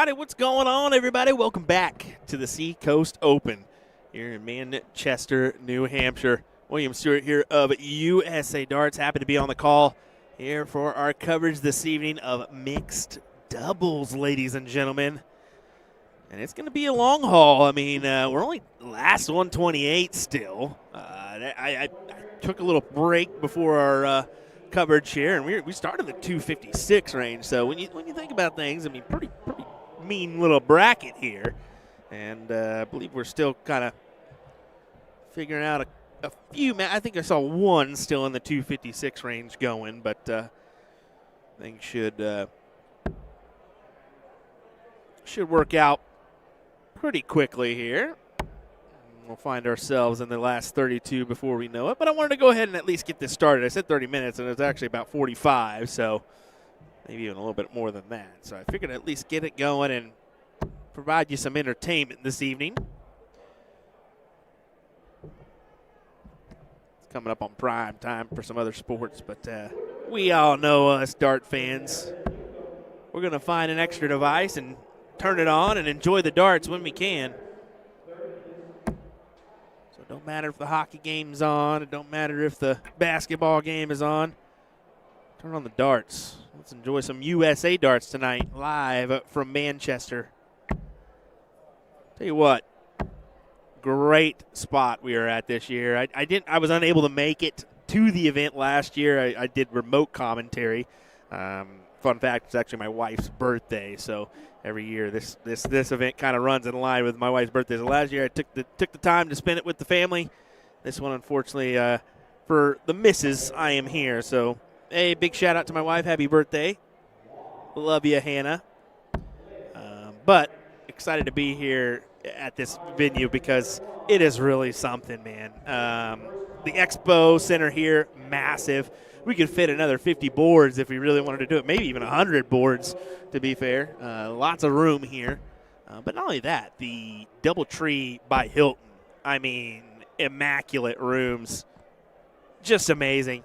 righty, what's going on, everybody? Welcome back to the Seacoast Open here in Manchester, New Hampshire. William Stewart here of USA Darts. Happy to be on the call here for our coverage this evening of mixed doubles, ladies and gentlemen. And it's going to be a long haul. I mean, we're only last 128 still. I took a little break before our coverage here, and we started at 256 range. So when you think about things, I mean, pretty mean little bracket here. And I believe we're still kind of figuring out a few. I think I saw one still in the 256 range going, but things should work out pretty quickly here. We'll find ourselves in the last 32 before we know it, but I wanted to go ahead and at least get this started. I said 30 minutes, and it was actually about 45, so maybe even a little bit more than that. So I figured I'd at least get it going and provide you some entertainment this evening. It's coming up on prime time for some other sports, but we all know us dart fans. We're going to find an extra device and turn it on and enjoy the darts when we can. So it don't matter if the hockey game's on. It don't matter if the basketball game is on. Turn on the darts. Let's enjoy some USA Darts tonight, live from Manchester. Tell you what, great spot we are at this year. I was unable to make it to the event last year. I did remote commentary. Fun fact, it's actually my wife's birthday, so every year this event kind of runs in line with my wife's birthday. So last year I took the time to spend it with the family. This one, unfortunately, for the missus, I am here. So, hey, big shout out to my wife. Happy birthday. Love you, Hannah. But excited to be here at this venue because it is really something, man. The Expo Center here, massive. We could fit another 50 boards if we really wanted to do it, maybe even 100 boards, to be fair. Lots of room here. But not only that, the DoubleTree by Hilton, I mean, immaculate rooms. Just amazing.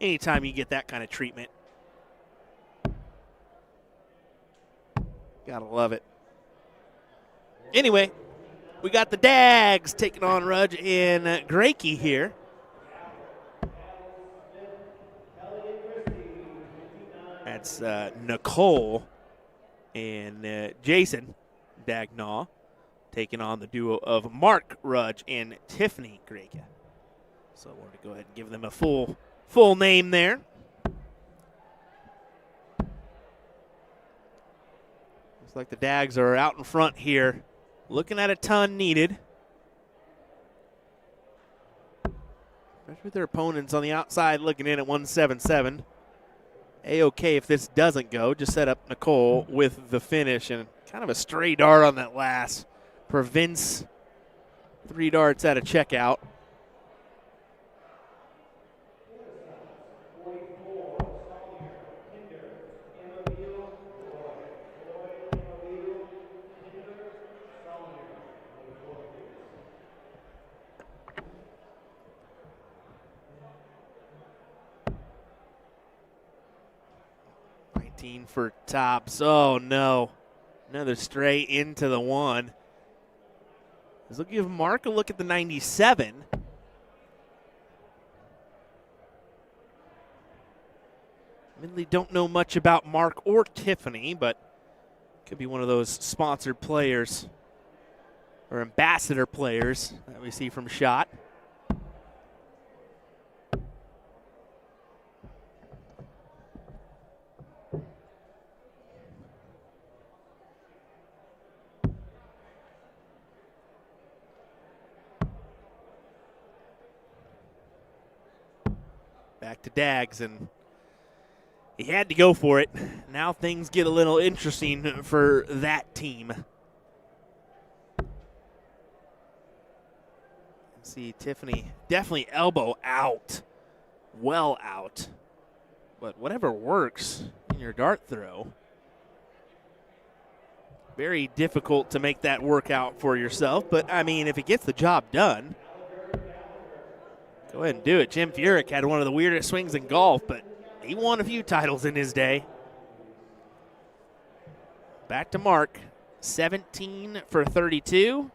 Anytime you get that kind of treatment, gotta love it. Anyway, we got the Dags taking on Rudge and Grakey here. That's Nicole and Jason Dagnaw taking on the duo of Mark Rudge and Tiffany Grakey. So I wanted to go ahead and give them a full name there. Looks like the Dags are out in front here, looking at a ton needed. Especially with their opponents on the outside looking in at 177. A-okay if this doesn't go. Just set up Nicole with the finish, and kind of a stray dart on that last prevents 3 darts at a checkout. For tops. Oh, no. Another stray into the one. This will give Mark a look at the 97. Admittedly, don't know much about Mark or Tiffany, but could be one of those sponsored players or ambassador players that we see from Shot. Back to Dags, and he had to go for it. Now things get a little interesting for that team. See, Tiffany definitely elbow out, well out. But whatever works in your dart throw. Very difficult to make that work out for yourself, but I mean, if it gets the job done, go ahead and do it. Jim Furyk had one of the weirdest swings in golf, but He won a few titles in his day. Back to Mark, 17 for 32.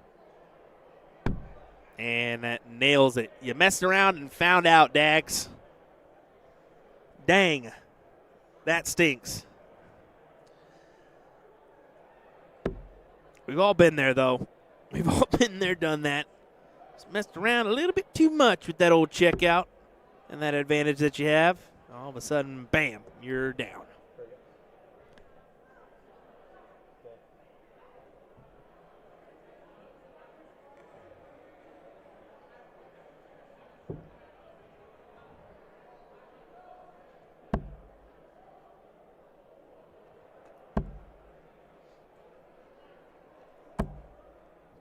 And that nails it. You messed around and found out, Dags. Dang, that stinks. We've all been there, though. We've all been there, done that. Just messed around a little bit too much with that old checkout and that advantage that you have. All of a sudden, bam, you're down.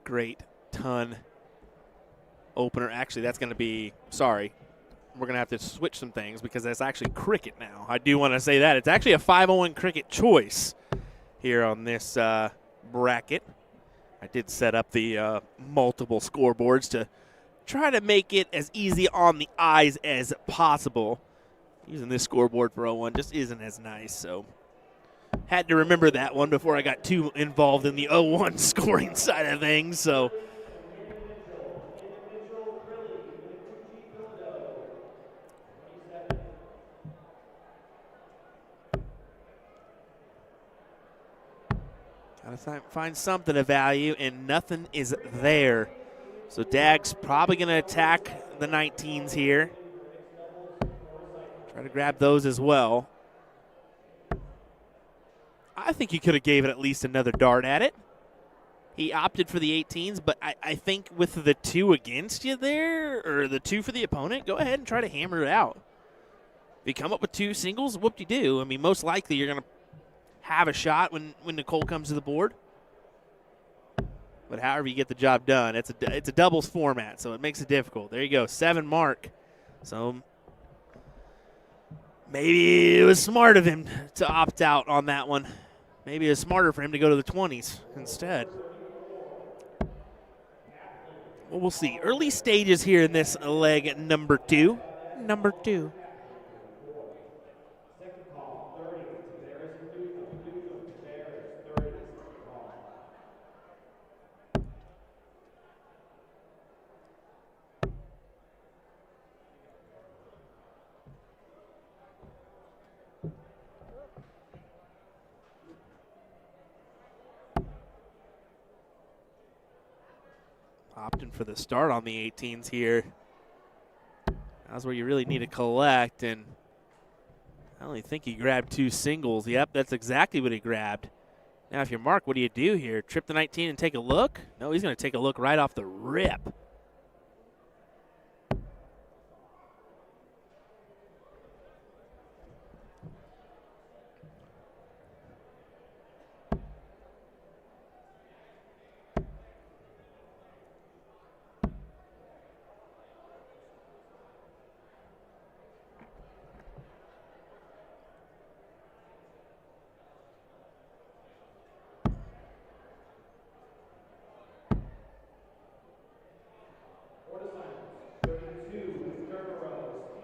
Great ton opener. Actually, that's going to be, sorry, we're going to have to switch some things because that's actually cricket now. I do want to say that. It's actually a 5-0 cricket choice here on this bracket. I did set up the multiple scoreboards to try to make it as easy on the eyes as possible. Using this scoreboard for 0-1 just isn't as nice, so had to remember that one before I got too involved in the 0-1 scoring side of things. So gotta find something of value, and nothing is there. So Dag's probably going to attack the 19s here. Try to grab those as well. I think he could have gave it at least another dart at it. He opted for the 18s, but I think with the 2 against you there, or the 2 for the opponent, go ahead and try to hammer it out. If you come up with 2 singles, whoop-de-doo. I mean, most likely you're going to have a shot when Nicole comes to the board. But however you get the job done, it's a doubles format, so it makes it difficult. There you go, 7 mark. So maybe it was smart of him to opt out on that one. Maybe it was smarter for him to go to the 20s instead. Well, we'll see. Early stages here in this leg number 2. Number 2. Opting for the start on the 18s here. That's where you really need to collect, and I only think he grabbed 2 singles. Yep, that's exactly what he grabbed. Now, if you're Mark, what do you do here? Trip the 19 and take a look? No, he's going to take a look right off the rip.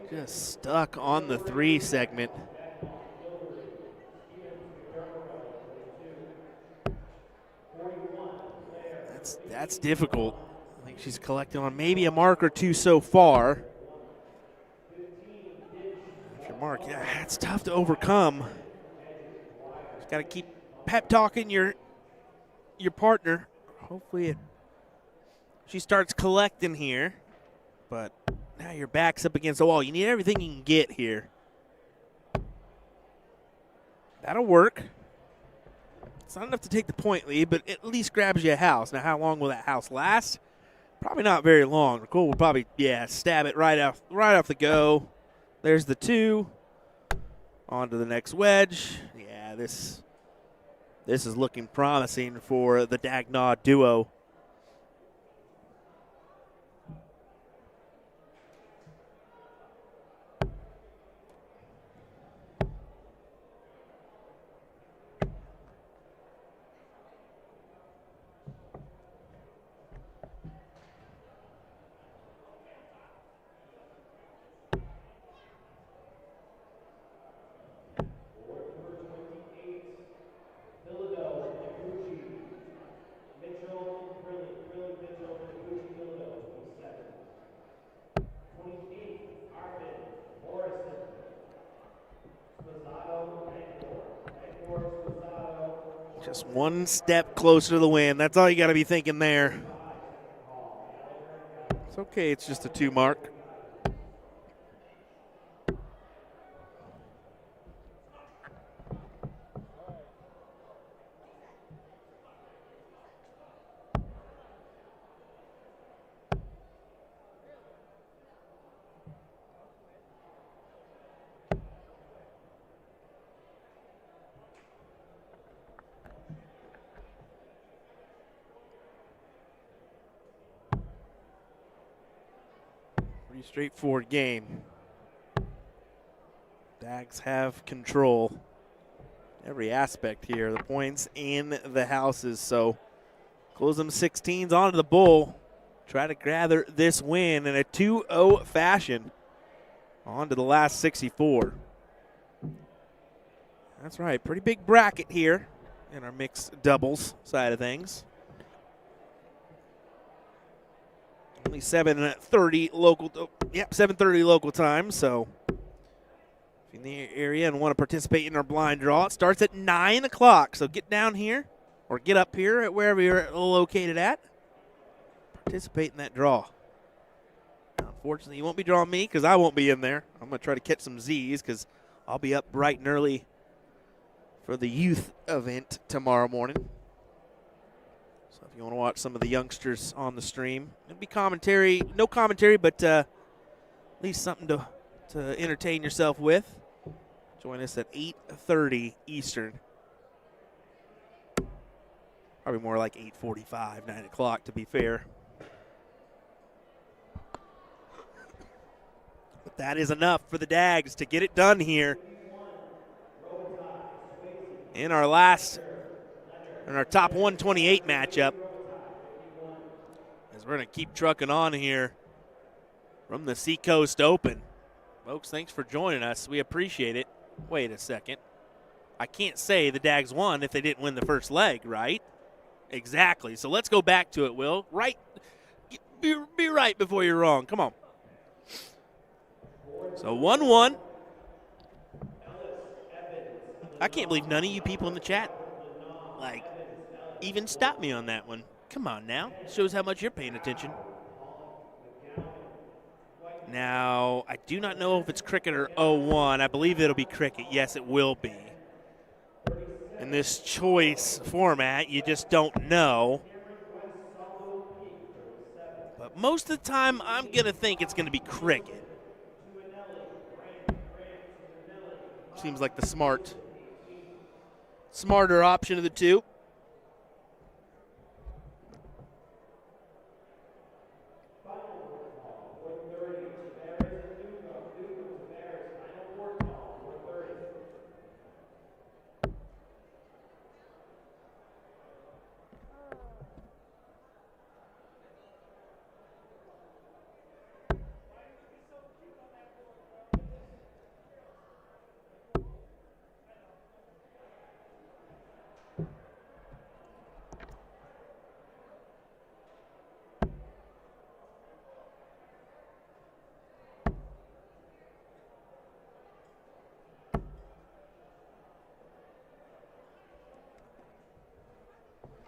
Just stuck on the 3 segment. That's difficult. I think she's collecting on maybe a mark or 2 so far. If you're Mark, yeah, it's tough to overcome. Just got to keep pep talking your partner. Hopefully she starts collecting here, but now your back's up against the wall. You need everything you can get here. That'll work. It's not enough to take the point lead, but at least grabs you a house. Now, how long will that house last? Probably not very long. Nicole will probably, stab it right off the go. There's the 2. On to the next wedge. Yeah, this is looking promising for the Dagnall duo. Just one step closer to the win. That's all you got to be thinking there. It's okay. It's just a 2 mark. Pretty straightforward game. Dags have control every aspect here, the points and the houses. So close them 16s onto the bowl. Try to gather this win in a 2-0 fashion. On to the last 64. That's right, pretty big bracket here in our mixed doubles side of things. Only 7:30 local, 7:30 local time. So if you're in the area and want to participate in our blind draw, it starts at 9 o'clock. So get down here or get up here at wherever you're located at. Participate in that draw. Now, unfortunately, you won't be drawing me because I won't be in there. I'm going to try to catch some Z's because I'll be up bright and early for the youth event tomorrow morning. So if you want to watch some of the youngsters on the stream, it'll be commentary, no commentary, but at least something to entertain yourself with. Join us at 8:30 Eastern. Probably more like 8:45, 9 o'clock to be fair. But that is enough for the Dags to get it done here in our top 128 matchup. As we're going to keep trucking on here from the Seacoast Open. Folks, thanks for joining us. We appreciate it. Wait a second. I can't say the Dags won if they didn't win the first leg, right? Exactly. So let's go back to it, Will. Right. Be right before you're wrong. Come on. So 1-1. I can't believe none of you people in the chat, even stopped me on that one. Come on now. Shows how much you're paying attention. Now, I do not know if it's cricket or 0-1. I believe it'll be cricket. Yes, it will be. In this choice format, you just don't know. But most of the time, I'm going to think it's going to be cricket. Seems like the smarter option of the two.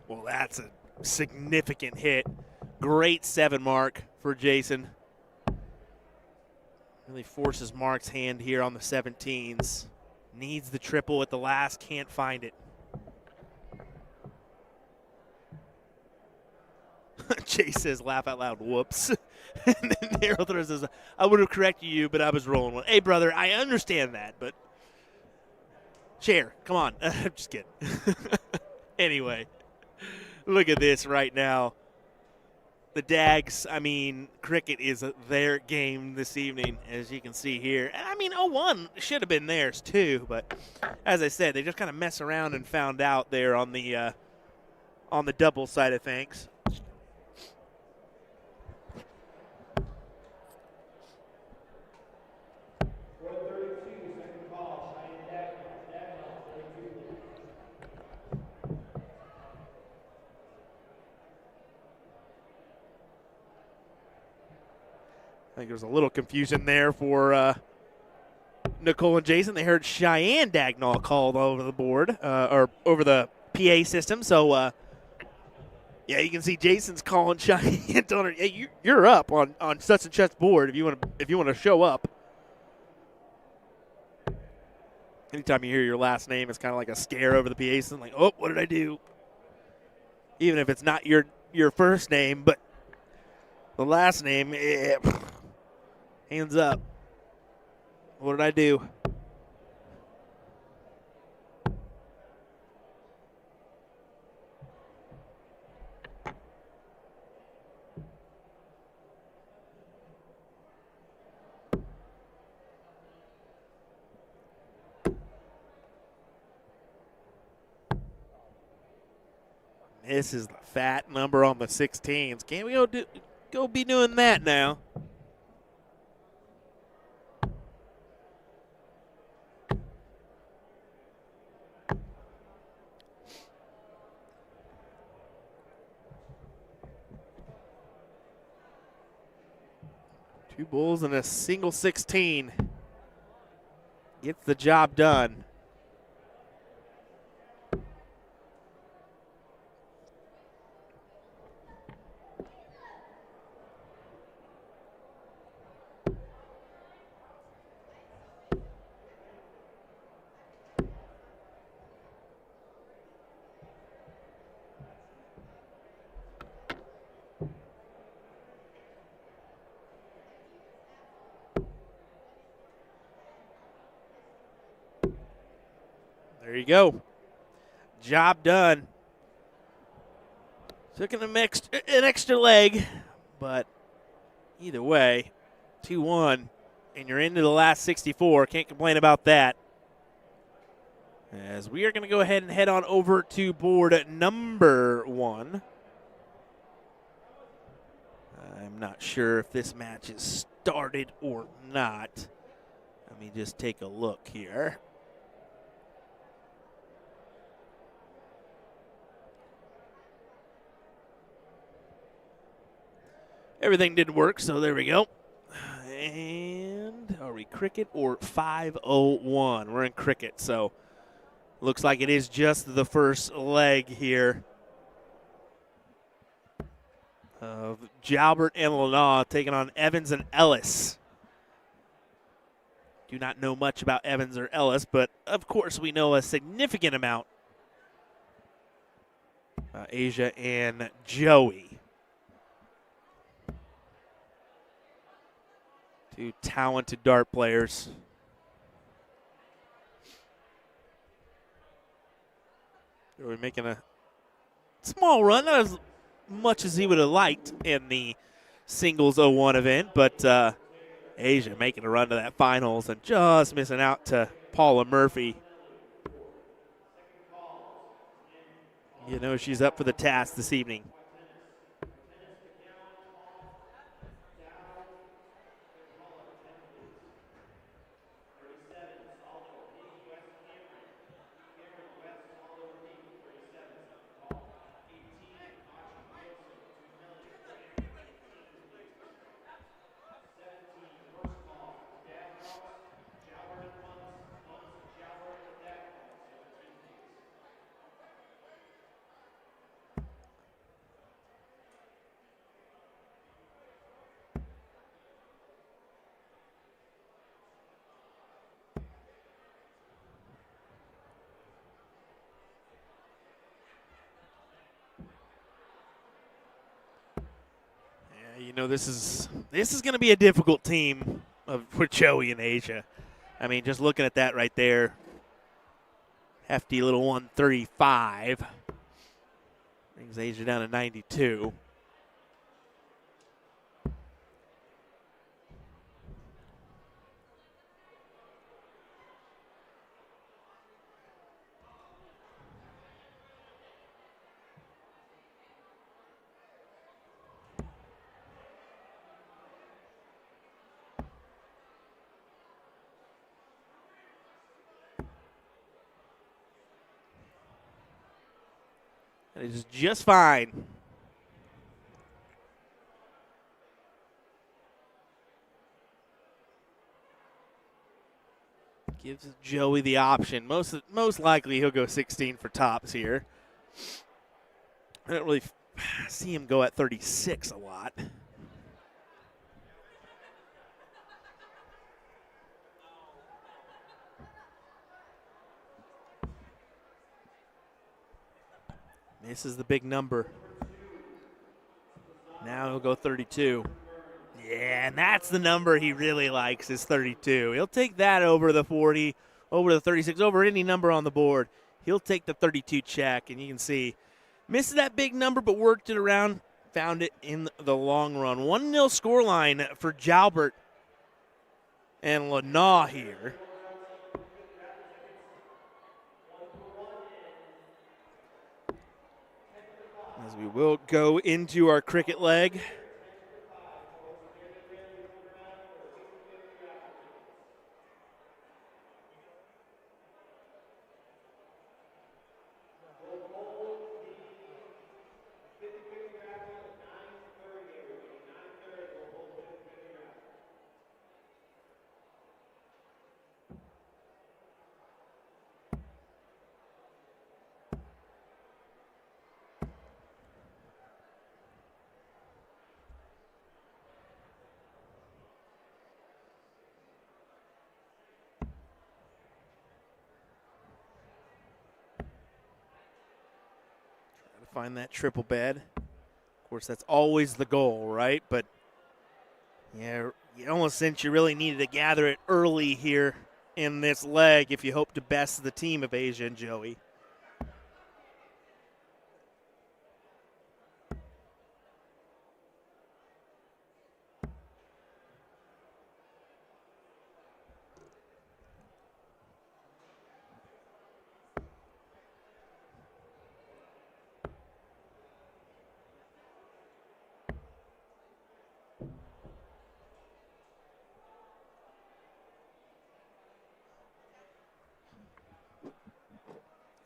Well, that's a significant hit. Great 7 mark for Jason. Really forces Mark's hand here on the 17s. Needs the triple at the last, can't find it. Chase says, laugh out loud, whoops. And then Daryl throws says, I would have corrected you, but I was rolling one. Hey, brother, I understand that, but share, come on. I'm just kidding. Anyway. Look at this right now. The Dags, cricket is their game this evening, as you can see here. And 0-1 should have been theirs too, but as I said, they just kind of mess around and found out there on the double side of things. I think there was a little confusion there for Nicole and Jason. They heard Cheyenne Dagnall called over the board, or over the PA system. So, yeah, you can see Jason's calling Cheyenne, telling her, "Hey, you're up on such and such board if you want to show up." Anytime you hear your last name, it's kind of like a scare over the PA system. Like, oh, what did I do? Even if it's not your first name, but the last name, hands up. What did I do? This is the fat number on the 16s. Can't we go be doing that now? Two bulls and a single 16. Gets the job done. There you go. Job done. Took an extra leg, but either way, 2-1, and you're into the last 64. Can't complain about that. As we are going to go ahead and head on over to board number 1. I'm not sure if this match is started or not. Let me just take a look here. Everything did work, so there we go. And are we cricket or 501? We're in cricket, so looks like it is just the first leg here of Jalbert and Lanagh taking on Evans and Ellis. Do not know much about Evans or Ellis, but of course we know a significant amount about Asia and Joey. Two talented dart players. We're making a small run, not as much as he would have liked in the singles 01 event, but Asia making a run to that finals and just missing out to Paula Murphy. You know she's up for the task this evening. You know, this is going to be a difficult team for Joey and Asia. I mean, just looking at that right there, hefty little 135 brings Asia down to 92. That is just fine. Gives Joey the option. Most likely he'll go 16 for tops here. I don't really see him go at 36 a lot. This is the big number. Now he'll go 32. Yeah, and that's the number he really likes is 32. He'll take that over the 40, over the 36, over any number on the board. He'll take the 32 check, and you can see misses that big number but worked it around, found it in the long run. 1-0 scoreline for Jalbert and Lanaugh here. As we will go into our cricket leg. Find that triple bed. Of course, that's always the goal, right? But yeah, you almost sense you really needed to gather it early here in this leg if you hope to best the team of Asia and Joey.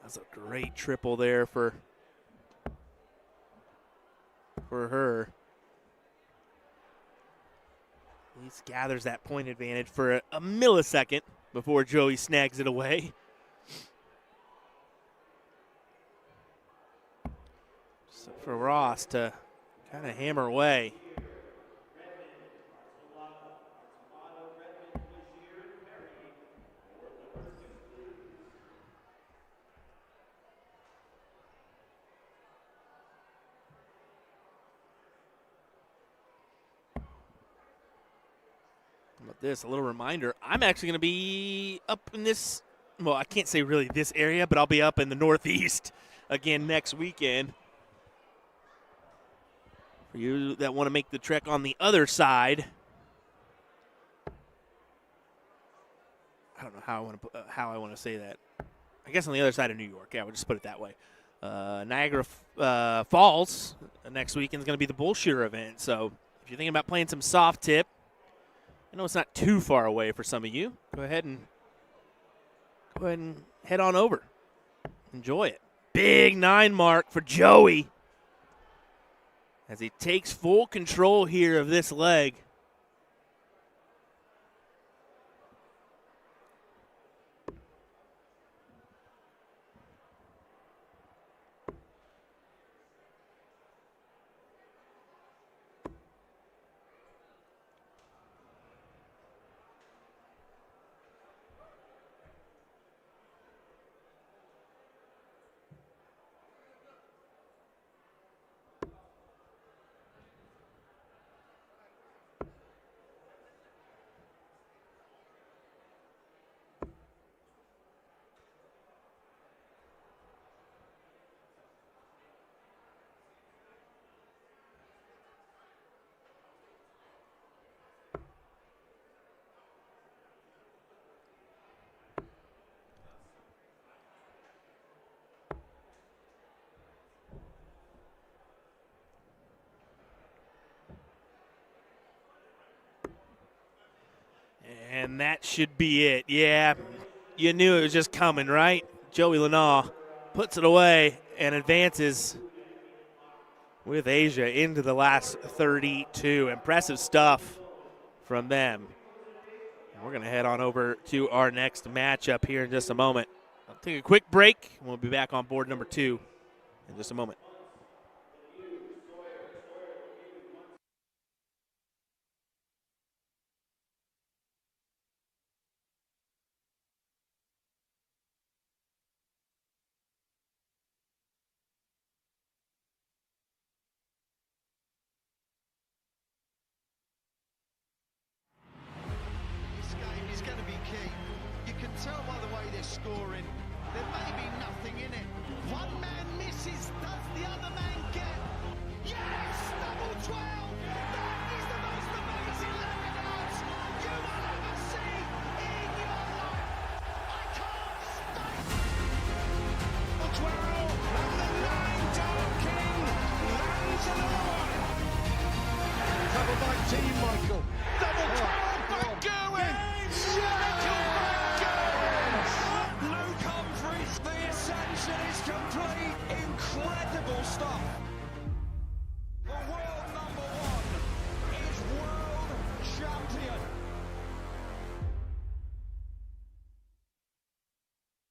That's a great triple there for her. At least gathers that point advantage for a millisecond before Joey snags it away. So for Ross to kind of hammer away. This, a little reminder, I'm actually going to be up in this, well, I can't say really this area, but I'll be up in the Northeast again next weekend. For you that want to make the trek on the other side, I don't know how I want to say that. I guess on the other side of New York. Yeah, we'll just put it that way. Niagara Falls next weekend is going to be the bullshooter event. So if you're thinking about playing some soft tip, I know it's not too far away for some of you. Go ahead and head on over. Enjoy it. Big 9 mark for Joey as he takes full control here of this leg. And that should be it. Yeah, you knew it was just coming, right? Joey Lanaugh puts it away and advances with Asia into the last 32. Impressive stuff from them. And we're going to head on over to our next matchup here in just a moment. I'll take a quick break, and we'll be back on board number 2 in just a moment. This game is going to be key. You can tell by the way they're scoring. There may be nothing in it. One man misses, does the other man get? Yes! Double 12! That is the most amazing lemonade you will ever see in your life! I can't stay! Double 12! And the 9 Dark King lands another one! Covered by Team Michael. Double 12! Back going! Michael back going! Luke Humphries, the ascension is complete. Incredible stuff. The world number one is world champion.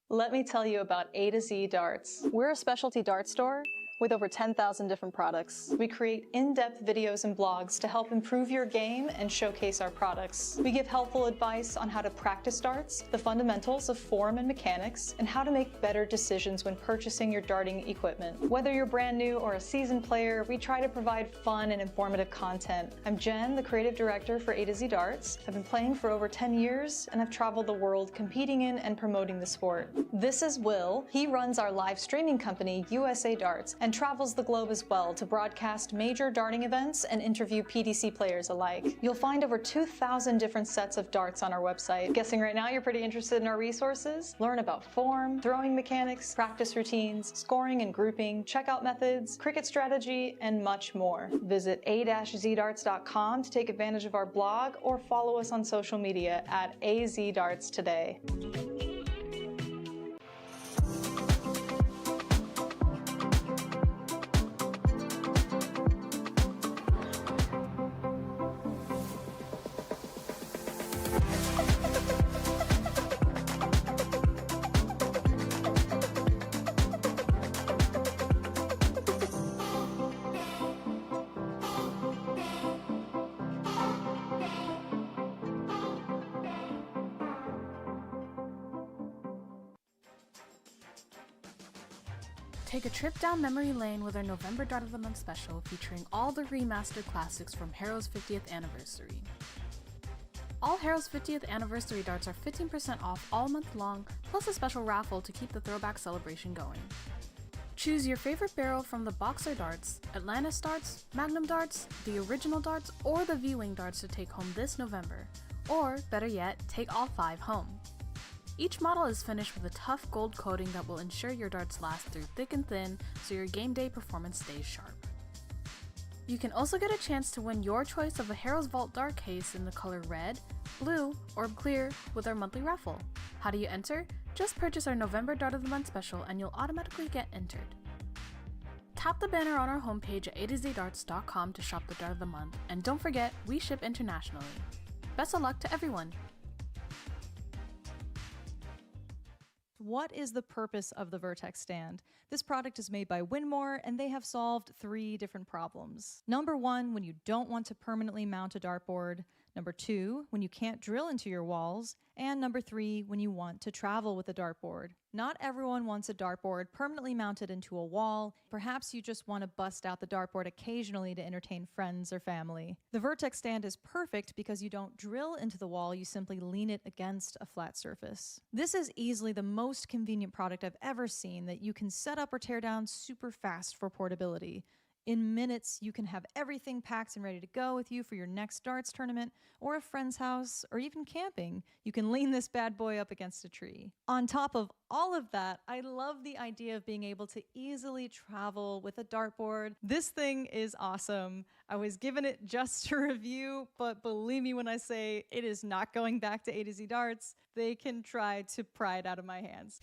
Let me tell you about A to Z Darts. We're a specialty dart store with over 10,000 different products. We create in-depth videos and blogs to help improve your game and showcase our products. We give helpful advice on how to practice darts, the fundamentals of form and mechanics, and how to make better decisions when purchasing your darting equipment. Whether you're brand new or a seasoned player, we try to provide fun and informative content. I'm Jen, the creative director for A to Z Darts. I've been playing for over 10 years and have traveled the world competing in and promoting the sport. This is Will. He runs our live streaming company, USA Darts, and travels the globe as well to broadcast major darting events and interview PDC players alike. You'll find over 2,000 different sets of darts on our website. Guessing right now you're pretty interested in our resources? Learn about form, throwing mechanics, practice routines, scoring and grouping, checkout methods, cricket strategy, and much more. Visit a-zdarts.com to take advantage of our blog or follow us on social media at AZDarts today. Take a trip down memory lane with our November Dart of the Month special featuring all the remastered classics from Heroes 50th anniversary. All Heroes 50th anniversary darts are 15% off all month long, plus a special raffle to keep the throwback celebration going. Choose your favorite barrel from the Boxer darts, Atlantis darts, Magnum darts, the original darts, or the V-Wing darts to take home this November. Or, better yet, take all 5 home. Each model is finished with a tough gold coating that will ensure your darts last through thick and thin, so your game day performance stays sharp. You can also get a chance to win your choice of a Heroes Vault Dart case in the color red, blue, or clear with our monthly raffle. How do you enter? Just purchase our November Dart of the Month special and you'll automatically get entered. Tap the banner on our homepage at a2zdarts.com to shop the Dart of the Month, and don't forget, we ship internationally. Best of luck to everyone! What is the purpose of the Vertex stand? This product is made by Winmore, and they have solved 3 different problems. Number 1, when you don't want to permanently mount a dartboard. Number 2, when you can't drill into your walls. And number 3, when you want to travel with a dartboard. Not everyone wants a dartboard permanently mounted into a wall. Perhaps you just want to bust out the dartboard occasionally to entertain friends or family. The Vertex stand is perfect because you don't drill into the wall, you simply lean it against a flat surface. This is easily the most convenient product I've ever seen that you can set up or tear down super fast for portability. In minutes, you can have everything packed and ready to go with you for your next darts tournament or a friend's house or even camping. You can lean this bad boy up against a tree. On top of all of that, I love the idea of being able to easily travel with a dartboard. This thing is awesome. I was given it just to review, but believe me when I say it is not going back to A to Z Darts. They can try to pry it out of my hands.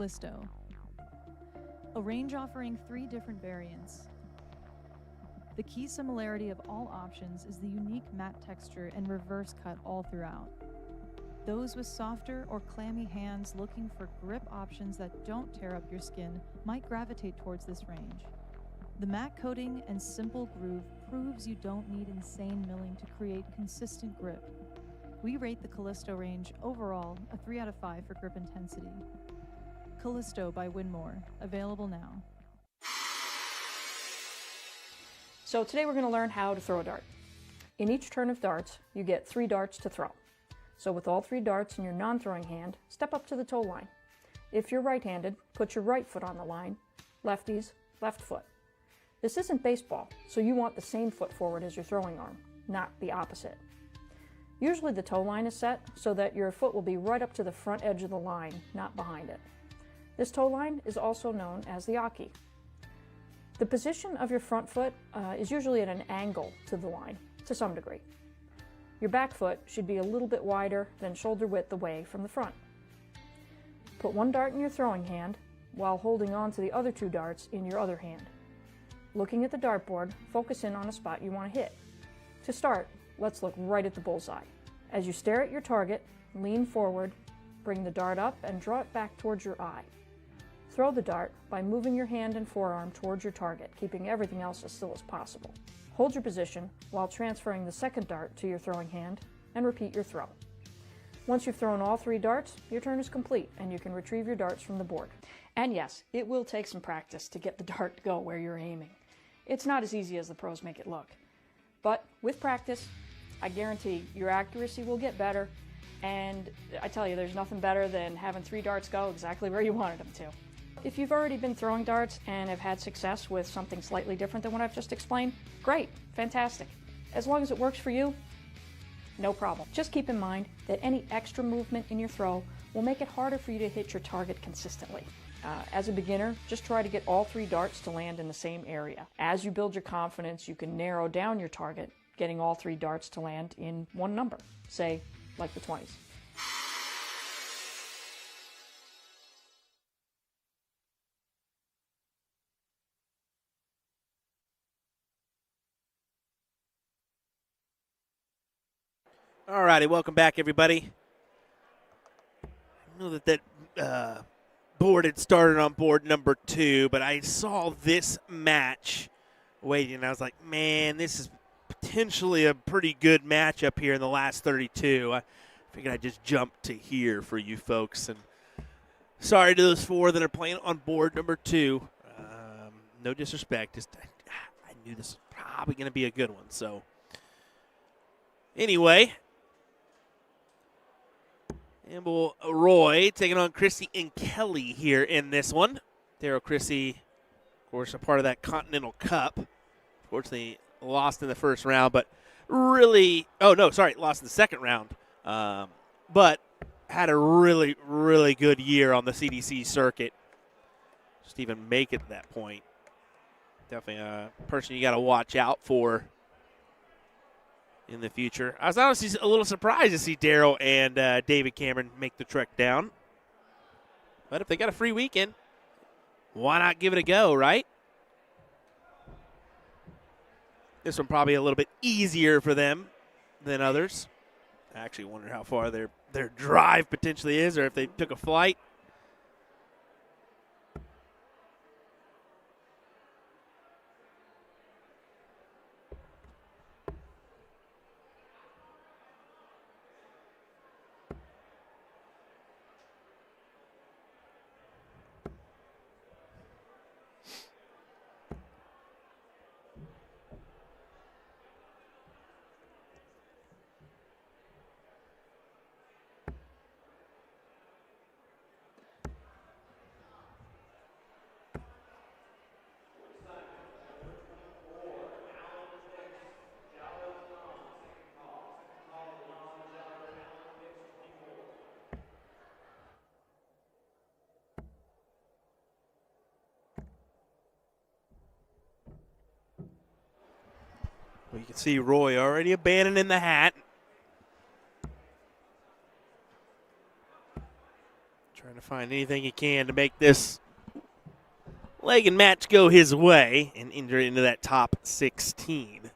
Callisto. A range offering 3 different variants. The key similarity of all options is the unique matte texture and reverse cut all throughout. Those with softer or clammy hands looking for grip options that don't tear up your skin might gravitate towards this range. The matte coating and simple groove proves you don't need insane milling to create consistent grip. We rate the Callisto range overall a 3 out of 5 for grip intensity. Callisto by Winmore, available now. So today we're going to learn how to throw a dart. In each turn of darts, you get 3 darts to throw. So with all 3 darts in your non-throwing hand, step up to the toe line. If you're right-handed, put your right foot on the line. Lefties, left foot. This isn't baseball, so you want the same foot forward as your throwing arm, not the opposite. Usually the toe line is set so that your foot will be right up to the front edge of the line, not behind it. This toe line is also known as the aki. The position of your front foot is usually at an angle to the line, to some degree. Your back foot should be a little bit wider than shoulder width away from the front. Put 1 dart in your throwing hand while holding on to the other 2 darts in your other hand. Looking at the dartboard, focus in on a spot you want to hit. To start, let's look right at the bullseye. As you stare at your target, lean forward, bring the dart up and draw it back towards your eye. Throw the dart by moving your hand and forearm towards your target, keeping everything else as still as possible. Hold your position while transferring the second dart to your throwing hand and repeat your throw. Once you've thrown all 3 darts, your turn is complete and you can retrieve your darts from the board. And yes, it will take some practice to get the dart to go where you're aiming. It's not as easy as the pros make it look. But with practice, I guarantee your accuracy will get better, and I tell you, there's nothing better than having 3 darts go exactly where you wanted them to. If you've already been throwing darts and have had success with something slightly different than what I've just explained, great, fantastic. As long as it works for you, no problem. Just keep in mind that any extra movement in your throw will make it harder for you to hit your target consistently. As a beginner, just try to get all 3 darts to land in the same area. As you build your confidence, you can narrow down your target, getting all 3 darts to land in one number, say, like the 20s. All righty, welcome back, everybody. I know that board had started on board number 2, but I saw this match waiting, and I was like, man, this is potentially a pretty good matchup here in the last 32. I figured I'd just jump to here for you folks. And sorry to those 4 that are playing on board number 2. No disrespect, just I knew this was probably going to be a good one. So anyway, Amble Roy taking on Chrissy and Kelly here in this one. Daryl Chrissy, of course, a part of that Continental Cup. Unfortunately, lost in the first round, but really, lost in the second round. But had a really, really good year on the CDC circuit. Just even make it to that point. Definitely a person you got to watch out for in the future. I was honestly a little surprised to see Daryl and David Cameron make the trek down. But if they got a free weekend, why not give it a go, right? This one probably a little bit easier for them than others. I actually wonder how far their drive potentially is, or if they took a flight. Well, you can see Roy already abandoning the hat. Trying to find anything he can to make this leg and match go his way and enter into that top 16.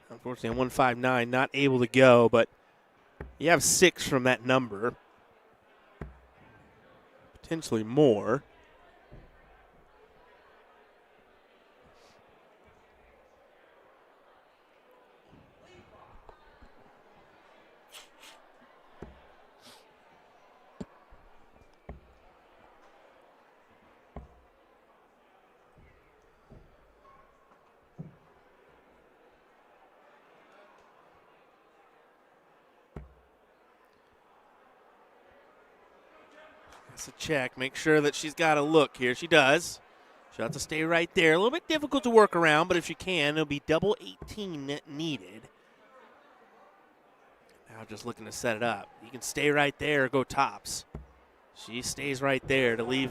Unfortunately, on 159, not able to go, but you have 6 from that number. Potentially more. That's a check. Make sure that she's got a look here. She does. She'll have to stay right there. A little bit difficult to work around, but if she can, it'll be double 18 needed. Now just looking to set it up. You can stay right there or go tops. She stays right there to leave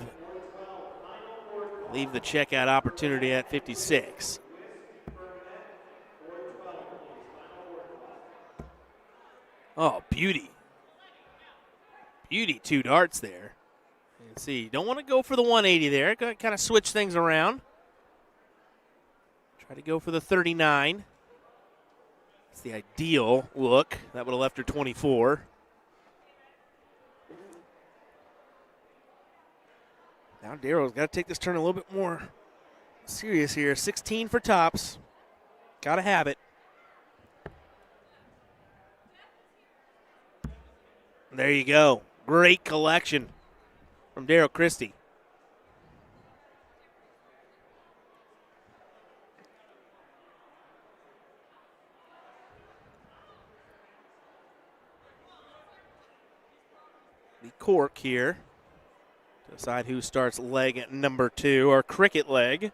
the checkout opportunity at 56. Oh, beauty. Beauty, 2 darts there. Let's see, don't want to go for the 180 there. Got to kind of switch things around. Try to go for the 39. It's the ideal look. That would have left her 24. Now Darrow's got to take this turn a little bit more serious here. 16 for tops. Got to have it. There you go. Great collection from Darrow Christie. The cork here to decide who starts leg at number 2, or cricket leg.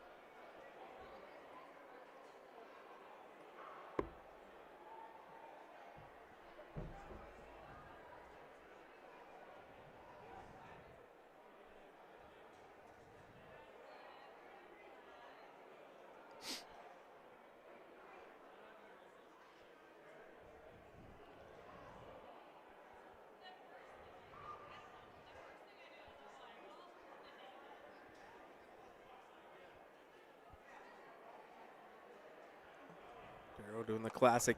Doing the classic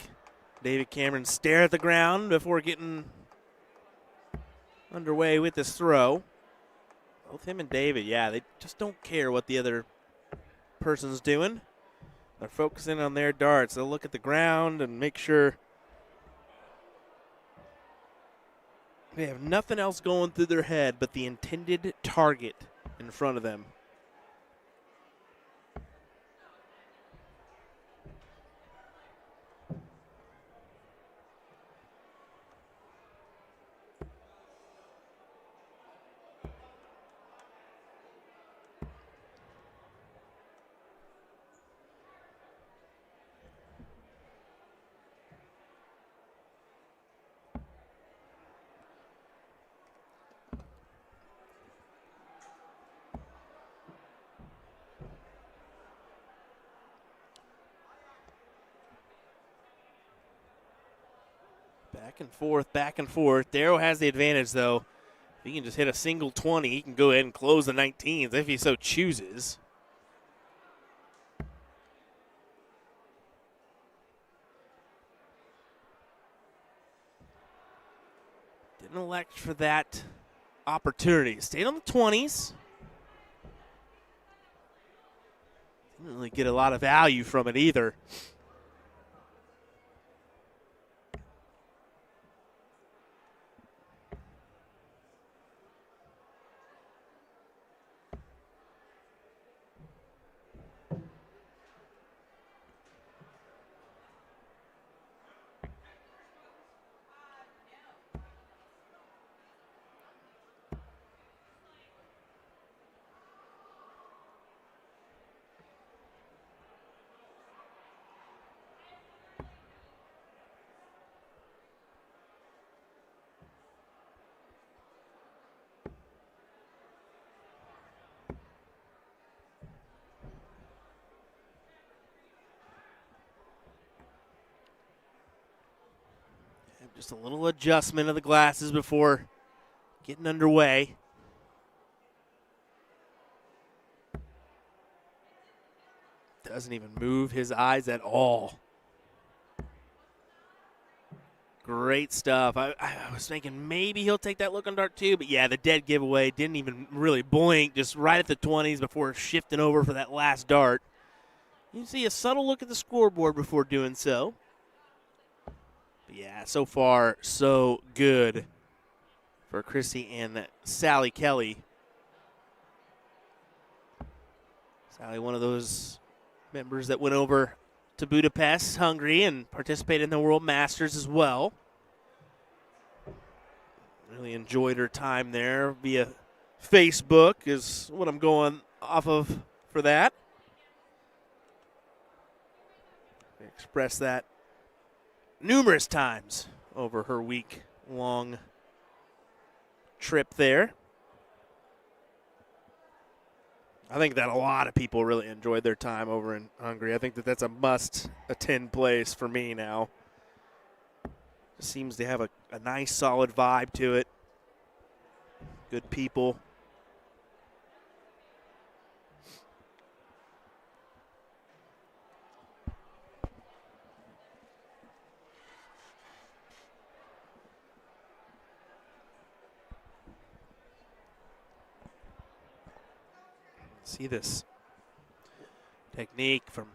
David Cameron stare at the ground before getting underway with this throw. Both him and David, yeah, they just don't care what the other person's doing. They're focusing on their darts. They'll look at the ground and make sure they have nothing else going through their head but the intended target in front of them. Back and forth, back and forth. Darrow has the advantage, though. If he can just hit a single 20, he can go ahead and close the 19s if he so chooses. Didn't elect for that opportunity. Stayed on the 20s. Didn't really get a lot of value from it either. Just a little adjustment of the glasses before getting underway. Doesn't even move his eyes at all. Great stuff. I was thinking maybe he'll take that look on dart too, but yeah, the dead giveaway. Didn't even really blink, just right at the 20s before shifting over for that last dart. You see a subtle look at the scoreboard before doing so. But yeah, so far, so good for Chrissy and Sally Kelly. Sally, one of those members that went over to Budapest, Hungary, and participated in the World Masters as well. Really enjoyed her time there via Facebook is what I'm going off of for that. Expressed that numerous times over her week-long trip there. I think that a lot of people really enjoyed their time over in Hungary. I think that that's a must-attend place for me now. It seems to have a nice, solid vibe to it. Good people. See this technique from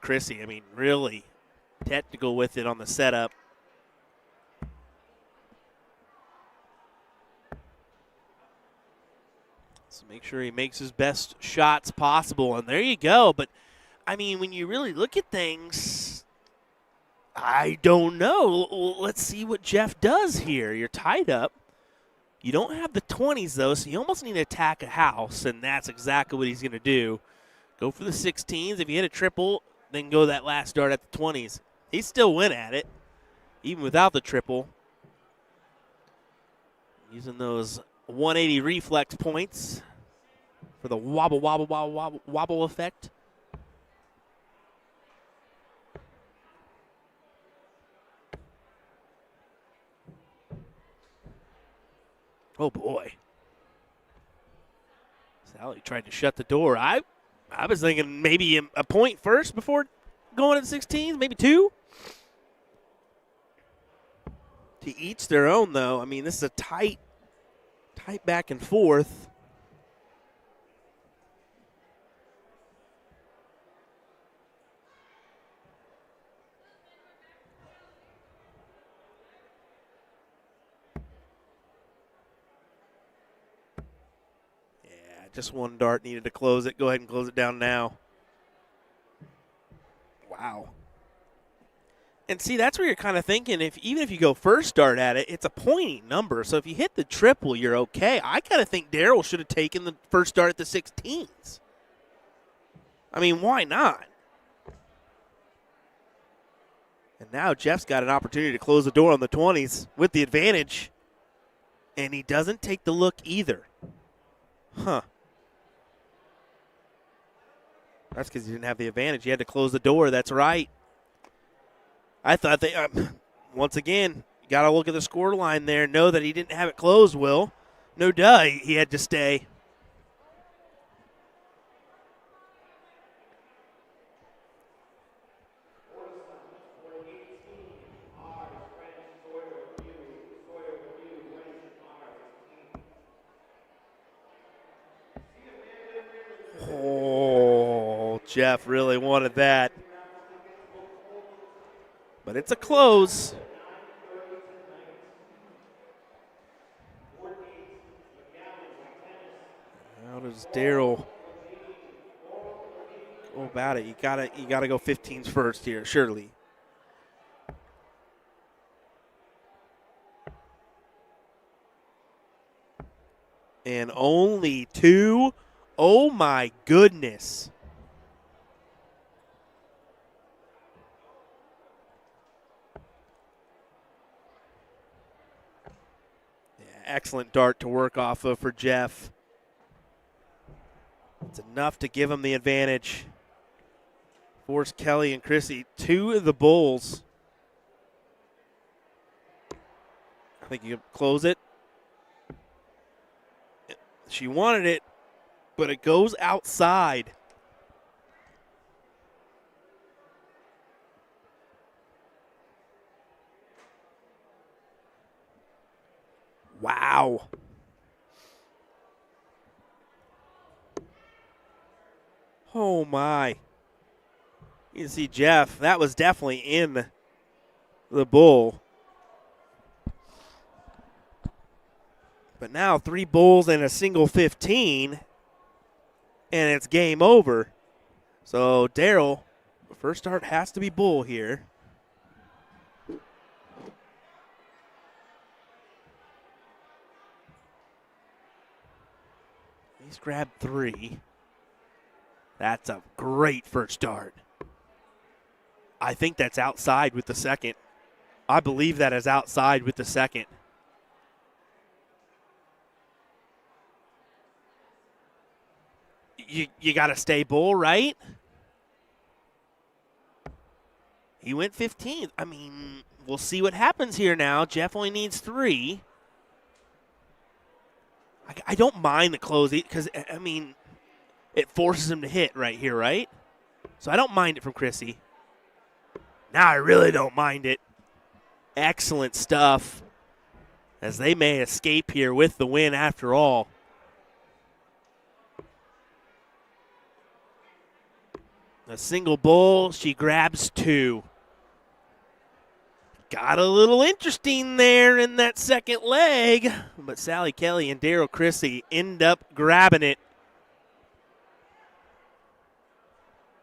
Chrissy. I mean, really technical with it on the setup. So make sure he makes his best shots possible, and there you go. But, I mean, when you really look at things, I don't know. Let's see what Jeff does here. You're tied up. You don't have the 20s, though, so you almost need to attack a house, and that's exactly what he's going to do. Go for the 16s. If you hit a triple, then go that last dart at the 20s. He still went at it, even without the triple. Using those 180 reflex points for the wobble, wobble, wobble, wobble, wobble effect. Oh, boy. Sally tried to shut the door. I was thinking maybe a point first before going to the 16s, maybe two. To each their own, though. I mean, this is a tight back and forth. Just one dart needed to close it. Go ahead and close it down now. Wow. And see, that's where you're kind of thinking, even if you go first dart at it, it's a pointing number. So if you hit the triple, you're okay. I kind of think Darryl should have taken the first dart at the 16s. I mean, why not? And now Jeff's got an opportunity to close the door on the 20s with the advantage. And he doesn't take the look either. Huh. That's because he didn't have the advantage. He had to close the door. That's right. I thought they, once again, you got to look at the score line there. Know that he didn't have it closed, Will. No duh, he had to stay. Oh, Jeff really wanted that. But it's a close. How does Darryl go about it? You gotta go 15s first here, surely. And only two. Oh my goodness. Yeah, excellent dart to work off of for Jeff. It's enough to give him the advantage. Force Kelly and Chrissy, two of the Bulls. I think you close it. She wanted it, but it goes outside. Wow. Oh, my. You can see Jeff. That was definitely in the bull. But now 3 bulls and a single 15, and it's game over. So, Daryl, first start has to be bull here. He's grabbed 3. That's a great first start. I think that's outside with the second. I believe that is outside with the second. You got to stay bull, right? He went 15th. I mean, we'll see what happens here now. Jeff only needs 3. I don't mind the close because, I mean, it forces him to hit right here, right? So I don't mind it from Chrissy. Now I really don't mind it. Excellent stuff as they may escape here with the win after all. A single bull, she grabs 2. Got a little interesting there in that second leg, but Sally Kelly and Daryl Chrissy end up grabbing it.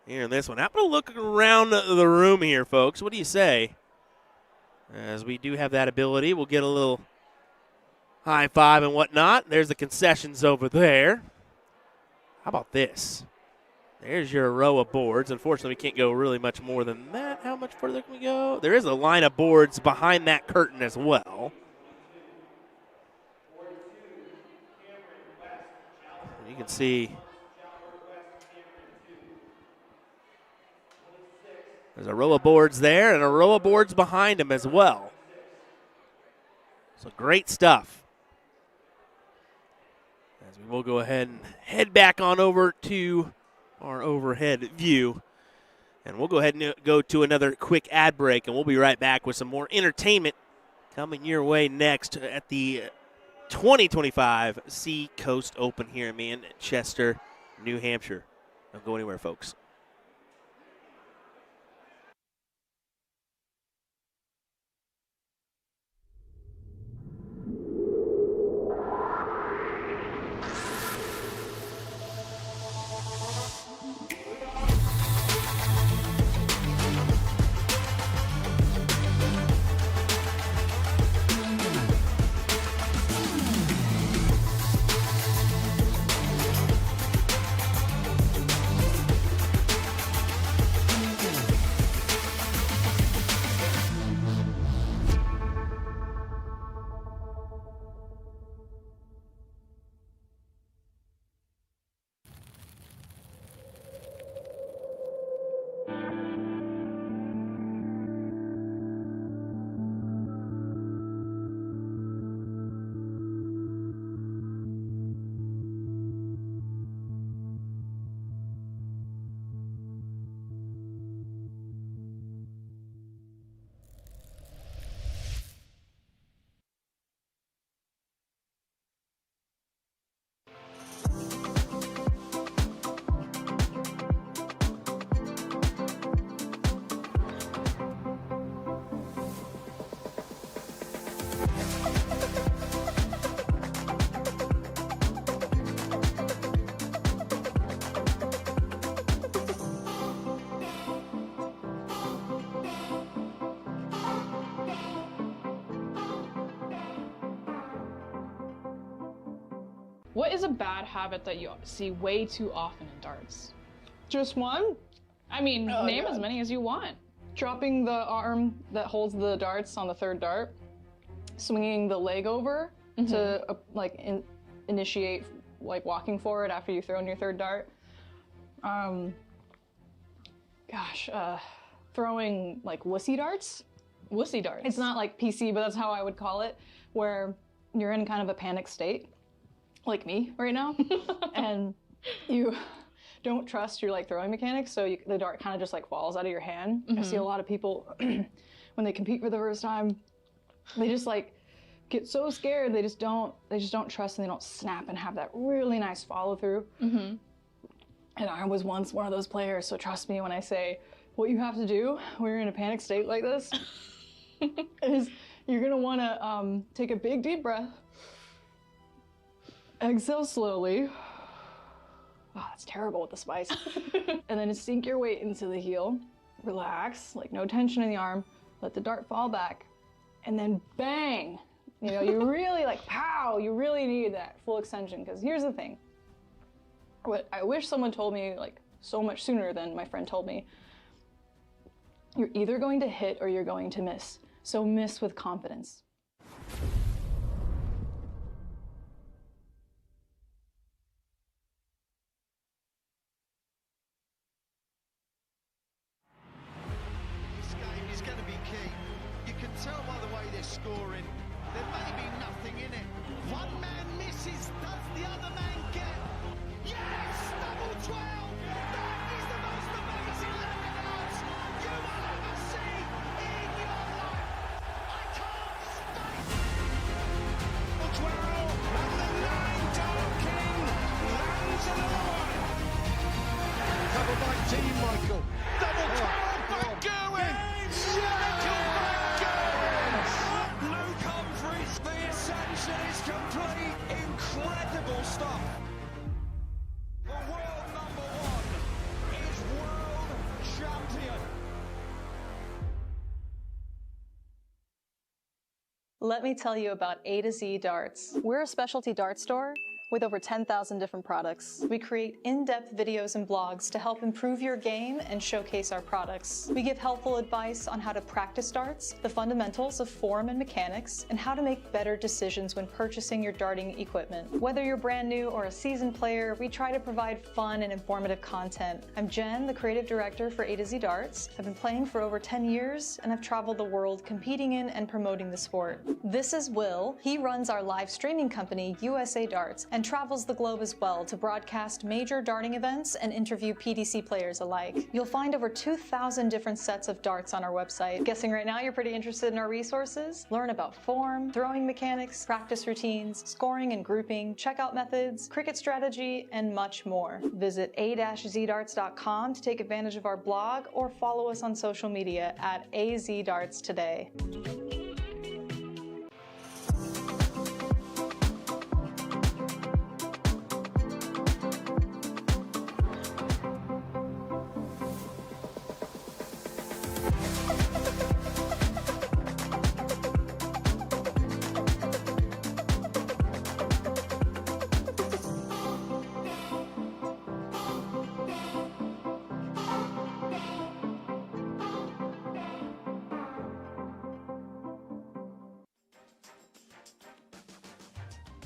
Here in this one. I'm going to look around the room here, folks. What do you say? As we do have that ability, we'll get a little high five and whatnot. There's the concessions over there. How about this? There's your row of boards. Unfortunately, we can't go really much more than that. How much further can we go? There is a line of boards behind that curtain as well. You can see there's a row of boards there and a row of boards behind them as well. So great stuff. As we will go ahead and head back on over to our overhead view. And we'll go ahead and go to another quick ad break, and we'll be right back with some more entertainment coming your way next at the 2025 Seacoast Open here in Manchester, New Hampshire. Don't go anywhere, folks. What is a bad habit that you see way too often in darts? Just one? I mean, name as many as you want. Dropping the arm that holds the darts on the third dart, swinging the leg over to initiate walking forward after you throw in your third dart. Throwing like wussy darts. Wussy darts. It's not like PC, but that's how I would call it. where you're in kind of a panic state, like me right now, and you don't trust your like throwing mechanics, so the dart kind of just like falls out of your hand. I see a lot of people when they compete for the first time, they just like get so scared they just don't trust and they don't snap and have that really nice follow through. And I was once one of those players, so trust me when I say what you have to do when you're in a panic state like this is you're gonna want to take a big deep breath, exhale slowly. Oh, that's terrible with the spice. And then sink your weight into the heel, relax, like no tension in the arm, let the dart fall back, and then bang. You know, you really like, pow, you really need that full extension, because here's the thing. What I wish someone told me like so much sooner than my friend told me. You're either going to hit or you're going to miss. So miss with confidence. This game is going to be key. You can tell by the way they're scoring. There may be nothing in it. One man misses, does the other man get? Yes! Double 12! That is the most amazing dance you will ever see in your life! I can't state! Double 12, and the 9 Dart King lands another one! Covered by Team Michael. Double 12, back going! Michael back going! Luke Humphries, the ascension is complete. Incredible stuff. The world number one is world champion. Let me tell you about A to Z Darts. We're a specialty dart store with over 10,000 different products. We create in-depth videos and blogs to help improve your game and showcase our products. We give helpful advice on how to practice darts, the fundamentals of form and mechanics, and how to make better decisions when purchasing your darting equipment. Whether you're brand new or a seasoned player, we try to provide fun and informative content. I'm Jen, the creative director for A to Z Darts. I've been playing for over 10 years, and I've traveled the world competing in and promoting the sport. This is Will. He runs our live streaming company, USA Darts, and travels the globe as well to broadcast major darting events and interview PDC players alike. You'll find over 2,000 different sets of darts on our website. Guessing right now you're pretty interested in our resources? Learn about form, throwing mechanics, practice routines, scoring and grouping, checkout methods, cricket strategy, and much more. Visit a-zdarts.com to take advantage of our blog or follow us on social media at AZDarts today.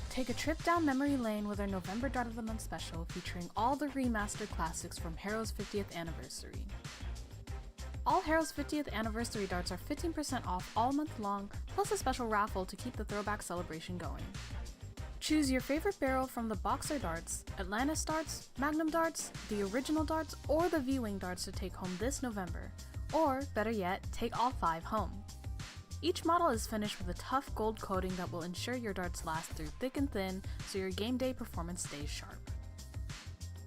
Take a trip down memory lane with our November Dart of the Month special featuring all the remastered classics from Hero's 50th anniversary. All Hero's 50th anniversary darts are 15% off all month long, plus a special raffle to keep the throwback celebration going. Choose your favorite barrel from the Boxer darts, Atlantis darts, Magnum darts, the original darts, or the V-Wing darts to take home this November. Or, better yet, take all 5 home. Each model is finished with a tough gold coating that will ensure your darts last through thick and thin, so your game day performance stays sharp.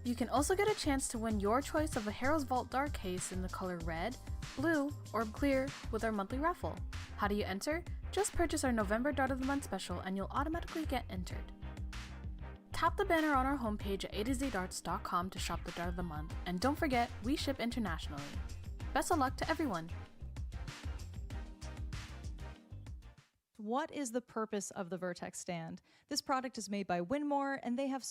You can also get a chance to win your choice of a Heroes Vault dart case in the color red, blue, or clear with our monthly raffle. How do you enter? Just purchase our November Dart of the Month special and you'll automatically get entered. Tap the banner on our homepage at a2zdarts.com to shop the Dart of the Month, and don't forget, we ship internationally. Best of luck to everyone! What is the purpose of the Vertex stand? This product is made by Winmore, and they have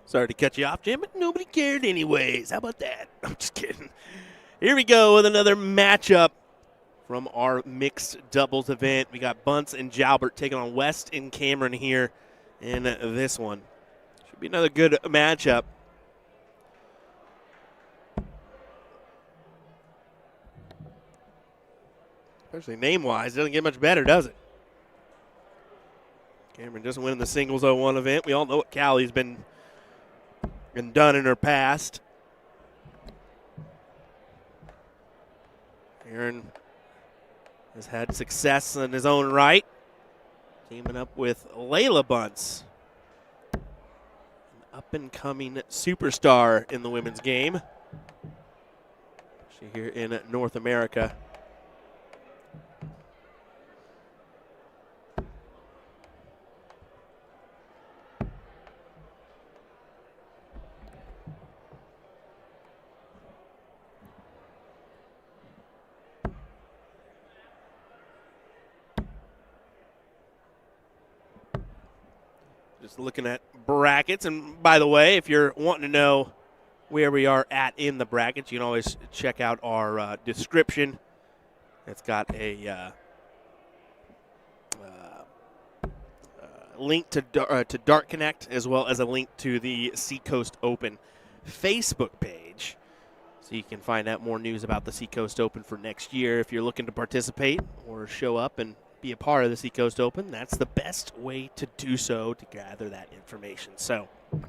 Sorry to cut you off, Jim, but nobody cared anyways. How about that? I'm just kidding. Here we go with another matchup from our mixed doubles event. We got Bunce and Jalbert taking on West and Cameron here in this one. Should be another good matchup. Especially name-wise, doesn't get much better, does it? Cameron just winning the singles 01 event. We all know what Callie's been done in her past. Aaron has had success in his own right, teaming up with Layla Bunce, an up-and-coming superstar in the women's game. She here in North America. Just looking at brackets. And by the way, if you're wanting to know where we are at in the brackets, you can always check out our description. It's got a link to Dart Connect, as well as a link to the Seacoast Open Facebook page. So you can find out more news about the Seacoast Open for next year. If you're looking to participate or show up and be a part of the Seacoast Open, that's the best way to do so, to gather that information. So we'll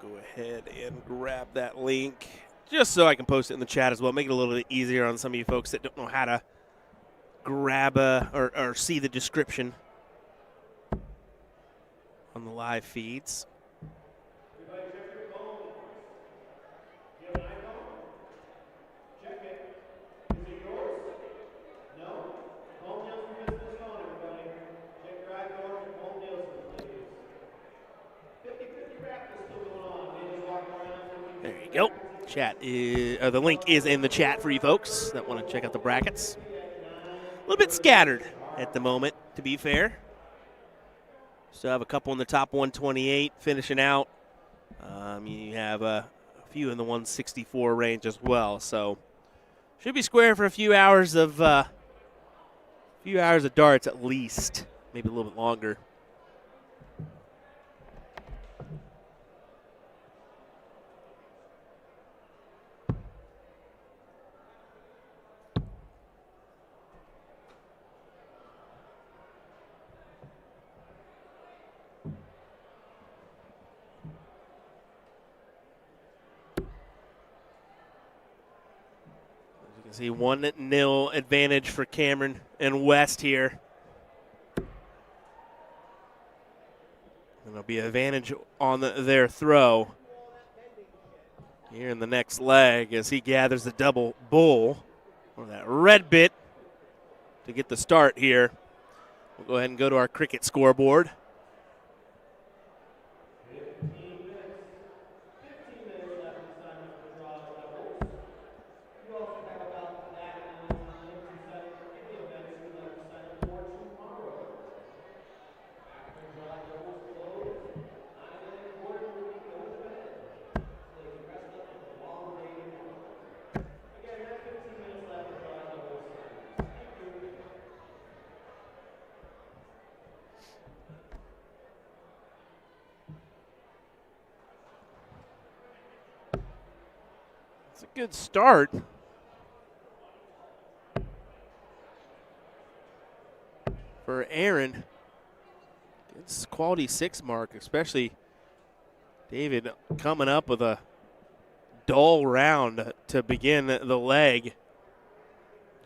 go ahead and grab that link just so I can post it in the chat as well. Make it a little bit easier on some of you folks that don't know how to grab or see the description on the live feeds. There you go. Chat is, the link is in the chat for you folks that want to check out the brackets. A little bit scattered at the moment, to be fair. Still have a couple in the top 128 finishing out. You have a few in the 164 range as well. So should be square for a few hours of darts at least, maybe a little bit longer. See 1-0 advantage for Cameron and West here. And there'll be an advantage on their throw here in the next leg as he gathers the double bull, or that red bit, to get the start here. We'll go ahead and go to our cricket scoreboard. It's a good start. For Aaron. It's quality 6 mark, especially David coming up with a dull round to begin the leg.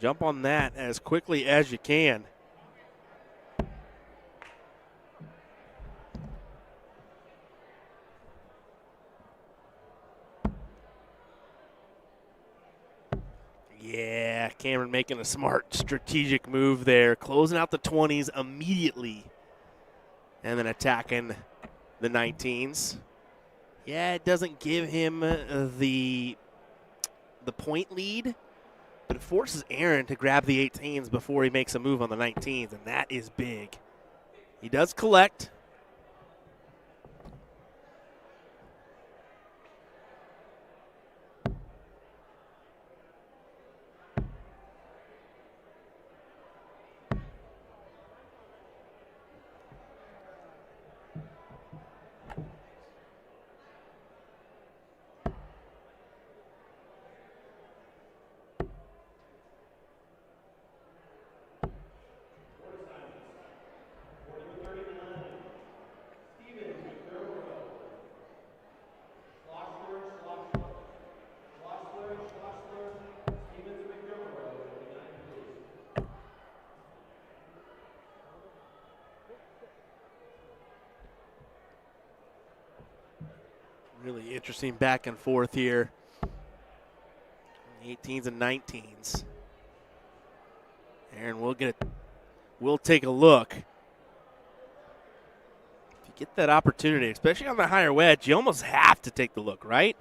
Jump on that as quickly as you can. Yeah, Cameron making a smart strategic move there, closing out the 20s immediately and then attacking the 19s. Yeah, it doesn't give him the point lead, but it forces Aaron to grab the 18s before he makes a move on the 19s, and that is big He does collect. Really interesting back and forth here. 18s and 19s. Aaron, we'll take a look. If you get that opportunity, especially on the higher wedge, you almost have to take the look, right?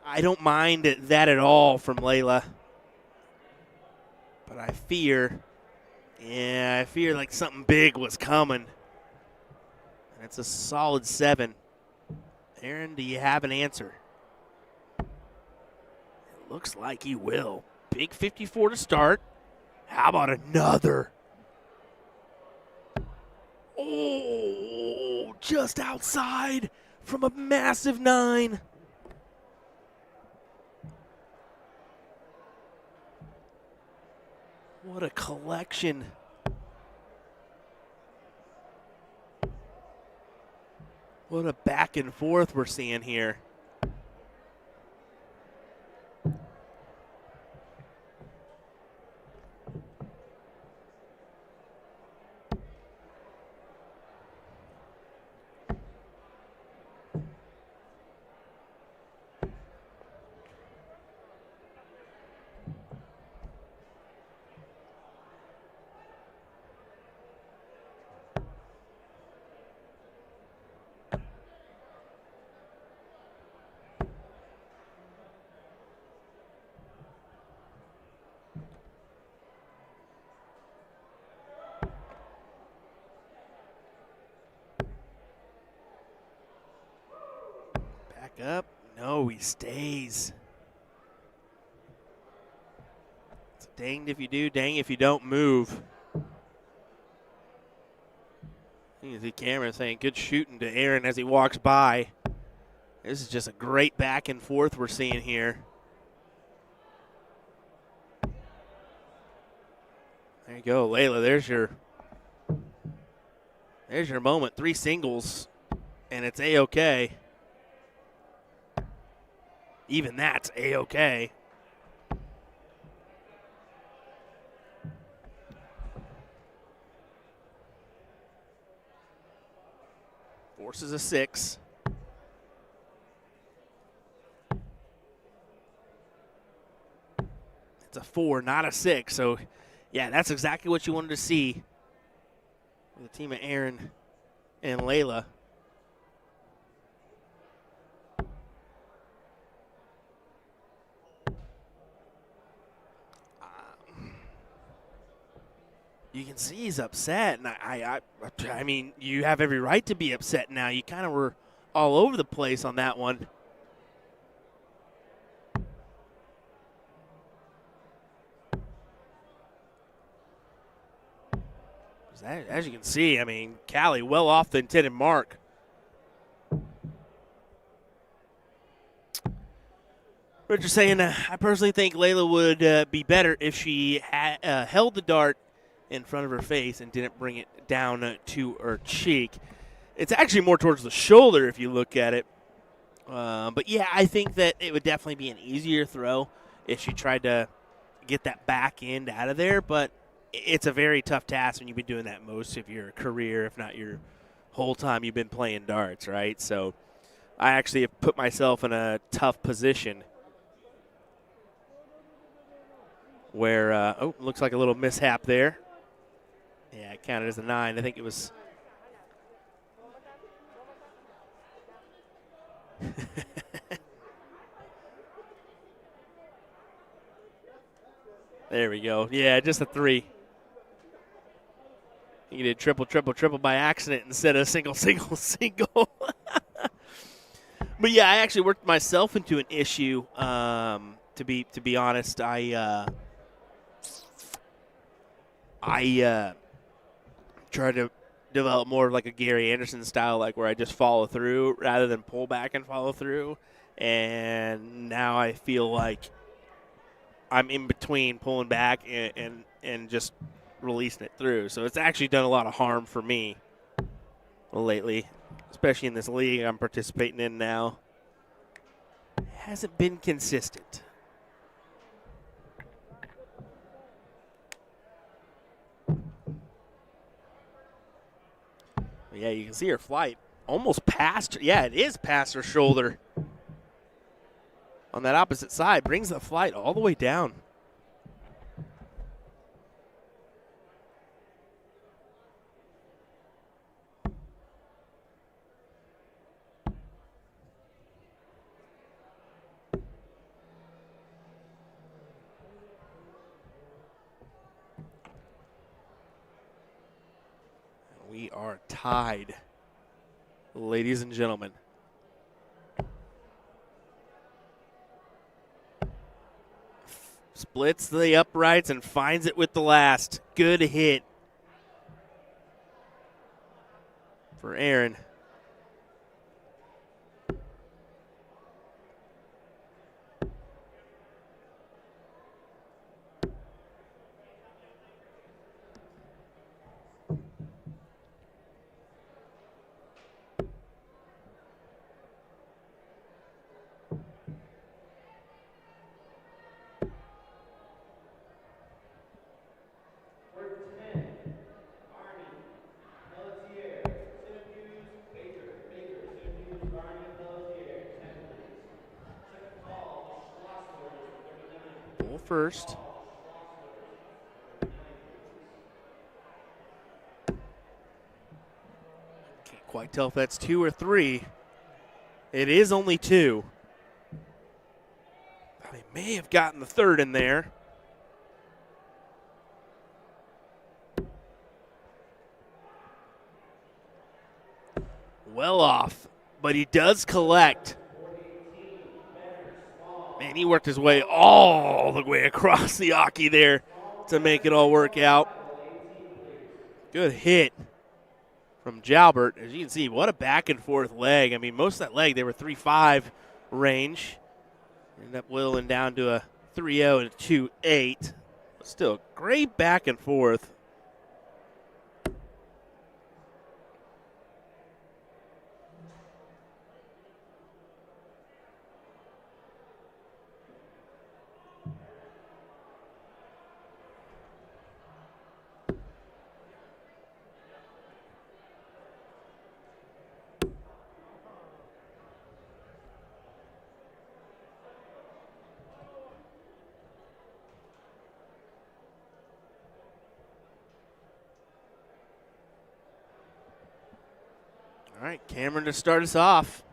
I don't mind that at all from Layla. But I fear like something big was coming. And it's a solid 7. Aaron, do you have an answer? It looks like he will. Big 54 to start. How about another? Oh, just outside from a massive 9. What a collection. What a back and forth we're seeing here. Up. No, he stays. It's danged if you do, dang if you don't move. You can see Cameron saying good shooting to Aaron as he walks by. This is just a great back and forth we're seeing here. There you go, Layla. There's your moment. 3 singles, and it's A-okay. Even that's A-okay. Forces a 6. It's a 4, not a 6. So, yeah, that's exactly what you wanted to see with the team of Aaron and Layla. You can see he's upset, and I mean, you have every right to be upset now. You kind of were all over the place on that one. As you can see, I mean, Callie well off the intended mark. Richard saying, I personally think Layla would be better if she had held the dart in front of her face and didn't bring it down to her cheek. It's actually more towards the shoulder if you look at it. But yeah, I think that it would definitely be an easier throw if she tried to get that back end out of there. But it's a very tough task when you've been doing that most of your career, if not your whole time you've been playing darts, right? So I actually have put myself in a tough position where, looks like a little mishap there. Yeah, it counted as a 9. I think it was. There we go. Yeah, just a 3. You did triple, triple, triple by accident instead of single, single, single. But yeah, I actually worked myself into an issue. To be honest, I tried to develop more of like a Gary Anderson style, like where I just follow through rather than pull back and follow through. And now I feel like I'm in between pulling back and just releasing it through. So it's actually done a lot of harm for me lately, especially in this league I'm participating in now. Hasn't been consistent. Yeah, you can see her flight almost past. Yeah, it is past her shoulder. On that opposite side, brings the flight all the way down. We are tied, ladies and gentlemen. Splits the uprights and finds it with the last. Good hit for Aaron. Bull first. Can't quite tell if that's 2 or 3. It is only 2. They may have gotten the third in there. Well off, but he does collect. Man, he worked his way all the way across the hockey there to make it all work out. Good hit from Jalbert. As you can see, what a back and forth leg. I mean, most of that leg, they were 3-5 range. Ended up whittling down to a 3-0 and a 2-8. Still great back and forth. All right, Cameron to start us off.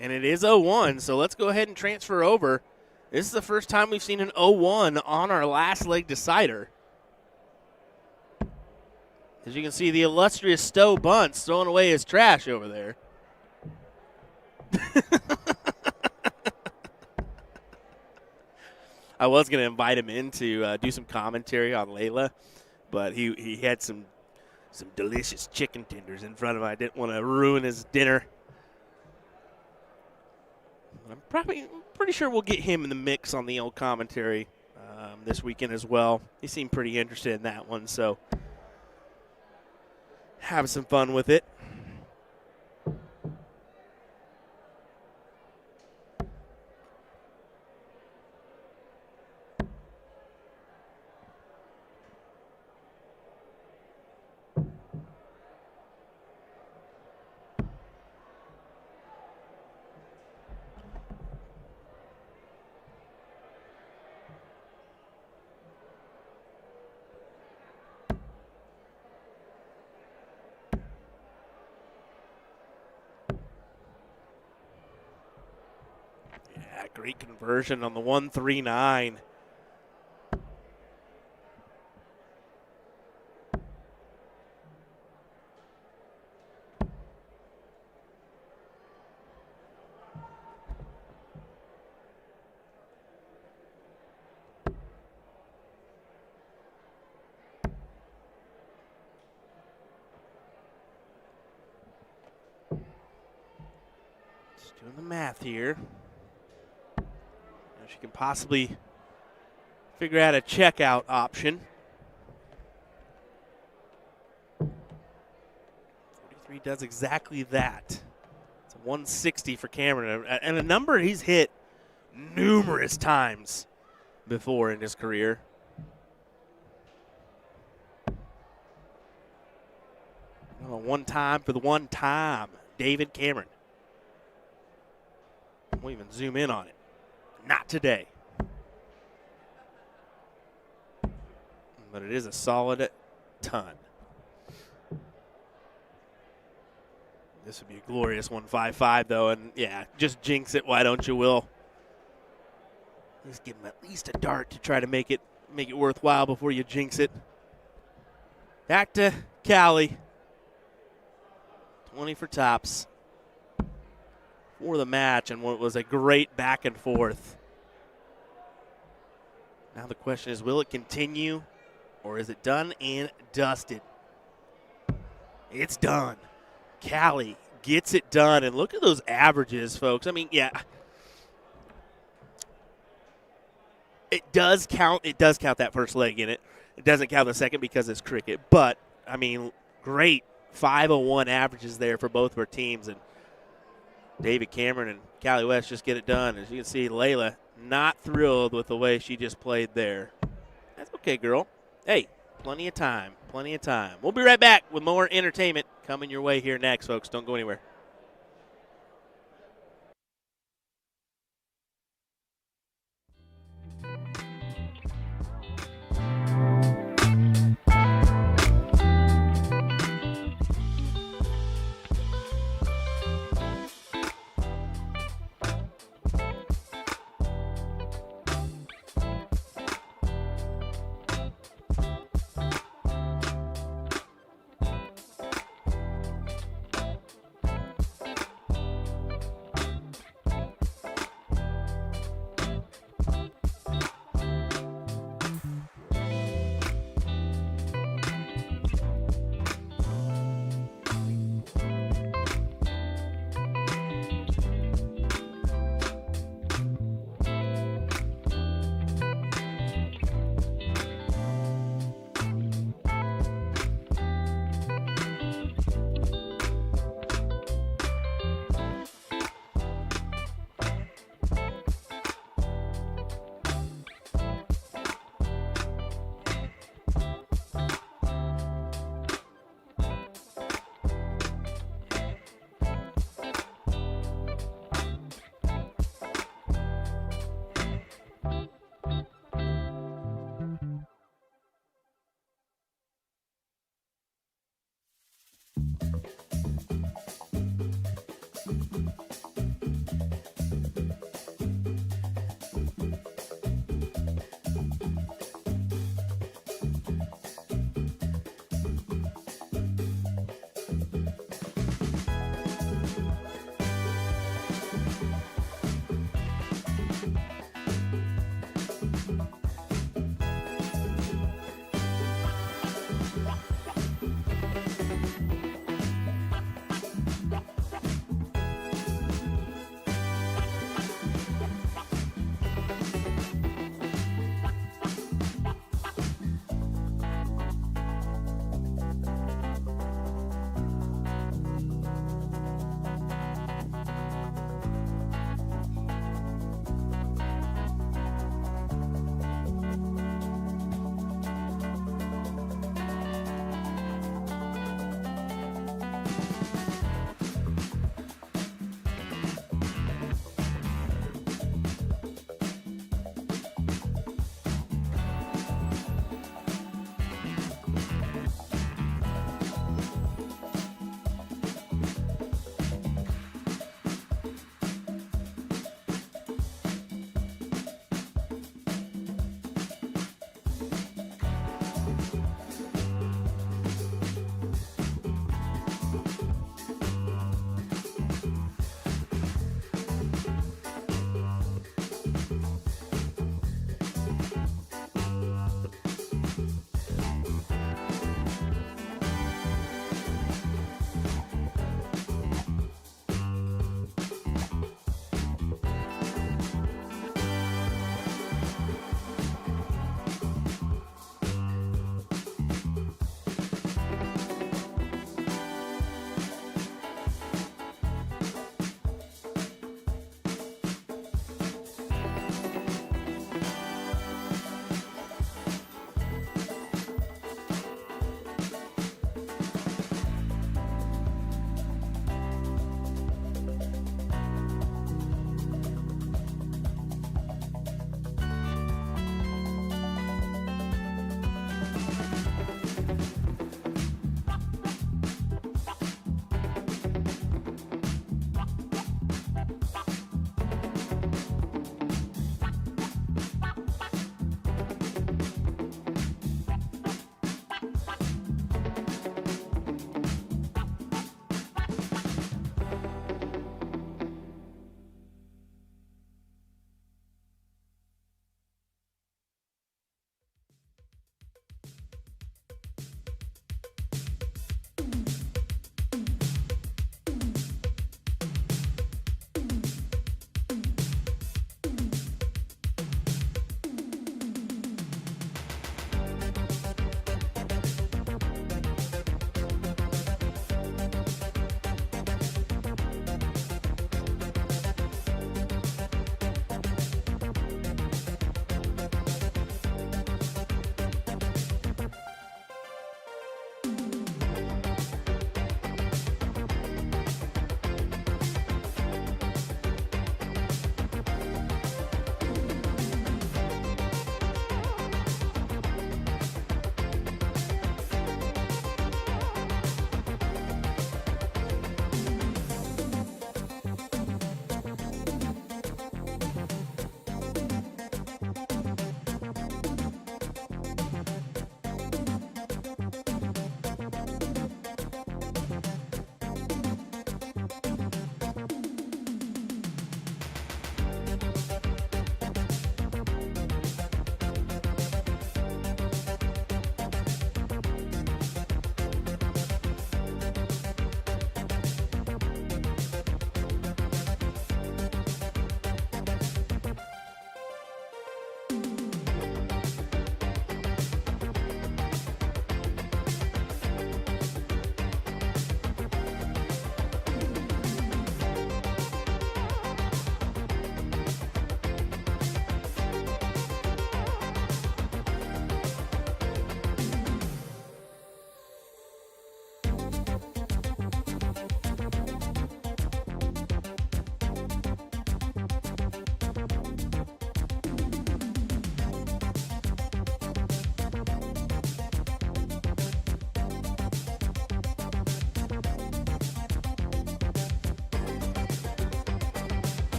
And it is 0-1, so let's go ahead and transfer over. This is the first time we've seen an 0-1 on our last leg decider. As you can see, the illustrious Stowe Bunce throwing away his trash over there. I was going to invite him in to do some commentary on Layla, but he had some delicious chicken tenders in front of him. I didn't want to ruin his dinner. I'm pretty sure we'll get him in the mix on the old commentary this weekend as well. He seemed pretty interested in that one, so have some fun with it. Great conversion on the 139. Just doing the math here. She can possibly figure out a checkout option. 43 does exactly that. It's a 160 for Cameron, and a number he's hit numerous times before in his career. One time for the one time, David Cameron. We'll even zoom in on it. Not today. But it is a solid ton. This would be a glorious 155, though, and yeah, just jinx it. Why don't you, Will? Just give him at least a dart to try to make it worthwhile before you jinx it. Back to Callie. 20 for tops for the match, and what was a great back and forth. Now the question is, will it continue, or is it done and dusted? It's done. Callie gets it done, and look at those averages, folks. I mean, yeah, it does count. It does count that first leg in it. It doesn't count the second because it's cricket. But I mean, great 501 averages there for both of our teams, and David Cameron and Callie West just get it done. As you can see, Layla not thrilled with the way she just played there. That's okay, girl. Hey, plenty of time. Plenty of time. We'll be right back with more entertainment coming your way here next, folks. Don't go anywhere.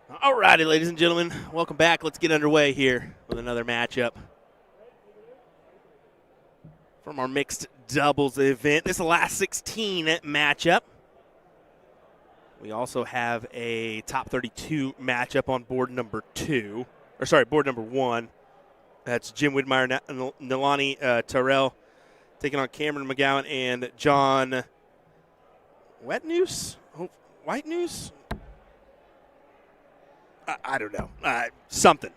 All righty, ladies and gentlemen, welcome back. Let's get underway here with another matchup from our mixed doubles event. This is the last 16 matchup. We also have a top 32 matchup on board number board number 1. That's Jim Widmeyer, Nalani Terrell taking on Cameron McGowan and John White News? I don't know. Something.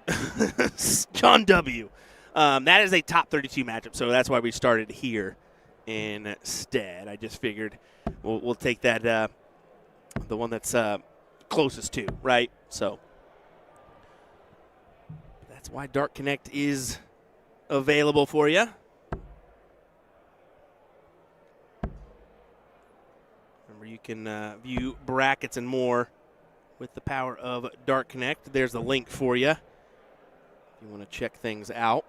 John W. That is a top 32 matchup, so that's why we started here instead. I just figured we'll take that, the one that's closest to, right? So that's why Dart Connect is available for you. Remember, you can view brackets and more with the power of Dart Connect. There's the link for you if you want to check things out.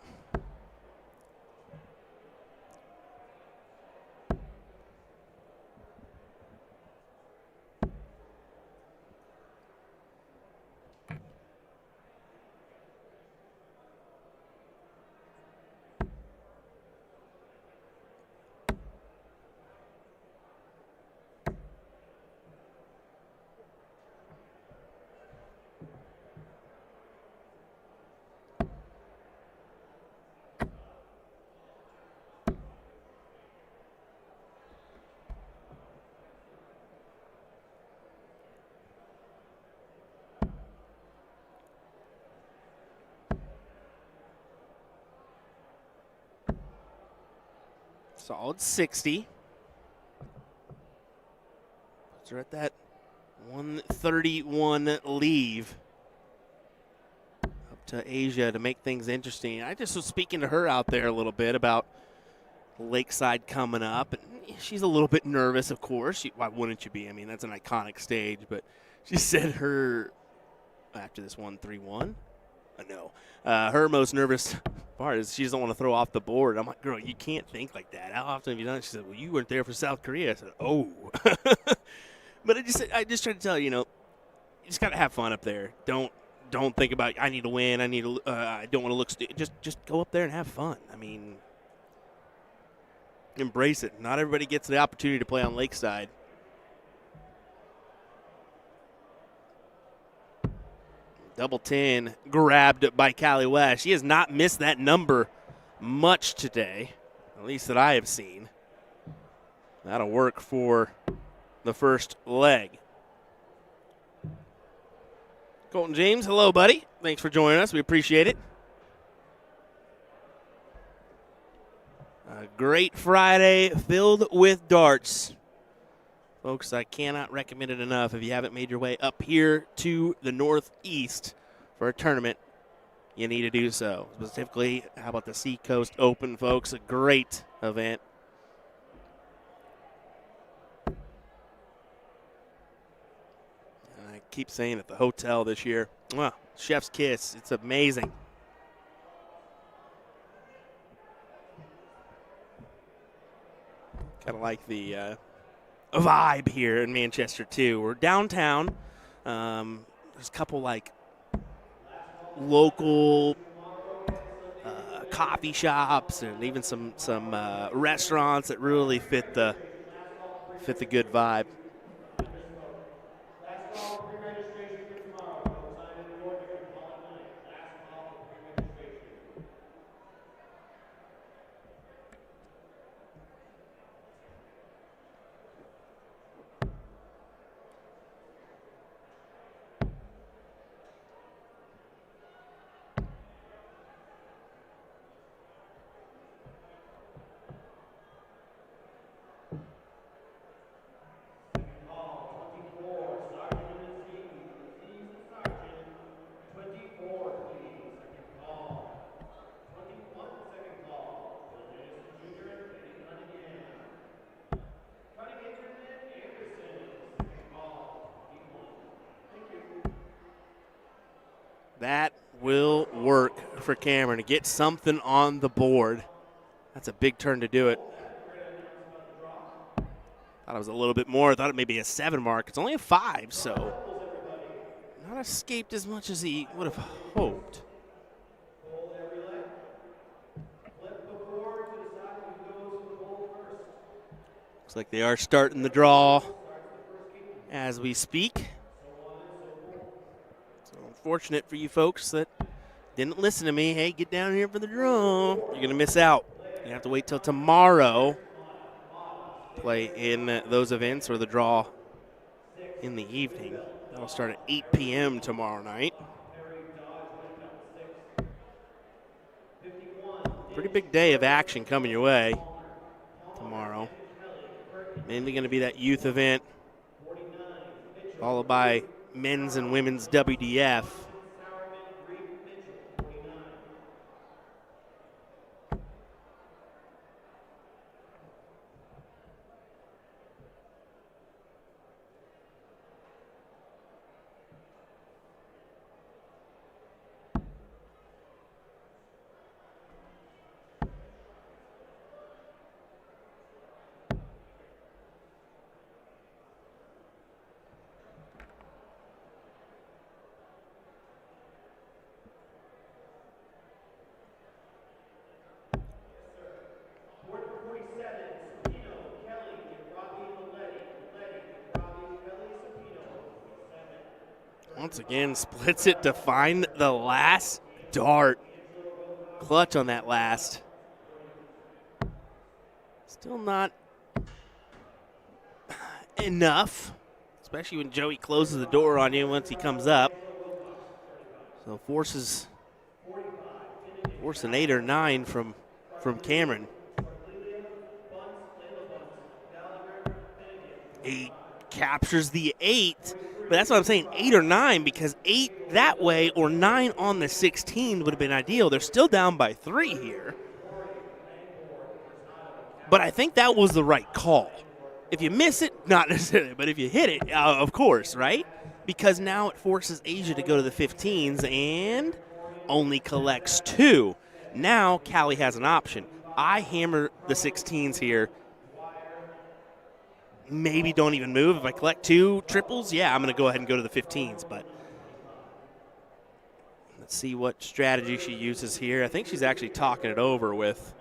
Solid 60. So we're at that 131 leave up to Asia to make things interesting. I just was speaking to her out there a little bit about Lakeside coming up. And she's a little bit nervous, of course. Why wouldn't you be? I mean, that's an iconic stage. But she said after this 131, her most nervous part is she doesn't want to throw off the board. I'm like, girl, you can't think like that. How often have you done it? She said, well, you weren't there for South Korea. I said, oh. But I just try to tell you, you just got to have fun up there. Don't think about, I need to win. I don't want to look just go up there and have fun. I mean, embrace it. Not everybody gets the opportunity to play on Lakeside. Double 10 grabbed by Callie West. She has not missed that number much today, at least that I have seen. That'll work for the first leg. Colton James, hello, buddy. Thanks for joining us. We appreciate it. A great Friday filled with darts. Folks, I cannot recommend it enough. If you haven't made your way up here to the Northeast for a tournament, you need to do so. Specifically, how about the Seacoast Open, folks? A great event. And I keep saying at the hotel this year, well, chef's kiss. It's amazing. Kind of like the vibe here in Manchester too. We're downtown. There's a couple like local coffee shops and even some restaurants that really fit the good vibe. That will work for Cameron to get something on the board. That's a big turn to do it. Thought it was a little bit more. I thought it may be a 7 mark. It's only a 5, so not escaped as much as he would have hoped. Looks like they are starting the draw as we speak. So unfortunate for you folks that didn't listen to me. Hey, get down here for the draw. You're going to miss out. You have to wait till tomorrow to play in those events or the draw in the evening. That'll start at 8 p.m. tomorrow night. Pretty big day of action coming your way tomorrow. Mainly going to be that youth event, followed by men's and women's WDF. Once again, splits it to find the last dart. Clutch on that last. Still not enough, especially when Joey closes the door on you once he comes up. So force an 8 or 9 from Cameron. 8 captures the 8. But that's what I'm saying, 8 or 9, because 8 that way or 9 on the 16 would have been ideal. They're still down by 3 here. But I think that was the right call. If you miss it, not necessarily, but if you hit it, of course, right? Because now it forces Asia to go to the 15s and only collects 2. Now Callie has an option. I hammer the 16s here. Maybe don't even move. If I collect 2 triples, yeah, I'm going to go ahead and go to the 15s. But let's see what strategy she uses here. I think she's actually talking it over with,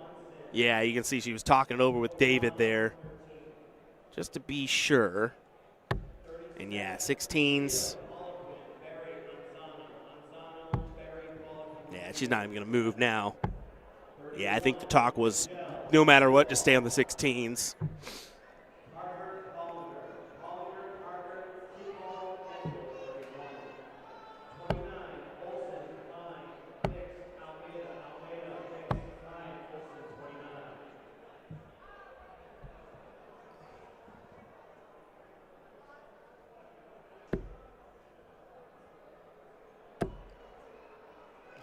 yeah, you can see she was talking it over with David there, just to be sure. And yeah, 16s. Yeah, she's not even going to move now. Yeah, I think the talk was no matter what, just stay on the 16s.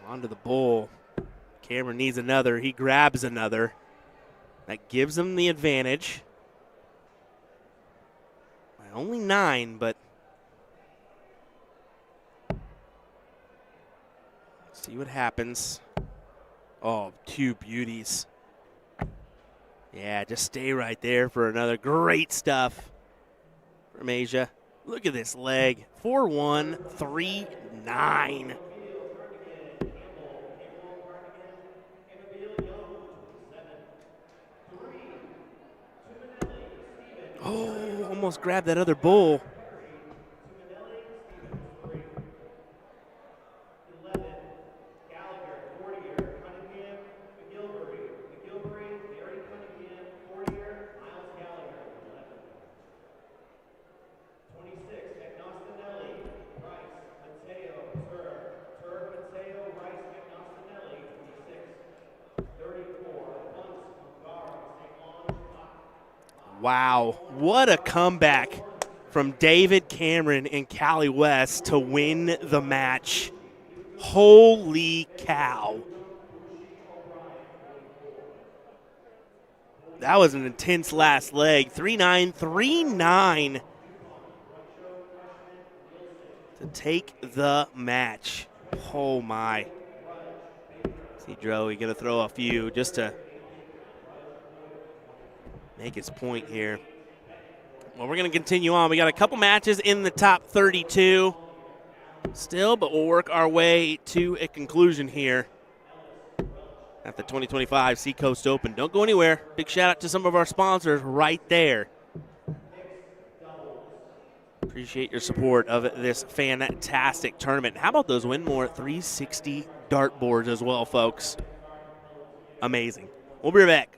Onto the bull. Cameron needs another. He grabs another. That gives him the advantage. By only 9, but let's see what happens. Oh, 2 beauties. Yeah, just stay right there for another. Great stuff from Asia. Look at this leg. 4-1, 3-9. Oh, almost grabbed that other bull. Wow, what a comeback from David Cameron and Callie West to win the match. Holy cow. That was an intense last leg. 3-9, 3-9 to take the match. Oh, my. See, Joey going to throw a few just to make his point here. Well, we're going to continue on. We got a couple matches in the top 32. still, but we'll work our way to a conclusion here at the 2025 Seacoast Open. Don't go anywhere. Big shout out to some of our sponsors right there. Appreciate your support of this fantastic tournament. How about those Winmore 360 dartboards as well, folks? Amazing. We'll be right back.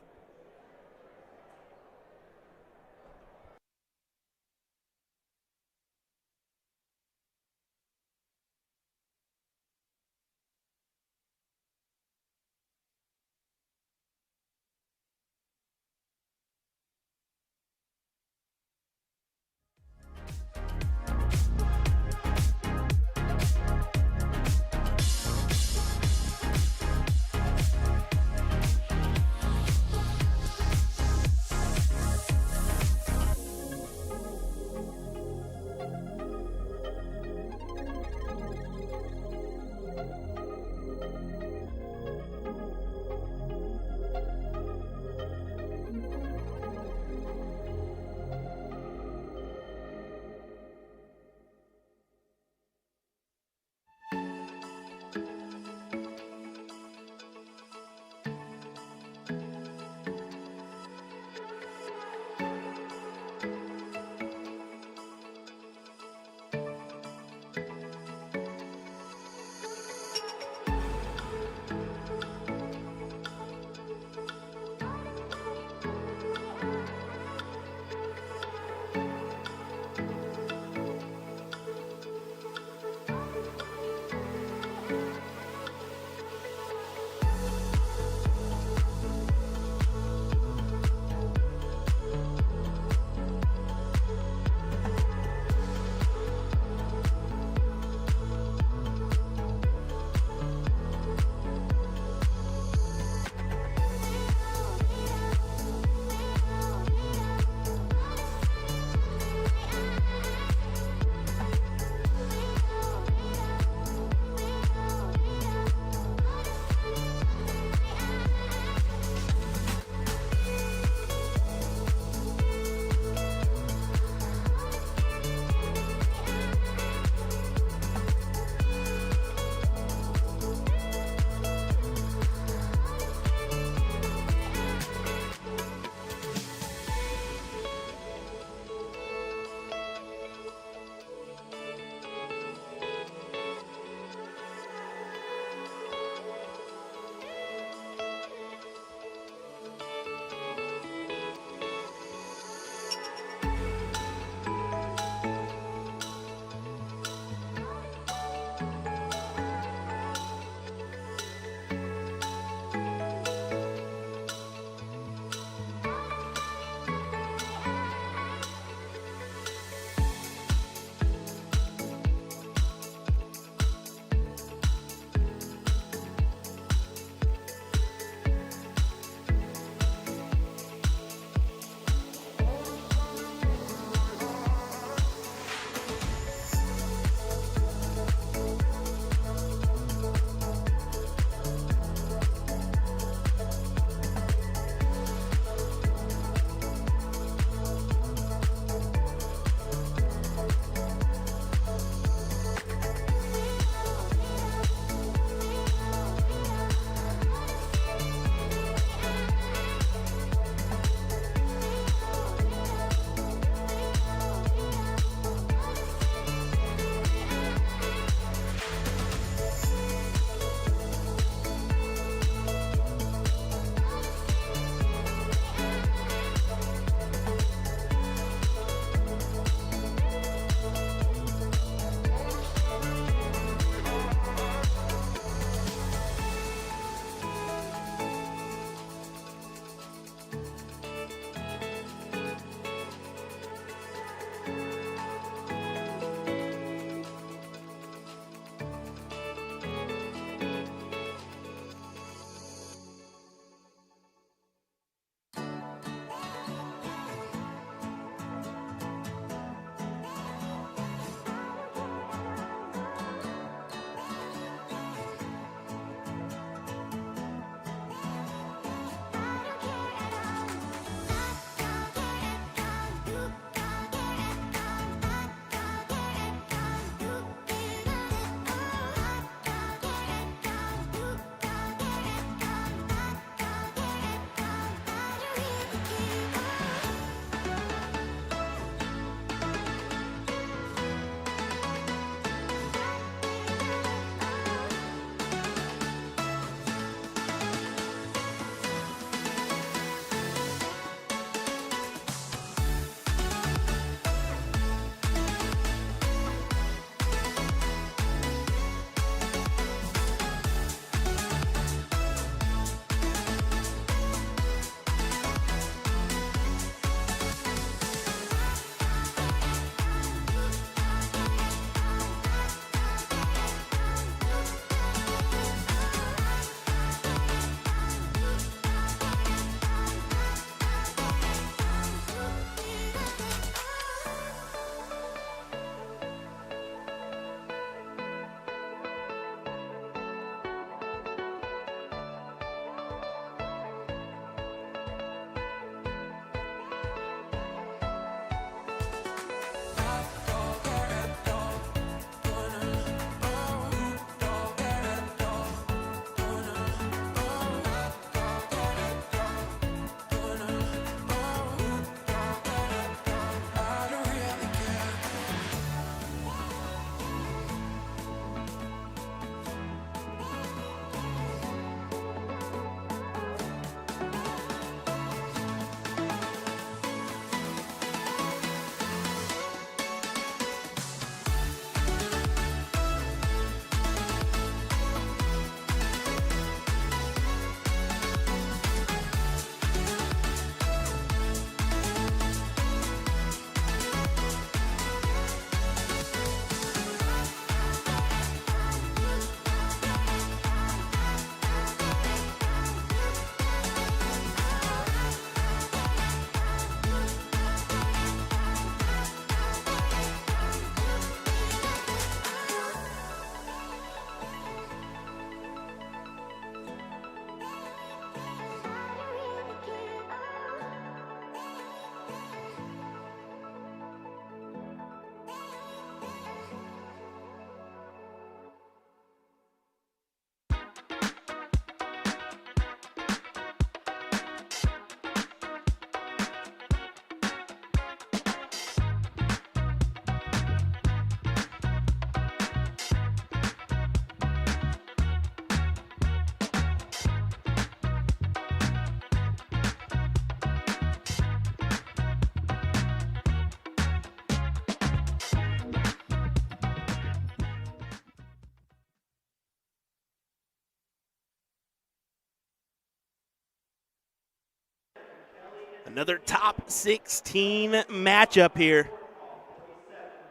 Another top 16 matchup here.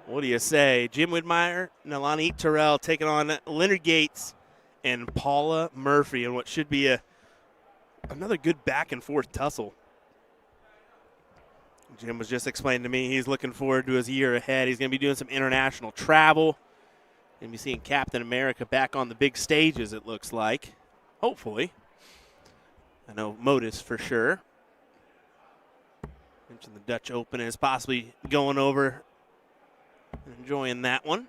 What do you say? Jim Widmeyer, Nalani Terrell taking on Leonard Gates and Paula Murphy in what should be another good back and forth tussle. Jim was just explaining to me he's looking forward to his year ahead. He's going to be doing some international travel. Going to be seeing Captain America back on the big stages, it looks like. Hopefully. I know Modus for sure. Mentioned the Dutch Open is possibly going over. Enjoying that one.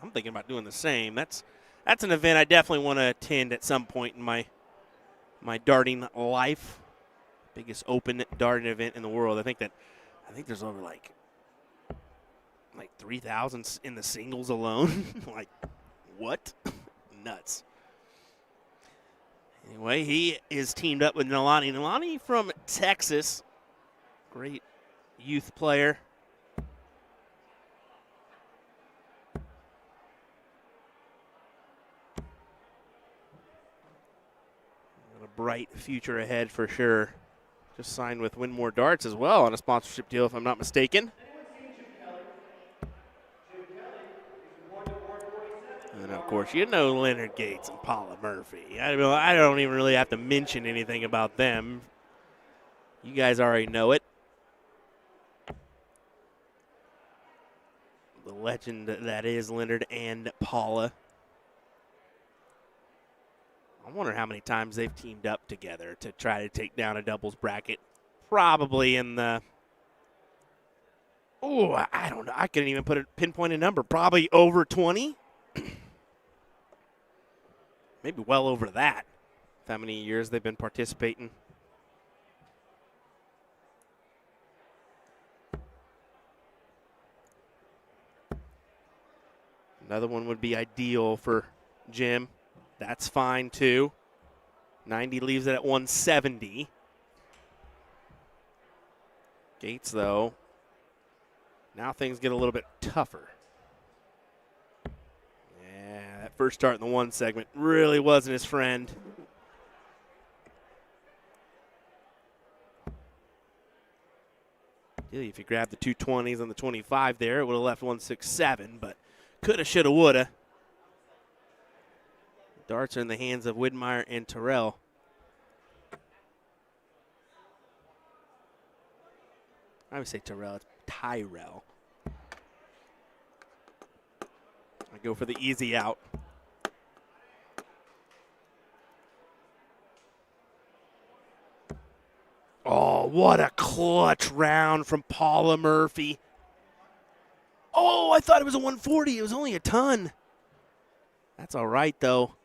I'm thinking about doing the same. That's an event I definitely want to attend at some point in my darting life. Biggest open darting event in the world. I think there's over like 3,000 in the singles alone. Like, what? Nuts. Anyway, he is teamed up with Nalani. Nalani from Texas. Great youth player. A bright future ahead for sure. Just signed with Winmore Darts as well on a sponsorship deal, if I'm not mistaken. And of course, you know Leonard Gates and Paula Murphy. I don't even really have to mention anything about them. You guys already know it. The legend that is Leonard and Paula. I wonder how many times they've teamed up together to try to take down a doubles bracket. Probably in the, I don't know. I couldn't even pinpoint a number. Probably over 20. Maybe well over that. How many years they've been participating. Another one would be ideal for Jim. That's fine too. 90 leaves it at 170. Gates, though, now things get a little bit tougher. Yeah, that first start in the one segment really wasn't his friend. If you grabbed the 220s and the 25 there, it would have left 167, but coulda, shoulda, woulda. Darts are in the hands of Widmeyer and Terrell. I would say Terrell. It's Tyrell. I go for the easy out. Oh, what a clutch round from Paula Murphy. Oh, I thought it was a 140. It was only a ton. That's all right, though.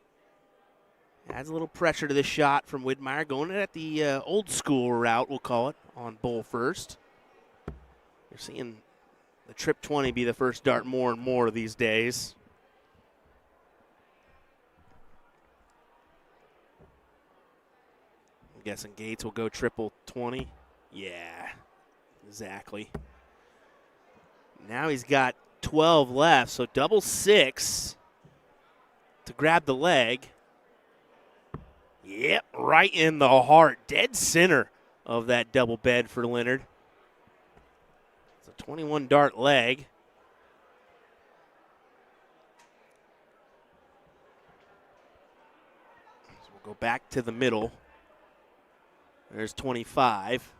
Adds a little pressure to this shot from Widmeyer. Going at the old school route, we'll call it, on bull first. You're seeing the trip 20 be the first dart more and more these days. I'm guessing Gates will go triple 20. Yeah, exactly. Now he's got 12 left, so double 6 to grab the leg. Yep, right in the heart, dead center of that double bed for Leonard. It's a 21 dart leg. So we'll go back to the middle. There's 25.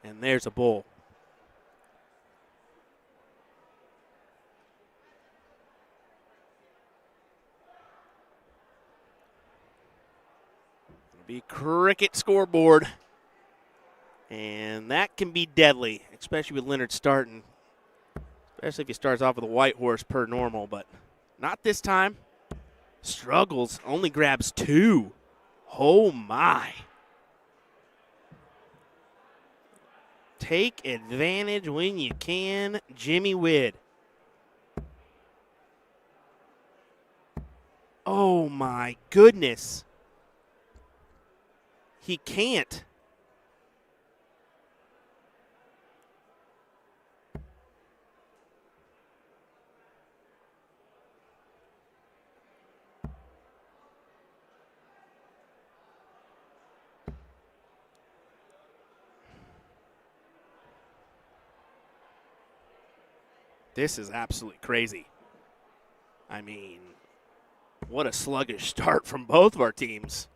And there's a bull. Be cricket scoreboard. And that can be deadly, especially with Leonard starting. Especially if he starts off with a white horse per normal, but not this time. Struggles, only grabs 2. Oh my. Take advantage when you can, Jimmy Widd. Oh my goodness. He can't. This is absolutely crazy. I mean, what a sluggish start from both of our teams.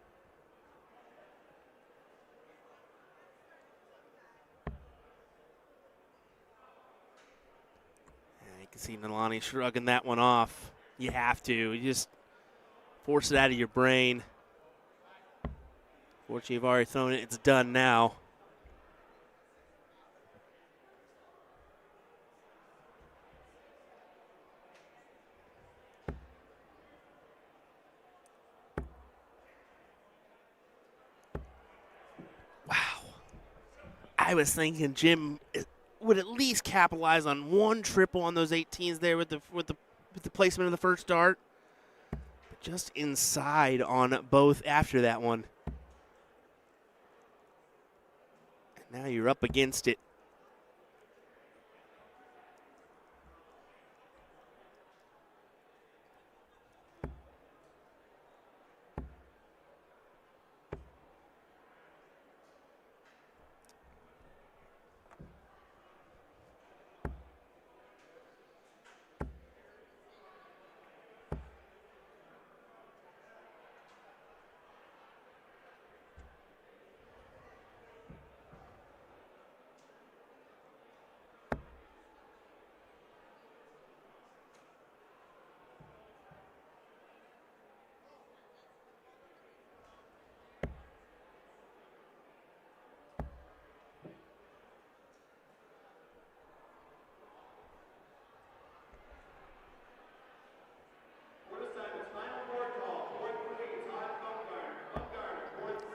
And you can see Nalani shrugging that one off. You have to. You just force it out of your brain. Fortunately, you've already thrown it. It's done now. Wow. I was thinking Jim would at least capitalize on one triple on those 18s there with the placement of the first dart. But just inside on both after that one. And now you're up against it.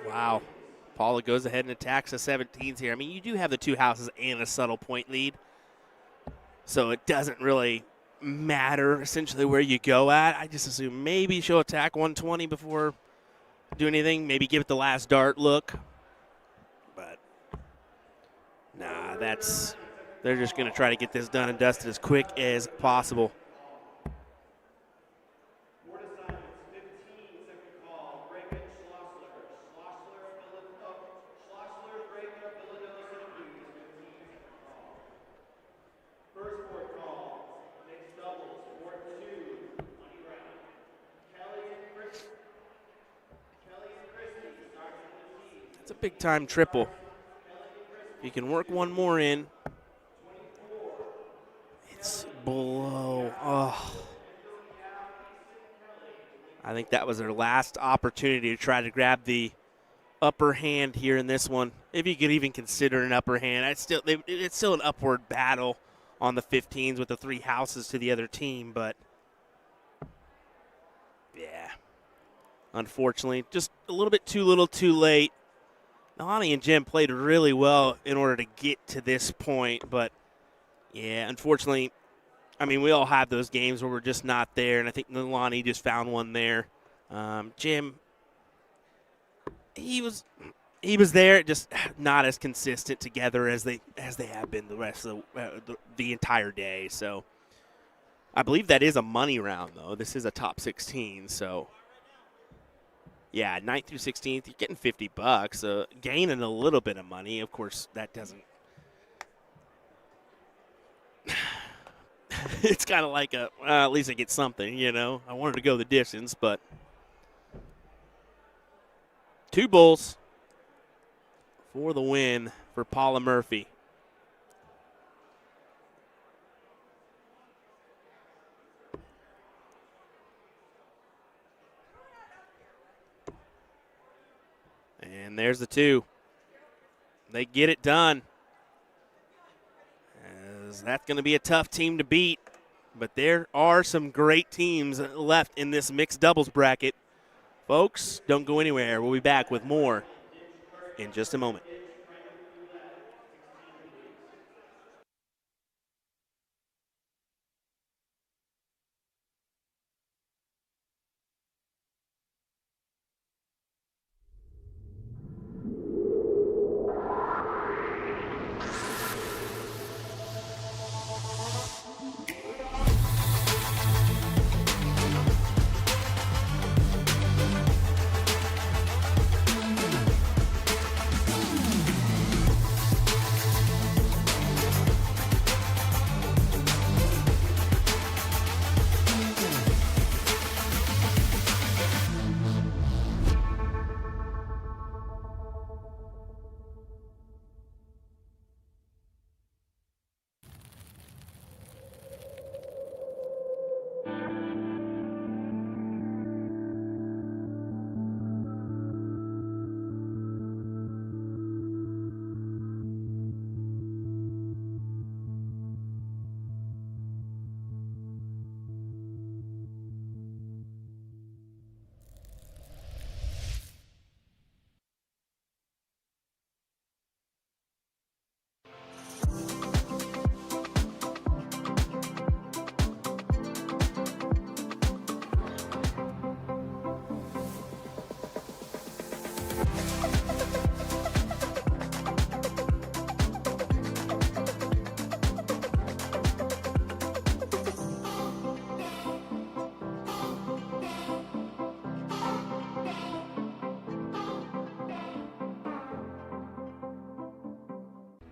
Wow. Paula goes ahead and attacks the 17s here. I mean, you do have the two houses and a subtle point lead. So it doesn't really matter essentially where you go at. I just assume maybe she'll attack 120 before doing anything. Maybe give it the last dart look. But nah, they're just going to try to get this done and dusted as quick as possible. It's a big time triple. If you can work one more in, it's below. Oh. I think that was their last opportunity to try to grab the upper hand here in this one. If you could even consider an upper hand. It's still an upward battle on the 15s with the three houses to the other team, but yeah. Unfortunately, just a little bit too little too late. Nalani and Jim played really well in order to get to this point, but yeah, unfortunately, I mean, we all have those games where we're just not there, and I think Nalani just found one there. Jim, he was there, just not as consistent together as they have been the rest of the entire day. So I believe that is a money round, though. This is a top 16, so. Yeah, 9th through 16th, you're getting $50, gaining a little bit of money. Of course, that doesn't. It's kind of like at least I get something, you know. I wanted to go the distance, but 2 bulls for the win for Paula Murphy. And there's the 2. They get it done. As that's going to be a tough team to beat. But there are some great teams left in this mixed doubles bracket. Folks, don't go anywhere. We'll be back with more in just a moment.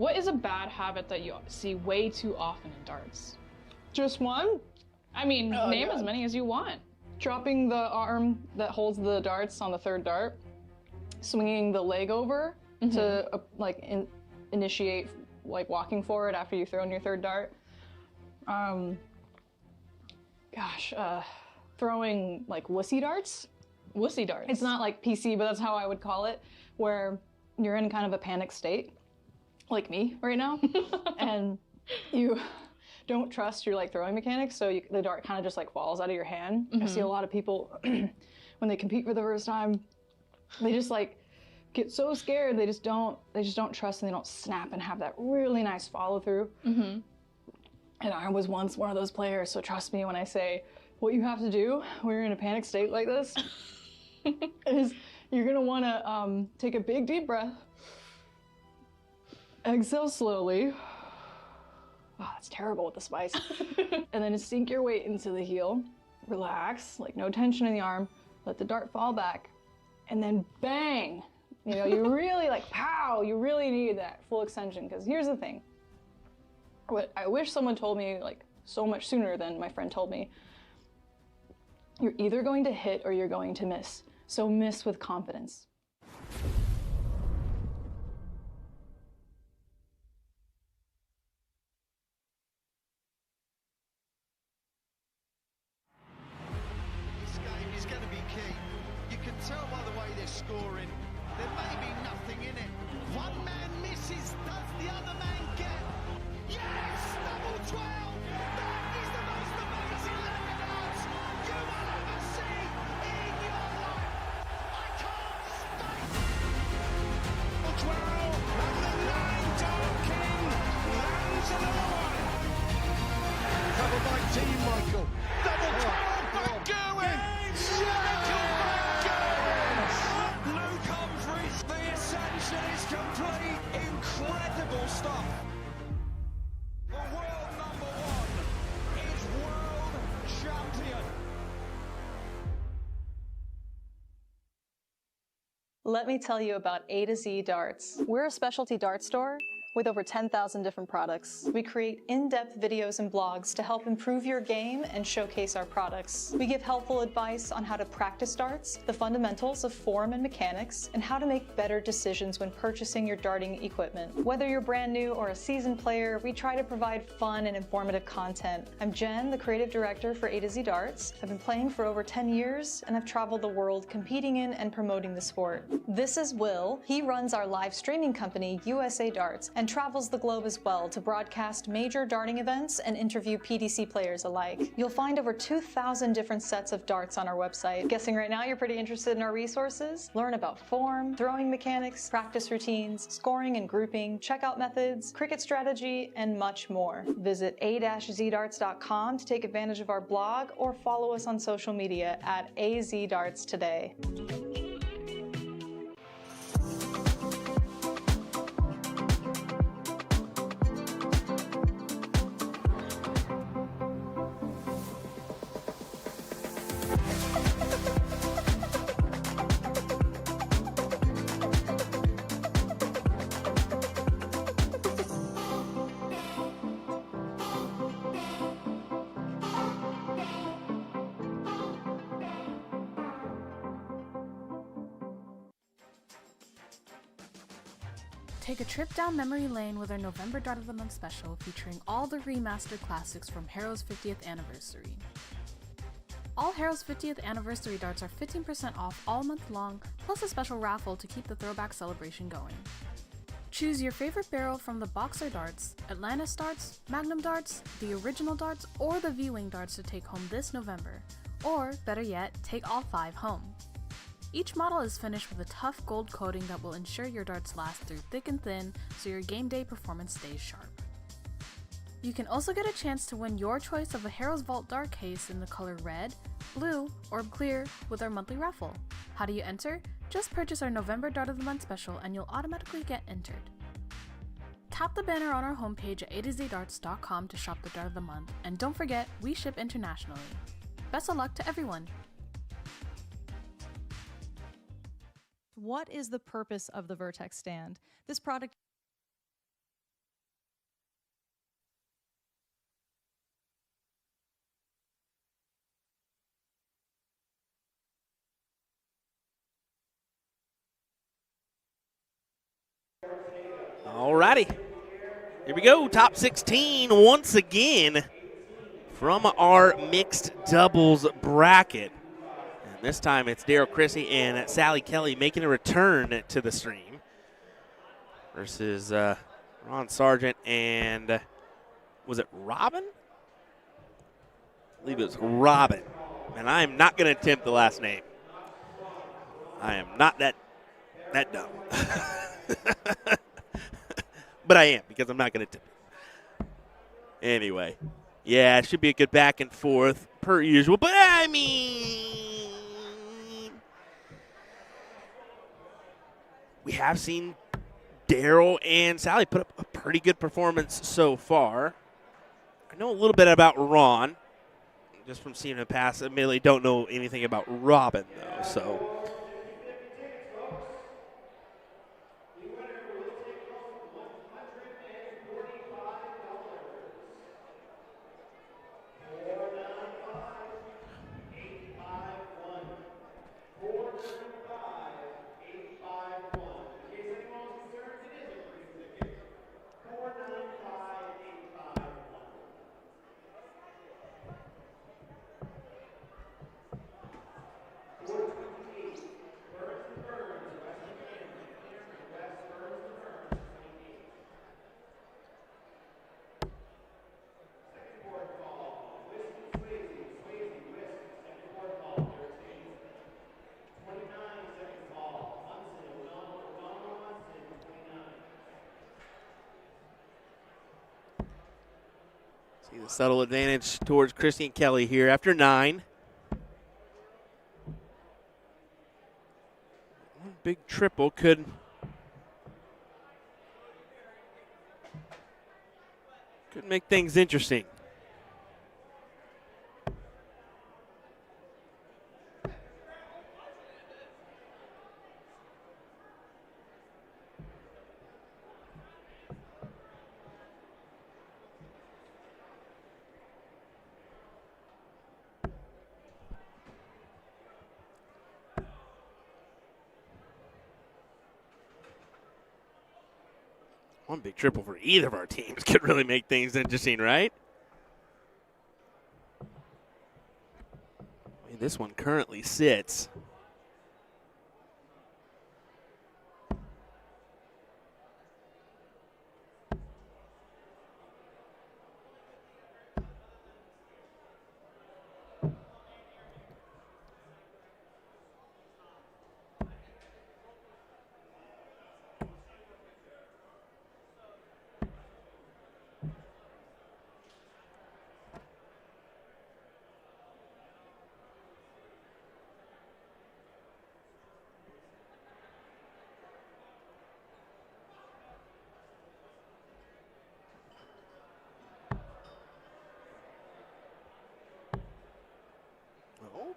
What is a bad habit that you see way too often in darts? Just one? I mean, name as many as you want. Dropping the arm that holds the darts on the third dart, swinging the leg over to initiate walking forward after you throw in your third dart. Throwing wussy darts. Wussy darts. It's not like PC, but that's how I would call it, where you're in kind of a panic state, like me right now, and you don't trust your throwing mechanics, so the dart kind of just falls out of your hand. I see a lot of people when they compete for the first time, they just get so scared they just don't trust, and they don't snap and have that really nice follow through. And I was once one of those players, so trust me when I say what you have to do when you're in a panic state like this is you're gonna want to take a big deep breath, exhale slowly. Oh, that's terrible with the spice. And then sink your weight into the heel, relax, no tension in the arm, let the dart fall back, and then bang! You really pow, you really need that full extension, because here's the thing. What I wish someone told me so much sooner than my friend told me. You're either going to hit or you're going to miss. So miss with confidence. This game is going to be key. You can tell by the way they're scoring. There may be nothing in it. One man misses, does the other man get? Yes! Double 12! That is the most amazing level of darts you will ever see in your life! I can't state! Double 12! And the 9 Dart King lands another one! Covered by Team Michael. Double 12 back going! Michael back going! Luke Humphries, the ascension is complete. Incredible stuff. The world number one is world champion. Let me tell you about A to Z Darts. We're a specialty dart store with over 10,000 different products. We create in-depth videos and blogs to help improve your game and showcase our products. We give helpful advice on how to practice darts, the fundamentals of form and mechanics, and how to make better decisions when purchasing your darting equipment. Whether you're brand new or a seasoned player, we try to provide fun and informative content. I'm Jen, the creative director for A to Z Darts. I've been playing for over 10 years, and I've traveled the world competing in and promoting the sport. This is Will. He runs our live streaming company, USA Darts, and travels the globe as well to broadcast major darting events and interview PDC players alike. You'll find over 2,000 different sets of darts on our website. Guessing right now you're pretty interested in our resources? Learn about form, throwing mechanics, practice routines, scoring and grouping, checkout methods, cricket strategy, and much more. Visit a-zdarts.com to take advantage of our blog or follow us on social media at AZDarts today. Take a trip down memory lane with our November Dart of the Month special featuring all the remastered classics from Heroes 50th Anniversary. All Heroes 50th Anniversary darts are 15% off all month long, plus a special raffle to keep the throwback celebration going. Choose your favorite barrel from the Boxer darts, Atlantis darts, Magnum darts, the original darts, or the V-Wing darts to take home this November. Or, better yet, take all 5 home. Each model is finished with a tough gold coating that will ensure your darts last through thick and thin, so your game day performance stays sharp. You can also get a chance to win your choice of a Heroes Vault dart case in the color red, blue, or clear with our monthly raffle. How do you enter? Just purchase our November Dart of the Month special and you'll automatically get entered. Tap the banner on our homepage at a2zdarts.com to shop the Dart of the Month, and don't forget, we ship internationally. Best of luck to everyone! What is the purpose of the Vertex stand? This product All righty. Here we go. Top 16 once again from our mixed doubles bracket. And this time it's Daryl Chrissy and Sally Kelly making a return to the stream versus Ron Sargent and was it Robin? I believe it was Robin. And I am not going to attempt the last name. I am not that dumb. But I am, because I'm not going to attempt it. Anyway. Yeah, it should be a good back and forth per usual. But I mean, we have seen Daryl and Sally put up a pretty good performance so far. I know a little bit about Ron, just from seeing him pass. I admittedly don't know anything about Robin, though, so. See the subtle advantage towards Christy and Kelly here after 9. One big triple could make things interesting. One big triple for either of our teams could really make things interesting, right? I mean, this one currently sits.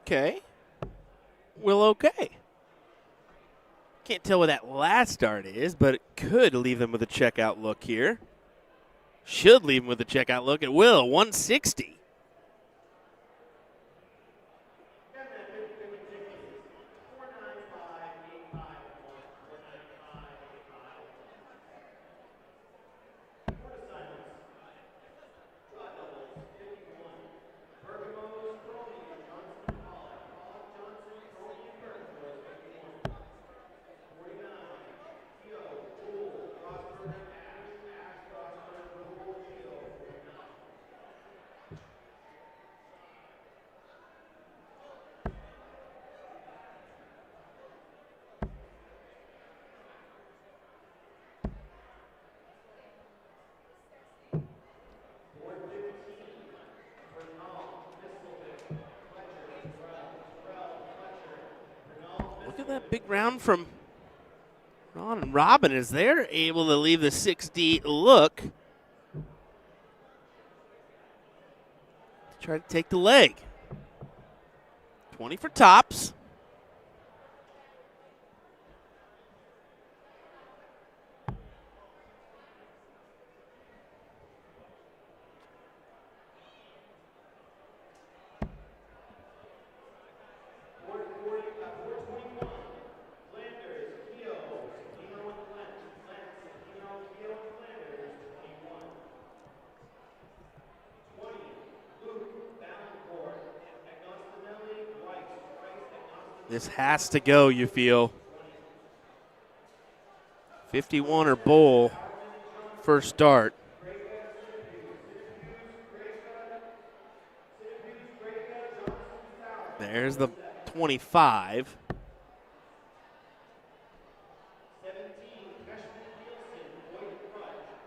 Okay. Well, okay. Can't tell what that last start is, but it could leave them with a checkout look here. Should leave them with a checkout look. It will. 160. Look at that big round from Ron and Robin as they're able to leave the 6D look to try to take the leg. 20 for tops. This has to go, you feel. 51 or bowl, first dart. There's the 25.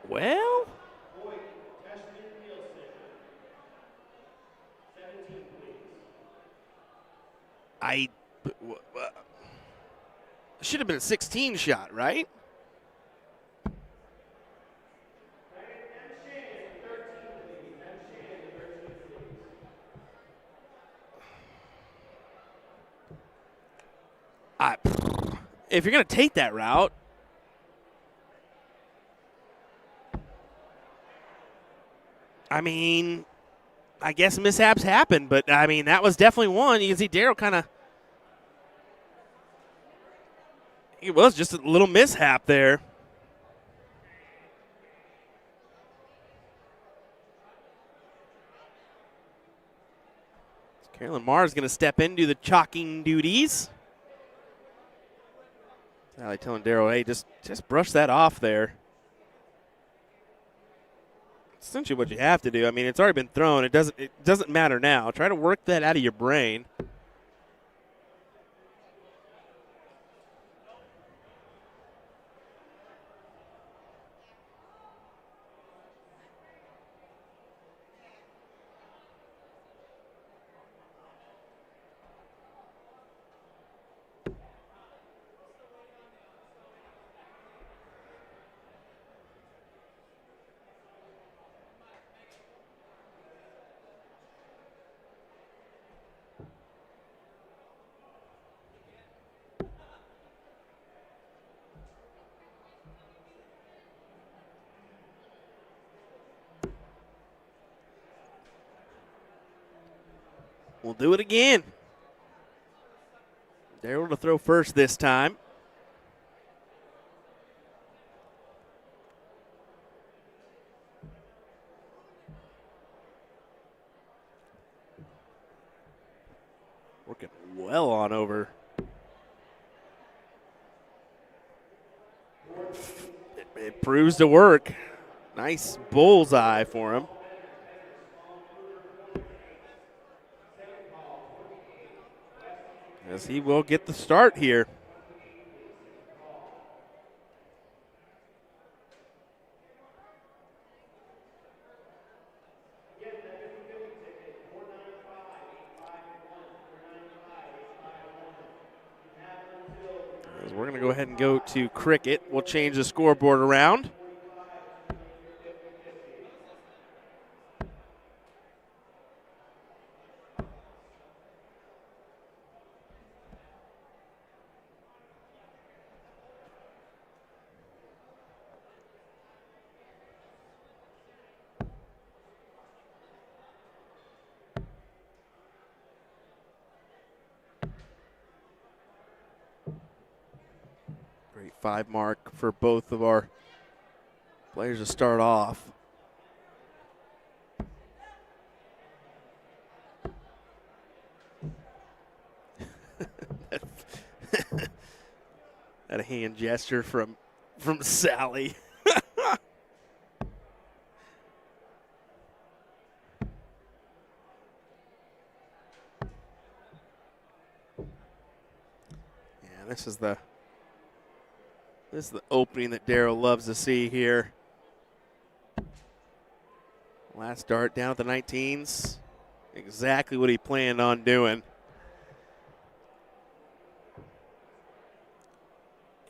Well, I should have been a 16 shot, right? If you're going to take that route, I mean, I guess mishaps happen, but I mean, that was definitely one. You can see Daryl kind of, it was just a little mishap there. Carolyn Marr is going to step into the chalking duties. Sally telling Daryl, hey, just brush that off there. Essentially what you have to do. I mean, it's already been thrown. It doesn't matter now. Try to work that out of your brain. We'll do it again. Daryl to throw first this time. Working well on over. It proves to work. Nice bullseye for him. As he will get the start here. As we're going to go ahead and go to cricket. We'll change the scoreboard around. Great 5 mark for both of our players to start off. That hand gesture from Sally. Yeah, this is the opening that Daryl loves to see here. Last dart down at the 19s. Exactly what he planned on doing.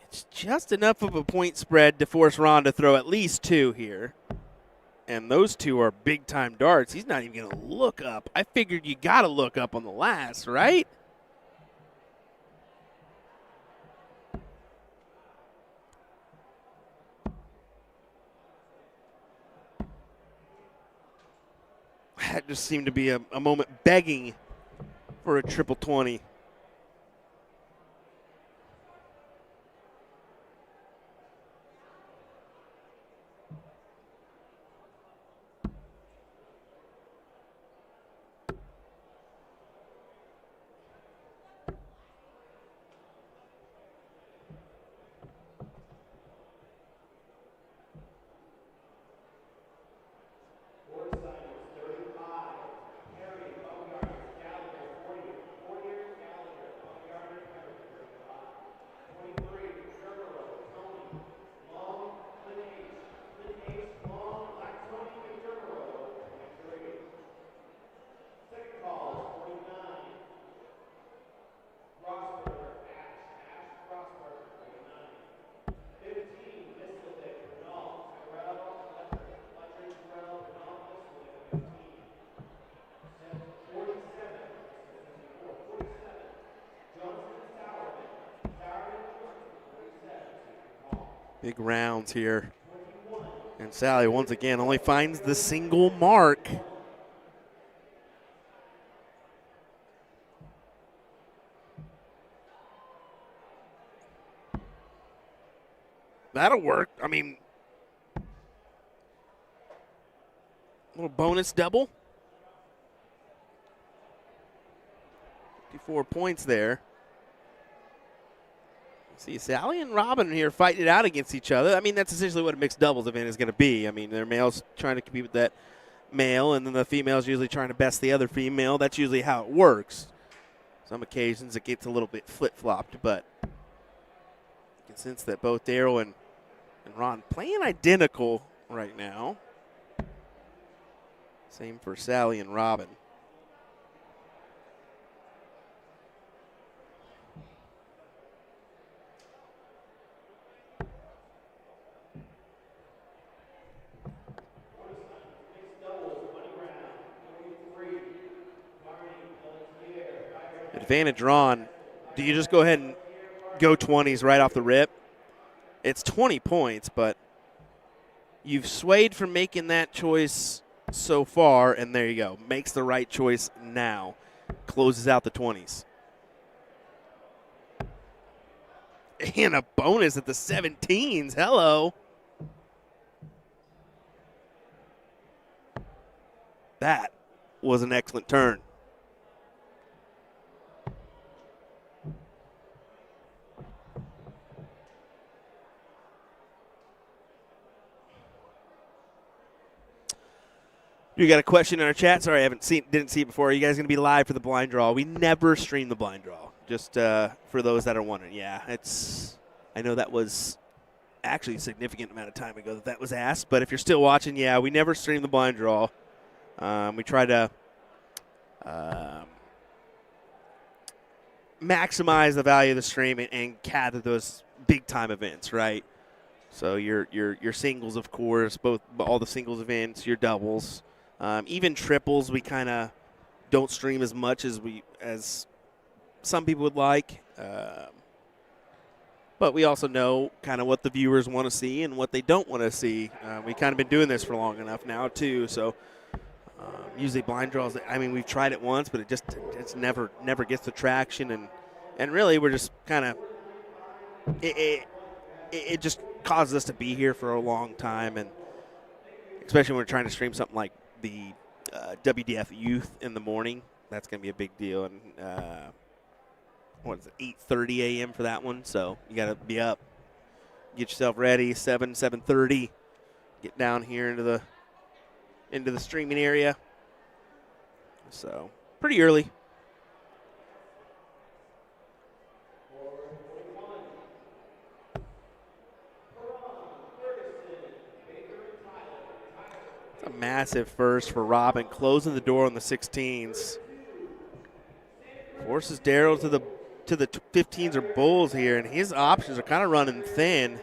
It's just enough of a point spread to force Ron to throw at least 2 here. And those 2 are big-time darts. He's not even going to look up. I figured you got to look up on the last, right? That just seemed to be a moment begging for a triple 20. Big rounds here. And Sally, once again, only finds the single mark. That'll work. I mean, little bonus double. 54 points there. See, Sally and Robin here fighting it out against each other. I mean, that's essentially what a mixed doubles event is going to be. I mean, they're males trying to compete with that male, and then the female's usually trying to best the other female. That's usually how it works. Some occasions it gets a little bit flip-flopped, but you can sense that both Daryl and Ron playing identical right now. Same for Sally and Robin. Advantage Ron. Do you just go ahead and go 20s right off the rip? It's 20 points, but you've swayed from making that choice so far, and there you go. Makes the right choice now. Closes out the 20s. And a bonus at the 17s. Hello. That was an excellent turn. You got a question in our chat? Sorry, I didn't see it before. Are you guys going to be live for the blind draw? We never stream the blind draw. Just for those that are wondering. Yeah, I know that was actually a significant amount of time ago that was asked. But if you're still watching, yeah, we never stream the blind draw. We try to maximize the value of the stream and gather those big time events, right? So your singles, of course, all the singles events, your doubles. Even triples, we kind of don't stream as much as some people would like. But we also know kind of what the viewers want to see and what they don't want to see. We kind of been doing this for long enough now, too. So usually blind draws, I mean, we've tried it once, but it's never gets the traction. And really, we're just kind of it just causes us to be here for a long time. And especially when we're trying to stream something like the WDF Youth in the morning. That's going to be a big deal. And what is it, 8:30 a.m. for that one? So you got to be up, get yourself ready, 7:30, get down here into the streaming area. So pretty early. A massive first for Robin, closing the door on the 16s. Forces Daryl to the 15s or bulls here, and his options are kind of running thin.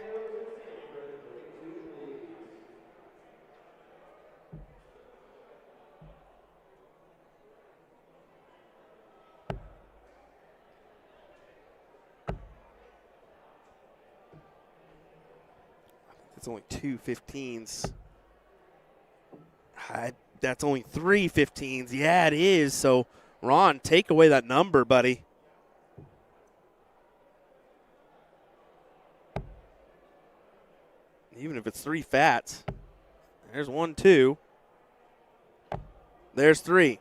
It's only two 15s. That's only three 15s. Yeah, it is. So, Ron, take away that number, buddy. Even if it's three fats. There's 1, 2. There's 3.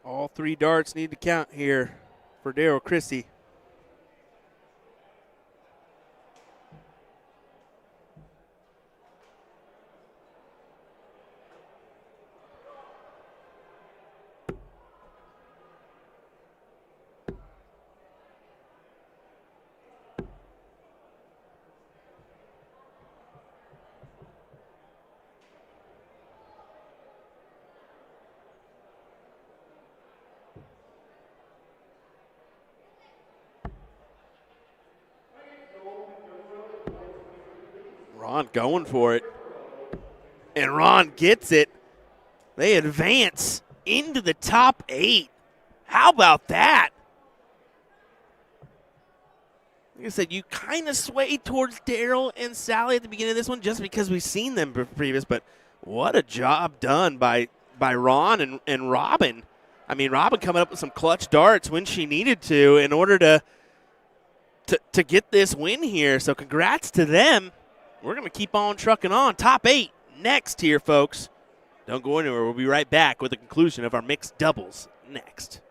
All 3 darts need to count here for Daryl Christie. Ron going for it. And Ron gets it. They advance into the top 8. How about that? Like I said, you kind of swayed towards Daryl and Sally at the beginning of this one just because we've seen them previous, but what a job done by Ron and Robin. I mean, Robin coming up with some clutch darts when she needed to in order to get this win here. So congrats to them. We're going to keep on trucking on. Top 8 next here, folks. Don't go anywhere. We'll be right back with the conclusion of our mixed doubles next.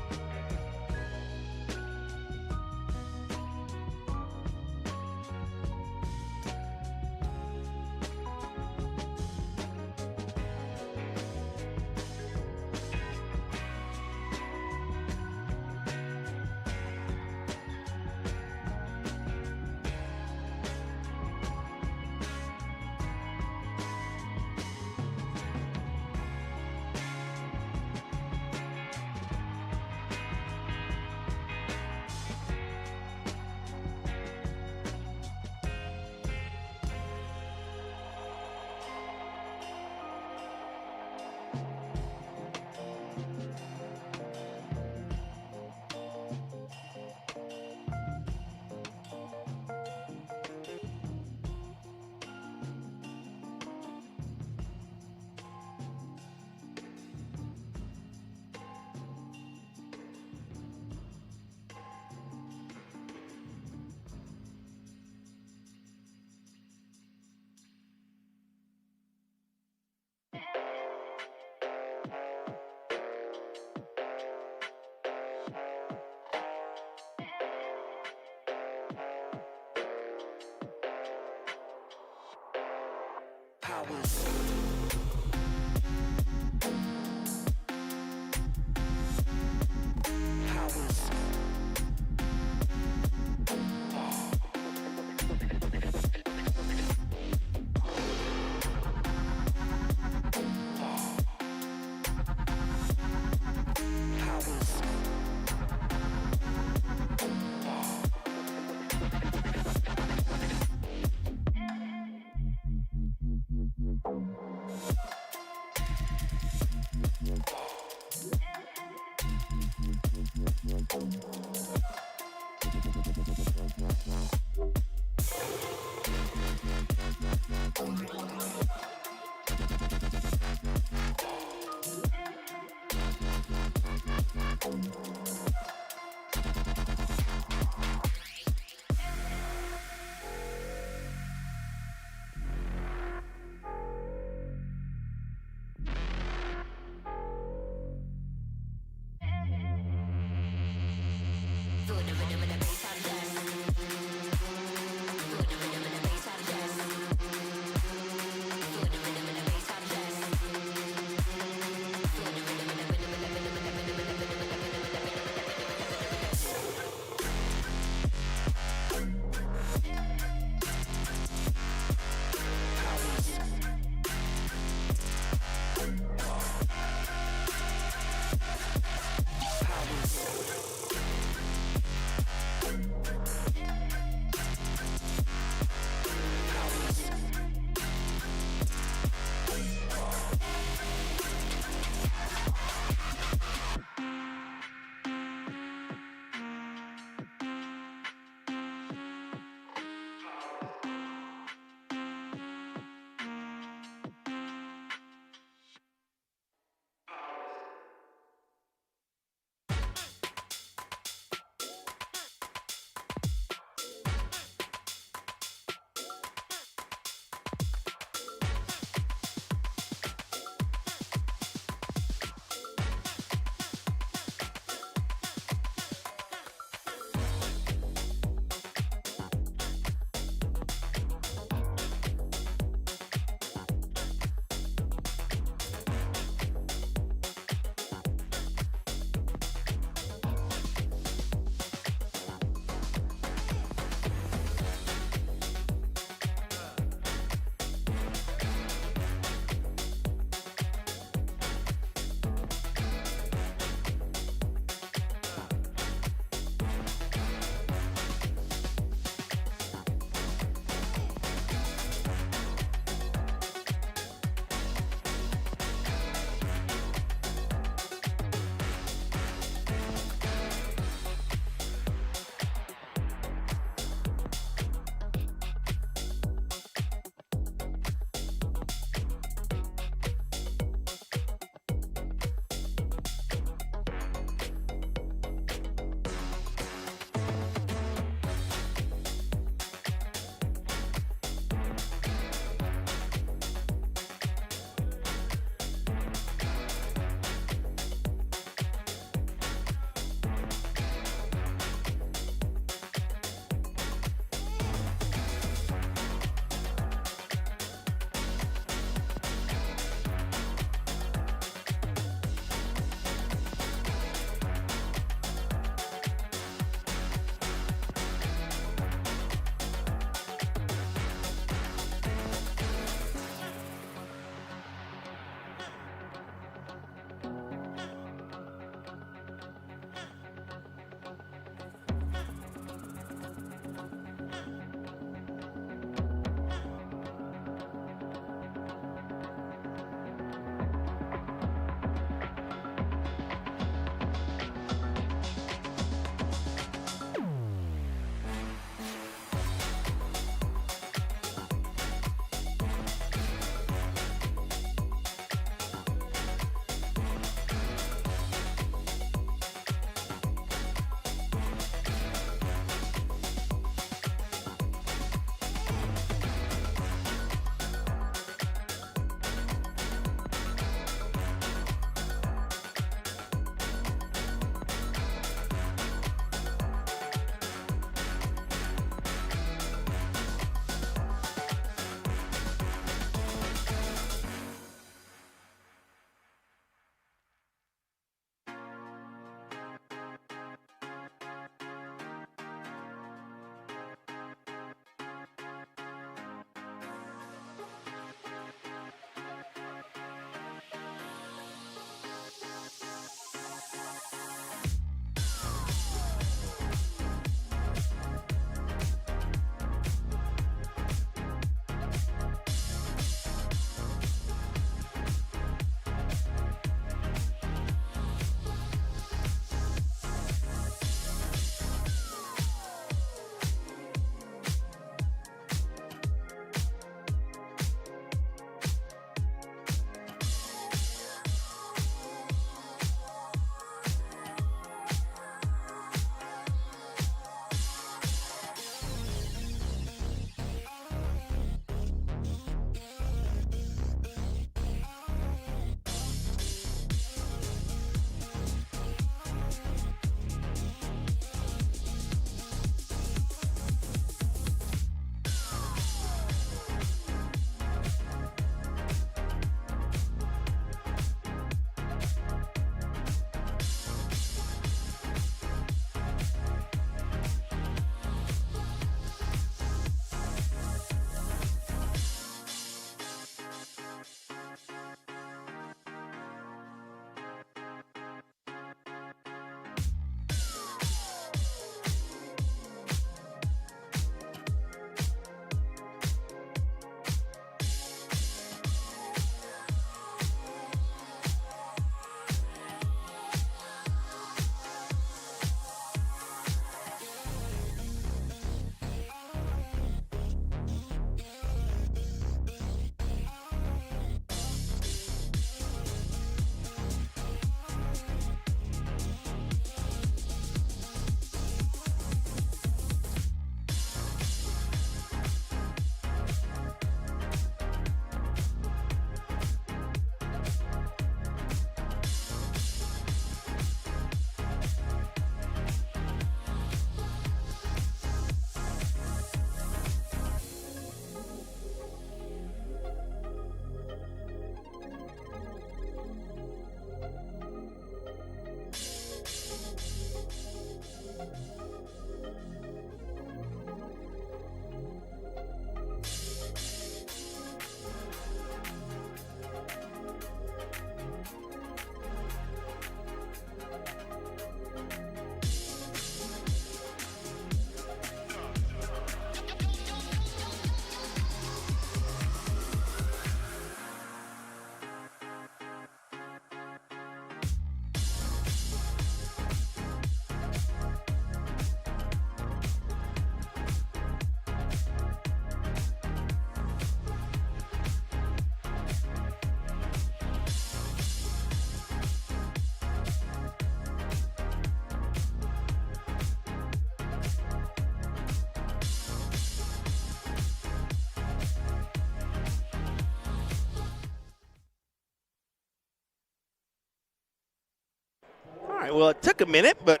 right, well, it took a minute, but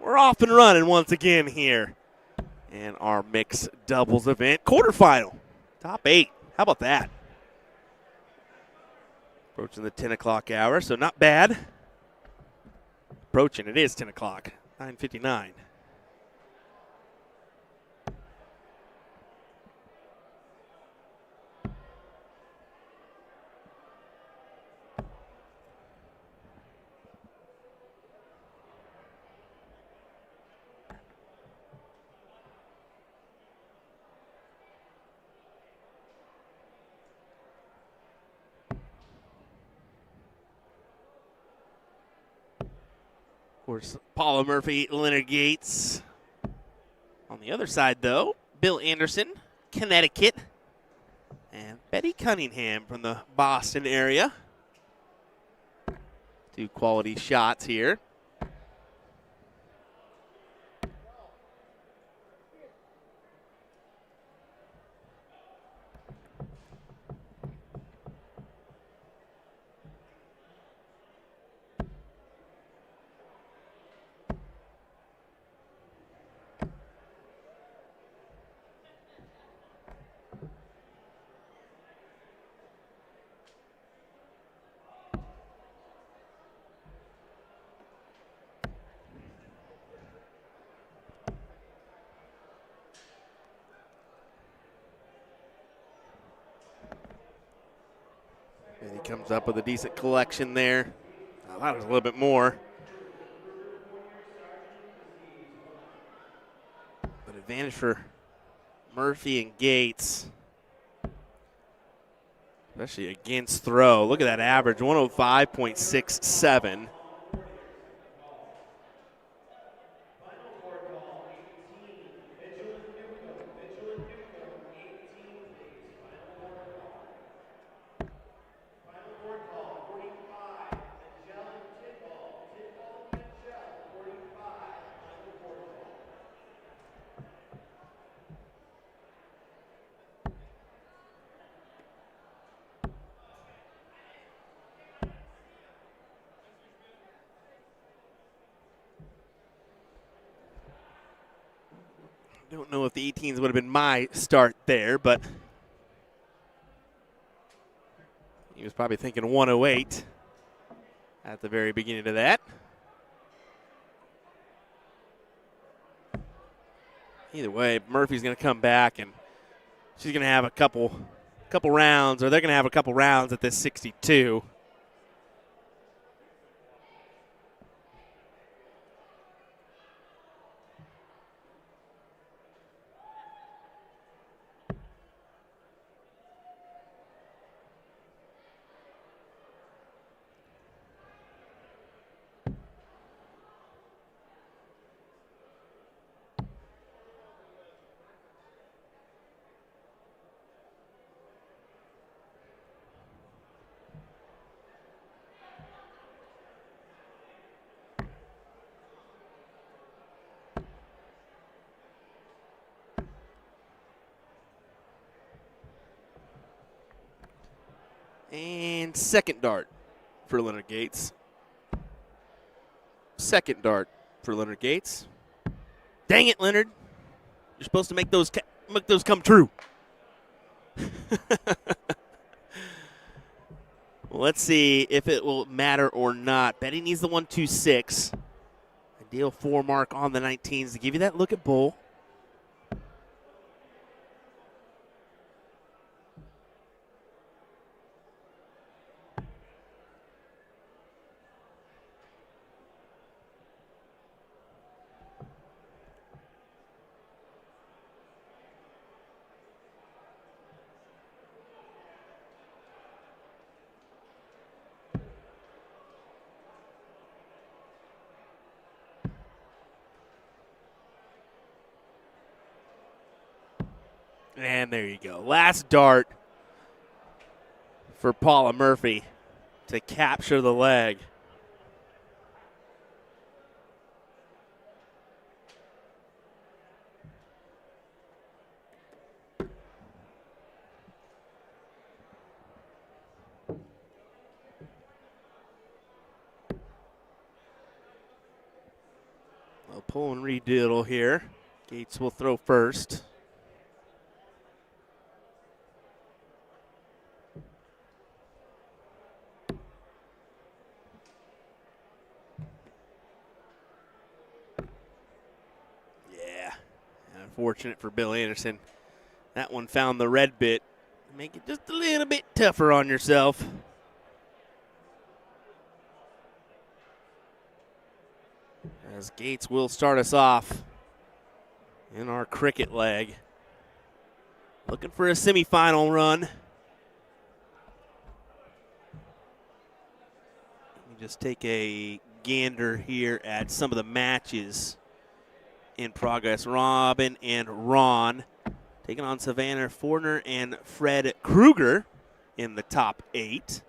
we're off and running once again here. And our mixed doubles event quarterfinal. Top 8. How about that? Approaching the 10 o'clock hour, so not bad. Approaching, it is 10 o'clock, 9:59. Of course, Paula Murphy, Leonard Gates. On the other side, though, Bill Anderson, Connecticut, and Betty Cunningham from the Boston area. 2 quality shots here. And he comes up with a decent collection there. I thought it was a little bit more. But advantage for Murphy and Gates. Especially against throw. Look at that average, 105.67. Don't know if the 18s would have been my start there, but he was probably thinking 108 at the very beginning of that. Either way, Murphy's going to come back, and she's going to have a couple rounds, or they're going to have a couple rounds at this 62. And second dart for Leonard Gates. Second dart for Leonard Gates. Dang it, Leonard. You're supposed to make those come true. Let's see if it will matter or not. Betty needs the 126. Ideal 4 mark on the 19s to give you that look at bowl. And there you go. Last dart for Paula Murphy to capture the leg. pull and rediddle here. Gates will throw first. Yeah, unfortunate for Bill Anderson. That one found the red bit. Make it just a little bit tougher on yourself. As Gates will start us off in our cricket leg. Looking for a semifinal run. Let me just take a gander here at some of the matches in progress. Robin and Ron taking on Savannah Fortner and Fred Kruger in the top 8.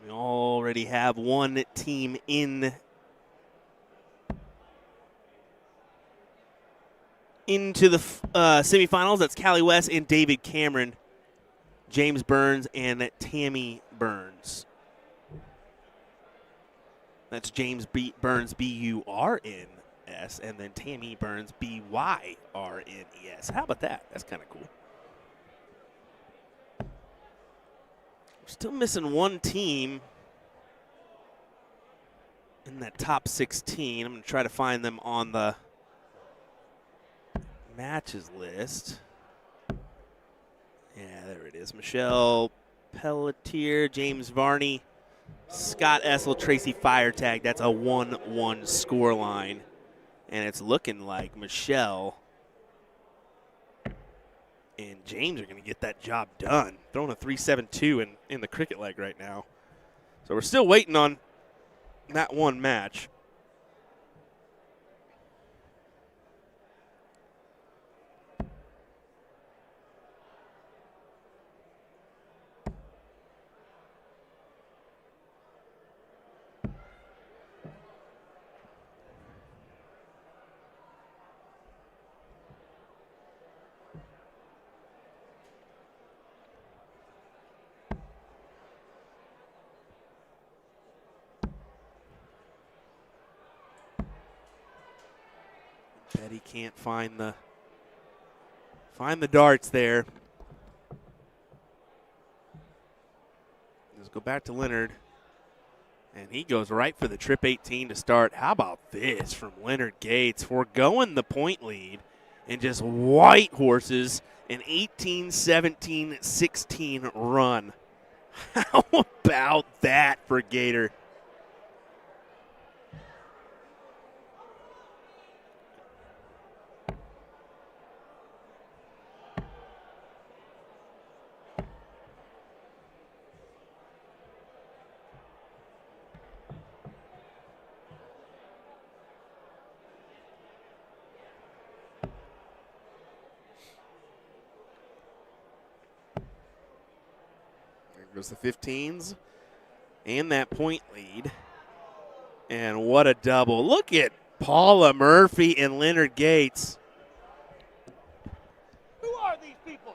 We already have one team into the semifinals. That's Callie West and David Cameron, James Burns and Tammy Burns. That's James Burns, B-U-R-N-S, and then Tammy Burns, B-Y-R-N-E-S. How about that? That's kind of cool. We're still missing one team in that top 16. I'm going to try to find them on the matches list. Yeah, there it is. Michelle Pelletier, James Varney, Scott Essel, Tracy Firetag. That's a 1-1 score line. And it's looking like Michelle and James are going to get that job done. Throwing a 3-7-2 in the cricket leg right now. So we're still waiting on that one match. Betty can't find the darts there. Let's go back to Leonard. And he goes right for the trip 18 to start. How about this from Leonard Gates? Foregoing the point lead and just white horses an 18-17-16 run. How about that for Gator? Goes the 15s and that point lead. And what a double. Look at Paula Murphy and Leonard Gates. Who are these people?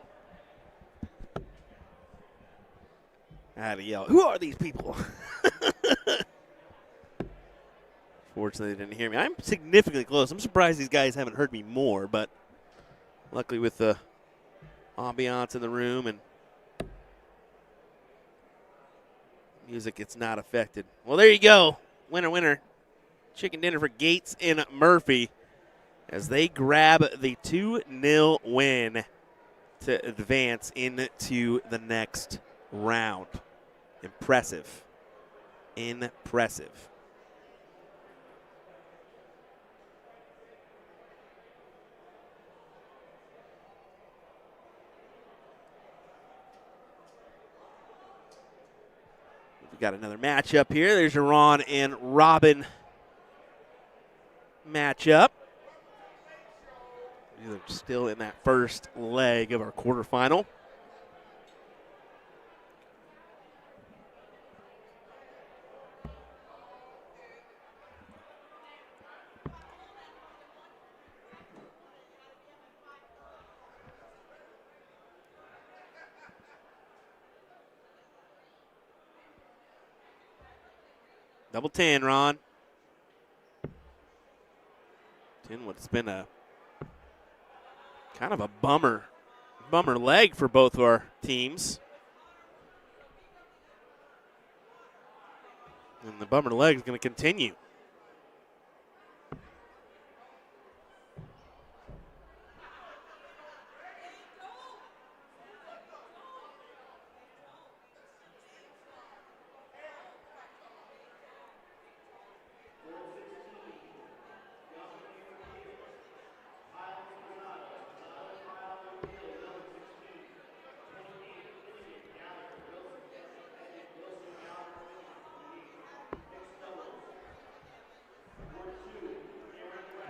I had to yell, who are these people? Fortunately, they didn't hear me. I'm significantly close. I'm surprised these guys haven't heard me more, but luckily with the ambiance in the room and music, it's not affected. Well, there you go. Winner, winner. Chicken dinner for Gates and Murphy as they grab the 2-0 win to advance into the next round. Impressive. Impressive. We got another matchup here. There's your Ron and Robin matchup. They're still in that first leg of our quarterfinal. Double 10, Ron. 10 what's been a kind of a bummer leg for both of our teams. And the bummer leg is going to continue.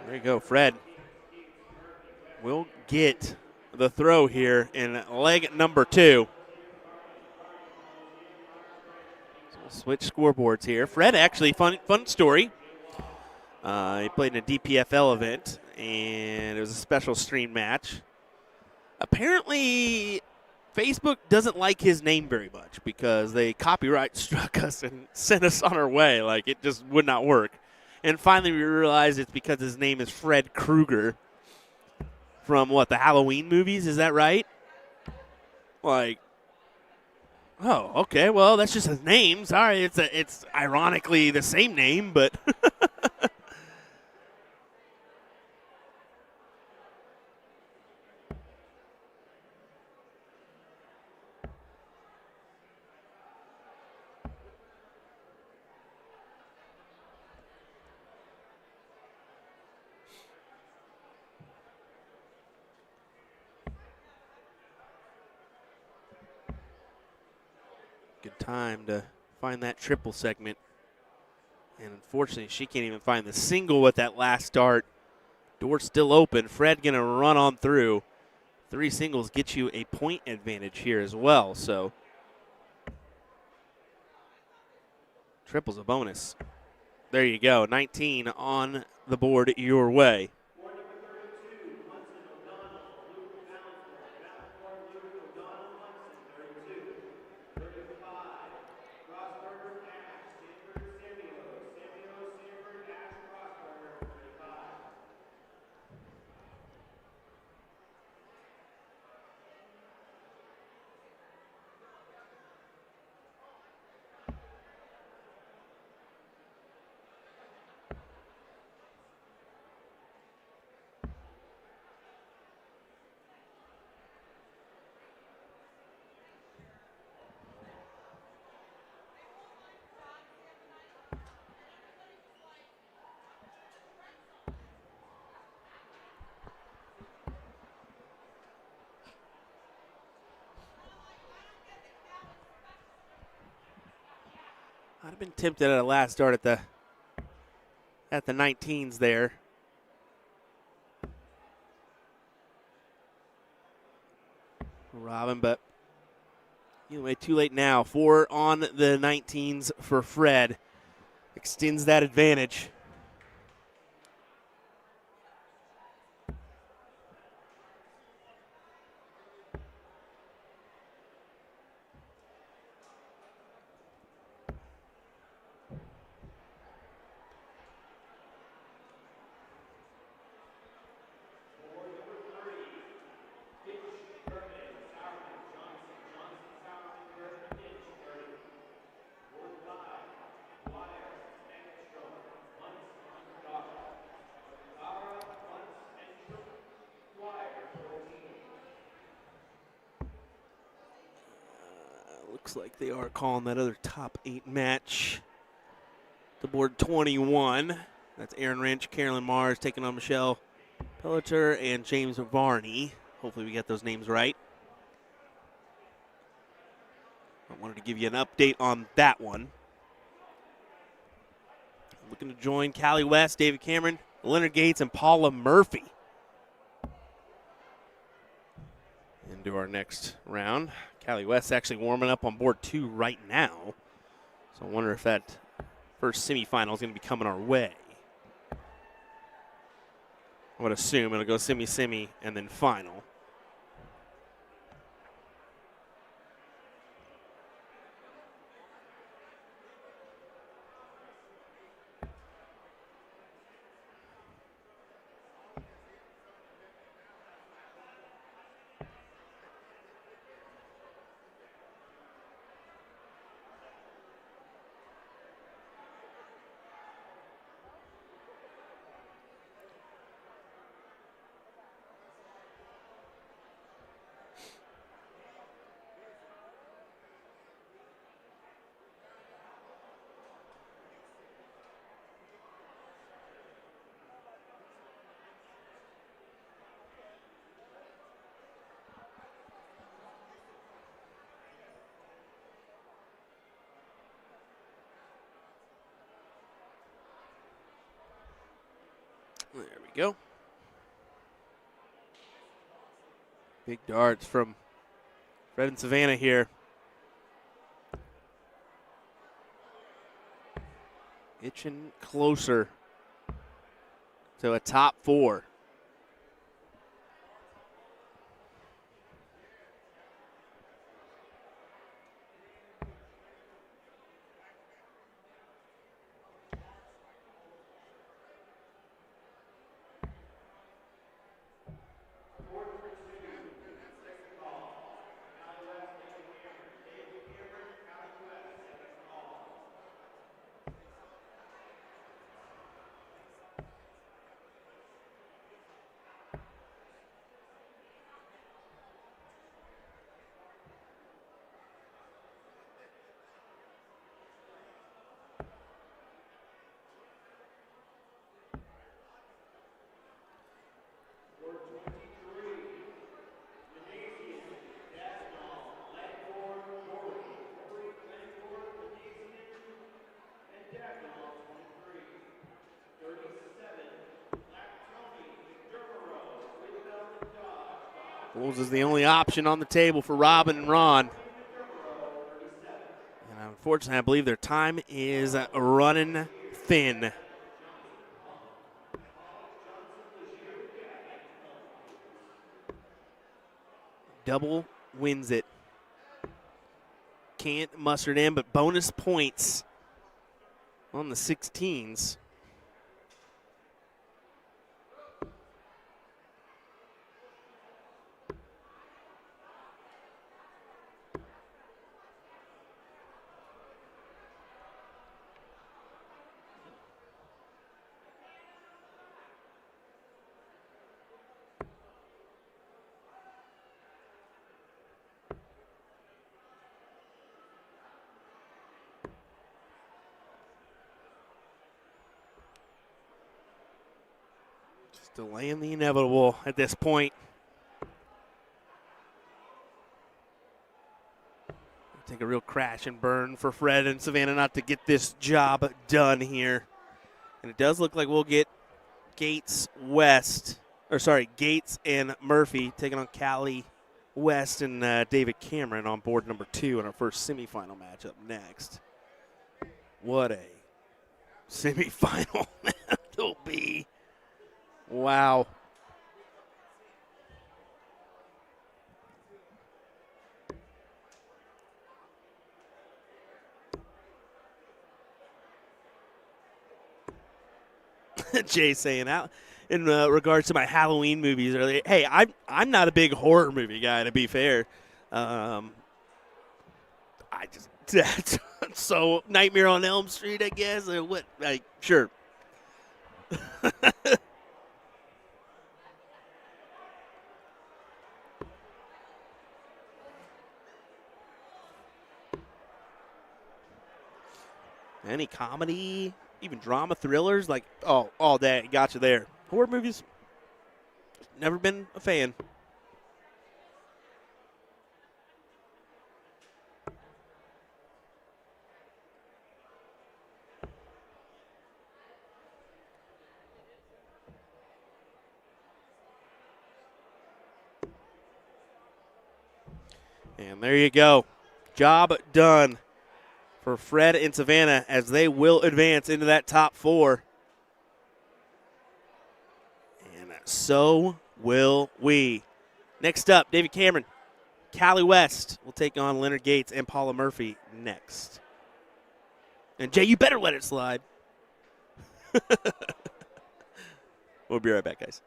There you go, Fred will get the throw here in leg number 2. So we'll switch scoreboards here. Fred, actually, fun story. He played in a DPFL event, and it was a special stream match. Apparently, Facebook doesn't like his name very much because they copyright struck us and sent us on our way. Like, it just would not work. And finally, we realized it's because his name is Fred Krueger from, the Halloween movies? Is that right? Like, oh, okay, well, that's just his name. Sorry, it's ironically the same name, but good time to find that triple segment. And unfortunately, she can't even find the single with that last dart. Door's still open. Fred going to run on through. 3 singles get you a point advantage here as well. So triple's a bonus. There you go. 19 on the board your way. I'd have been tempted at a last start at the 19s there. Robin, but anyway, too late now. 4 on the 19s for Fred. Extends that advantage. Looks like they are calling that other top 8 match. The board 21. That's Aaron Wrench, Carolyn Mars taking on Michelle Pelletier and James Varney. Hopefully we get those names right. I wanted to give you an update on that one. Looking to join Callie West, David Cameron, Leonard Gates, and Paula Murphy into our next round. Callie West actually warming up on board 2 right now. So I wonder if that first semifinal is going to be coming our way. I would assume it'll go semi, and then final. There we go. Big darts from Fred and Savannah here. Itching closer to a top 4. Bulls is the only option on the table for Robin and Ron. And unfortunately, I believe their time is running thin. Double wins it. Can't muster it in, but bonus points on the 16s. Delaying the inevitable at this point. Take a real crash and burn for Fred and Savannah not to get this job done here. And it does look like we'll get Gates and Murphy taking on Callie West and David Cameron on board number 2 in our first semifinal matchup next. What a semifinal it'll be. Wow. Jay saying out in regards to my Halloween movies earlier. Hey, I'm not a big horror movie guy, to be fair. I just so Nightmare on Elm Street, I guess. Sure. Any comedy, even drama, thrillers, all day, got you there. Horror movies, never been a fan. And there you go. Job done for Fred and Savannah as they will advance into that top 4. And so will we. Next up, David Cameron, Callie West will take on Leonard Gates and Paula Murphy next. And Jay, you better let it slide. We'll be right back, guys.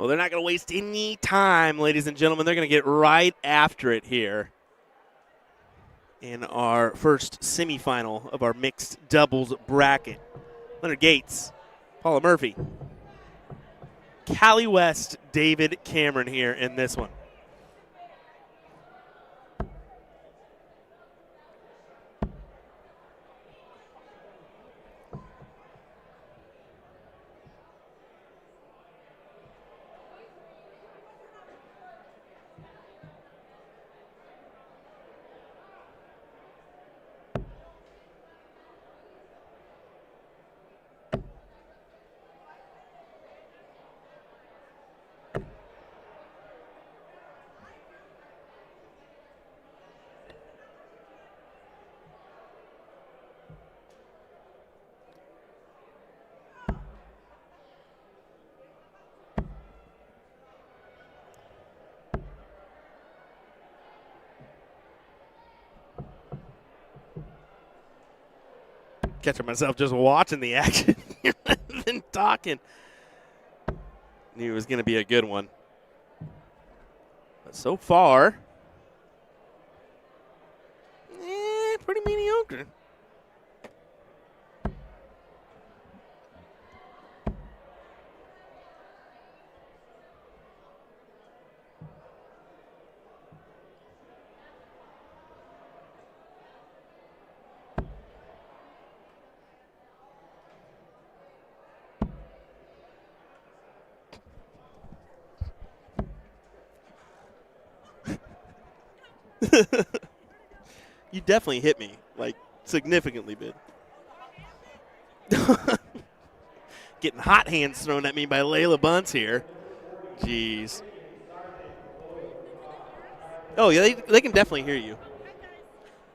Well, they're not going to waste any time, ladies and gentlemen. They're going to get right after it here in our first semifinal of our mixed doubles bracket. Leonard Gates, Paula Murphy, Callie West, David Cameron here in this one. Catching myself just watching the action rather than talking. Knew it was going to be a good one. But so far, pretty mediocre. You definitely hit me, like, significantly, bid. Getting hot hands thrown at me by Layla Bunce here. Jeez. Oh, yeah, they can definitely hear you.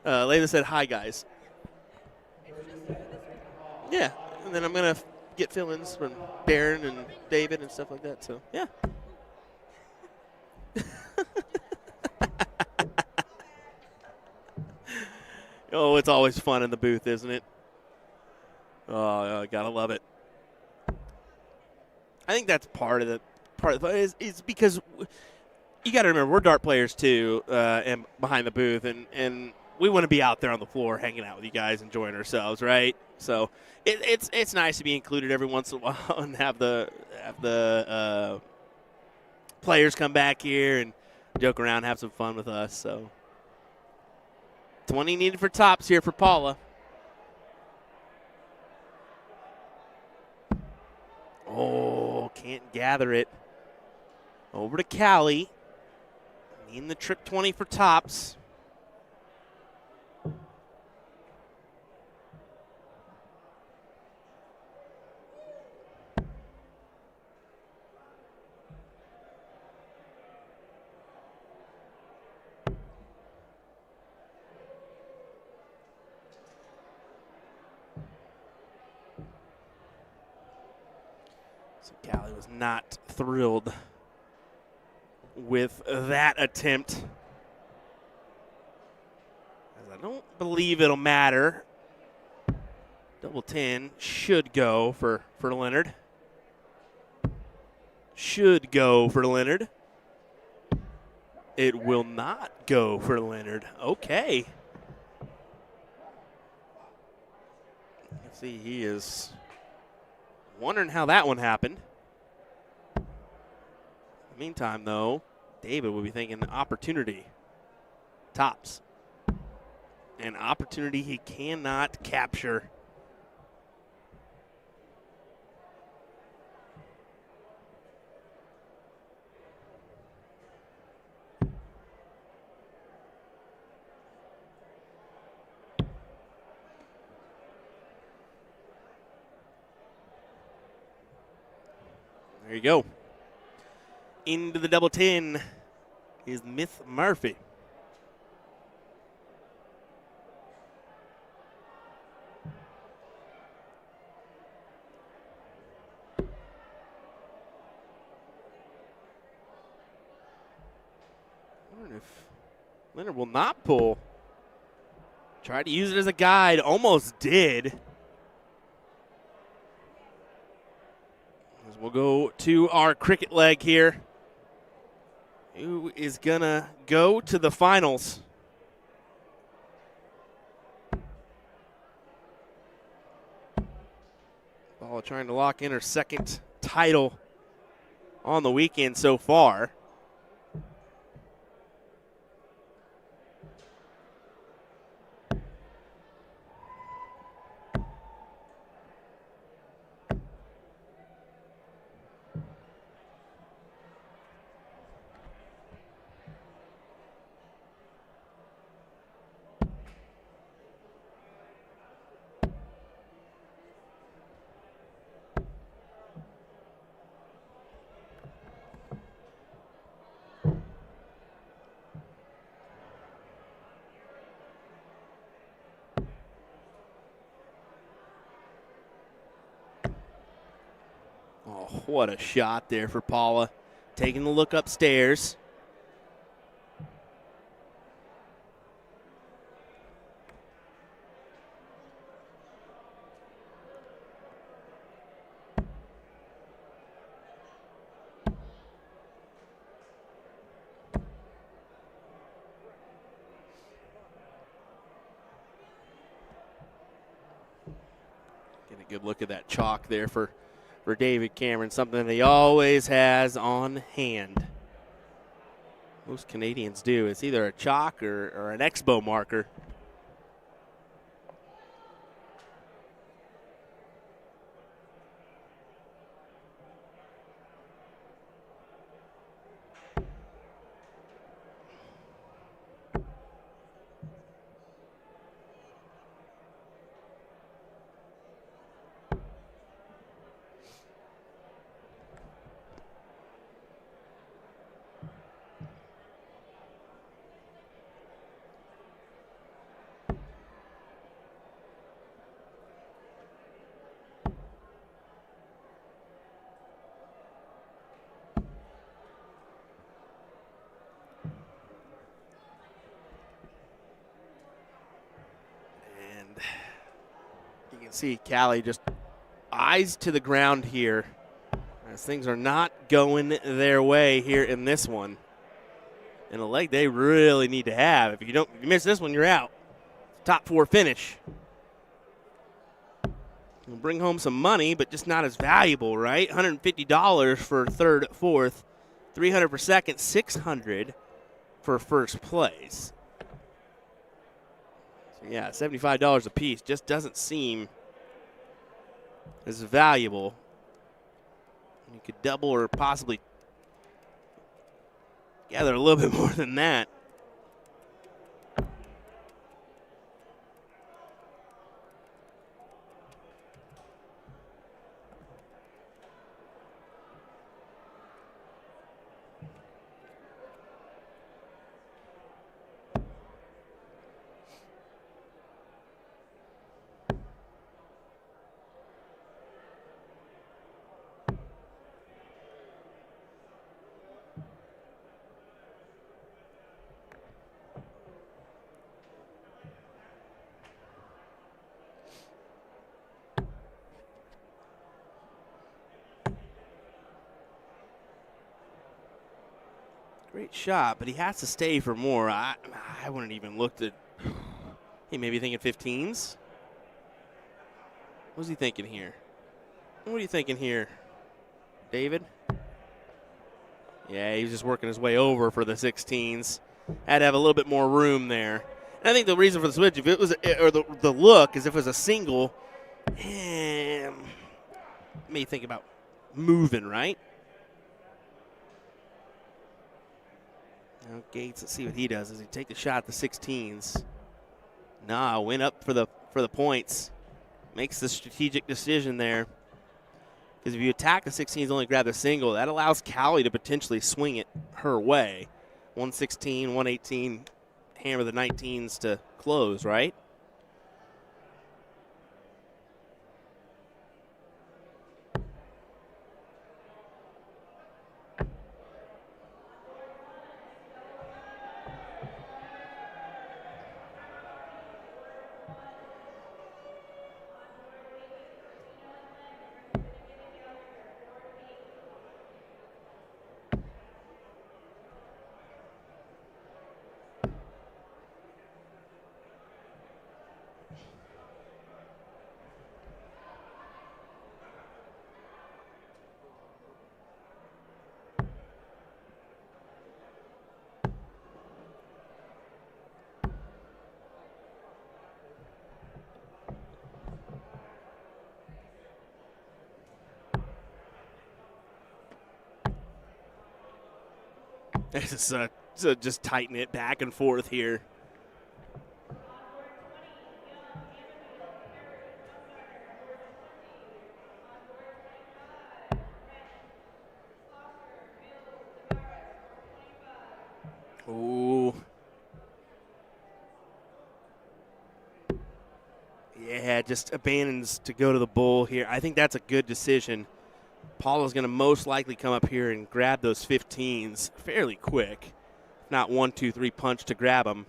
Layla said, hi, guys. Yeah, and then I'm going to get fill-ins from Darren and David and stuff like that, so, yeah. Oh, it's always fun in the booth, isn't it? Oh, gotta love it. I think that's part of the is because you got to remember we're dart players too, and behind the booth, and we want to be out there on the floor hanging out with you guys, enjoying ourselves, right? So it's nice to be included every once in a while and have the players come back here and joke around, have some fun with us. So 20 needed for tops here for Paula. Oh, can't gather it. Over to Callie. Needing the trip 20 for tops. So Callie was not thrilled with that attempt. As I don't believe it'll matter. Double 10 should go for Leonard. Should go for Leonard. It will not go for Leonard. Okay. Let's see, he is wondering how that one happened. In the meantime, though, David will be thinking opportunity. Tops. An opportunity he cannot capture. There you go. Into the double 10 is Miss Murphy. I wonder if Leonard will not pull. Tried to use it as a guide, almost did. As we'll go to our cricket leg here. Who is going to go to the finals? Paula trying to lock in her second title on the weekend so far. Oh, what a shot there for Paula. Taking the look upstairs. Get a good look at that chalk there for David Cameron, something that he always has on hand. Most Canadians do. It's either a chalk or an expo marker. You can see Callie just eyes to the ground here as things are not going their way here in this one. And a leg they really need to have. If you miss this one, you're out. Top 4 finish. You'll bring home some money, but just not as valuable, right? $150 for third, fourth, $300 for second, $600 for first place. So yeah, $75 a piece just doesn't seem as valuable. You could double or possibly gather a little bit more than that. Great shot, but he has to stay for more. I wouldn't even look at. He may be thinking 15s. What's he thinking here? What are you thinking here, David? Yeah, he's just working his way over for the 16s. Had to have a little bit more room there. And I think the reason for the switch, if it was, or the look, is if it was a single, may think about moving, right? Now Gates, let's see what he does. Does he take the shot at the 16s? Nah, went up for the points. Makes the strategic decision there. Because if you attack the 16s, only grab the single, that allows Callie to potentially swing it her way. 116, 118, hammer the 19s to close, right? This is just tighten it back and forth here. Ooh. Yeah, just abandons to go to the bull here. I think that's a good decision. Paula's going to most likely come up here and grab those 15s fairly quick. Not 1, 2, 3 punch to grab them.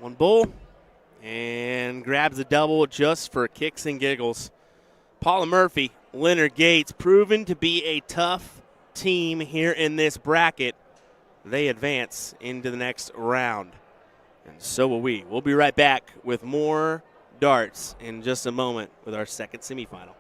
One bull and grabs a double just for kicks and giggles. Paula Murphy, Leonard Gates, proven to be a tough team here in this bracket. They advance into the next round, and so will we. We'll be right back with more darts in just a moment with our second semifinal.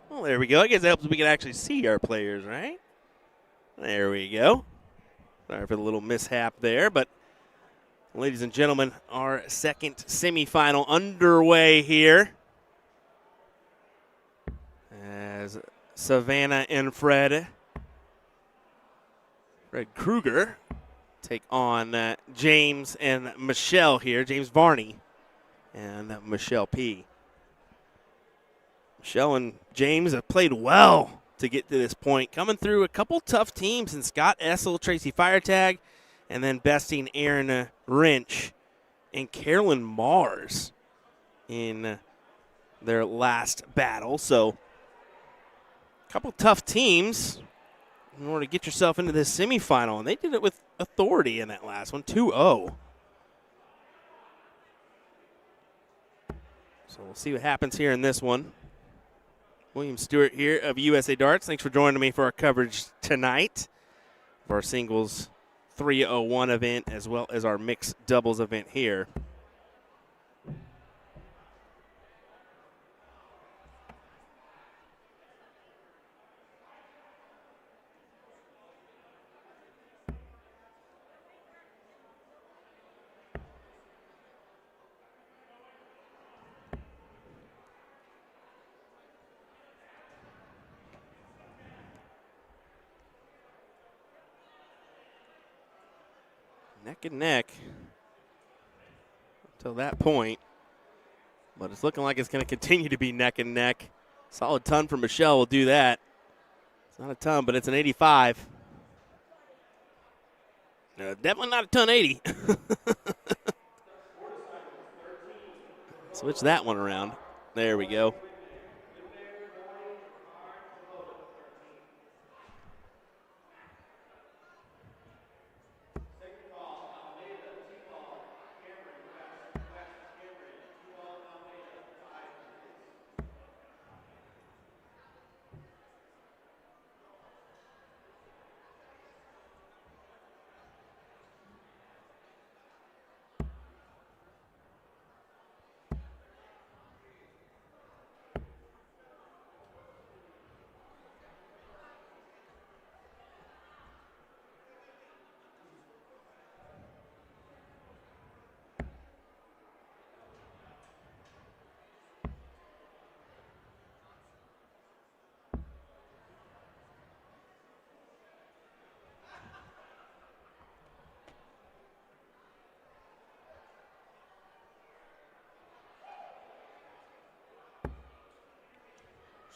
Well, there we go. I guess it helps if we can actually see our players, right? There we go. Sorry for the little mishap there, but ladies and gentlemen, our second semifinal underway here as Savannah and Fred Kruger take on James and Michelle here. James Varney and Michelle P. Michelle and James have played well to get to this point, coming through a couple tough teams in Scott Essel, Tracy Firetag, and then besting Aaron Wrench and Carolyn Mars in their last battle. So a couple tough teams in order to get yourself into this semifinal, and they did it with authority in that last one, 2-0. So we'll see what happens here in this one. William Stewart here of USA Darts. Thanks for joining me for our coverage tonight of our singles 301 event as well as our mixed doubles event here. Neck and neck until that point. But it's looking like it's going to continue to be neck and neck. Solid ton for Michelle will do that. It's not a ton, but it's an 85. No, definitely not a ton 80. Switch that one around. There we go.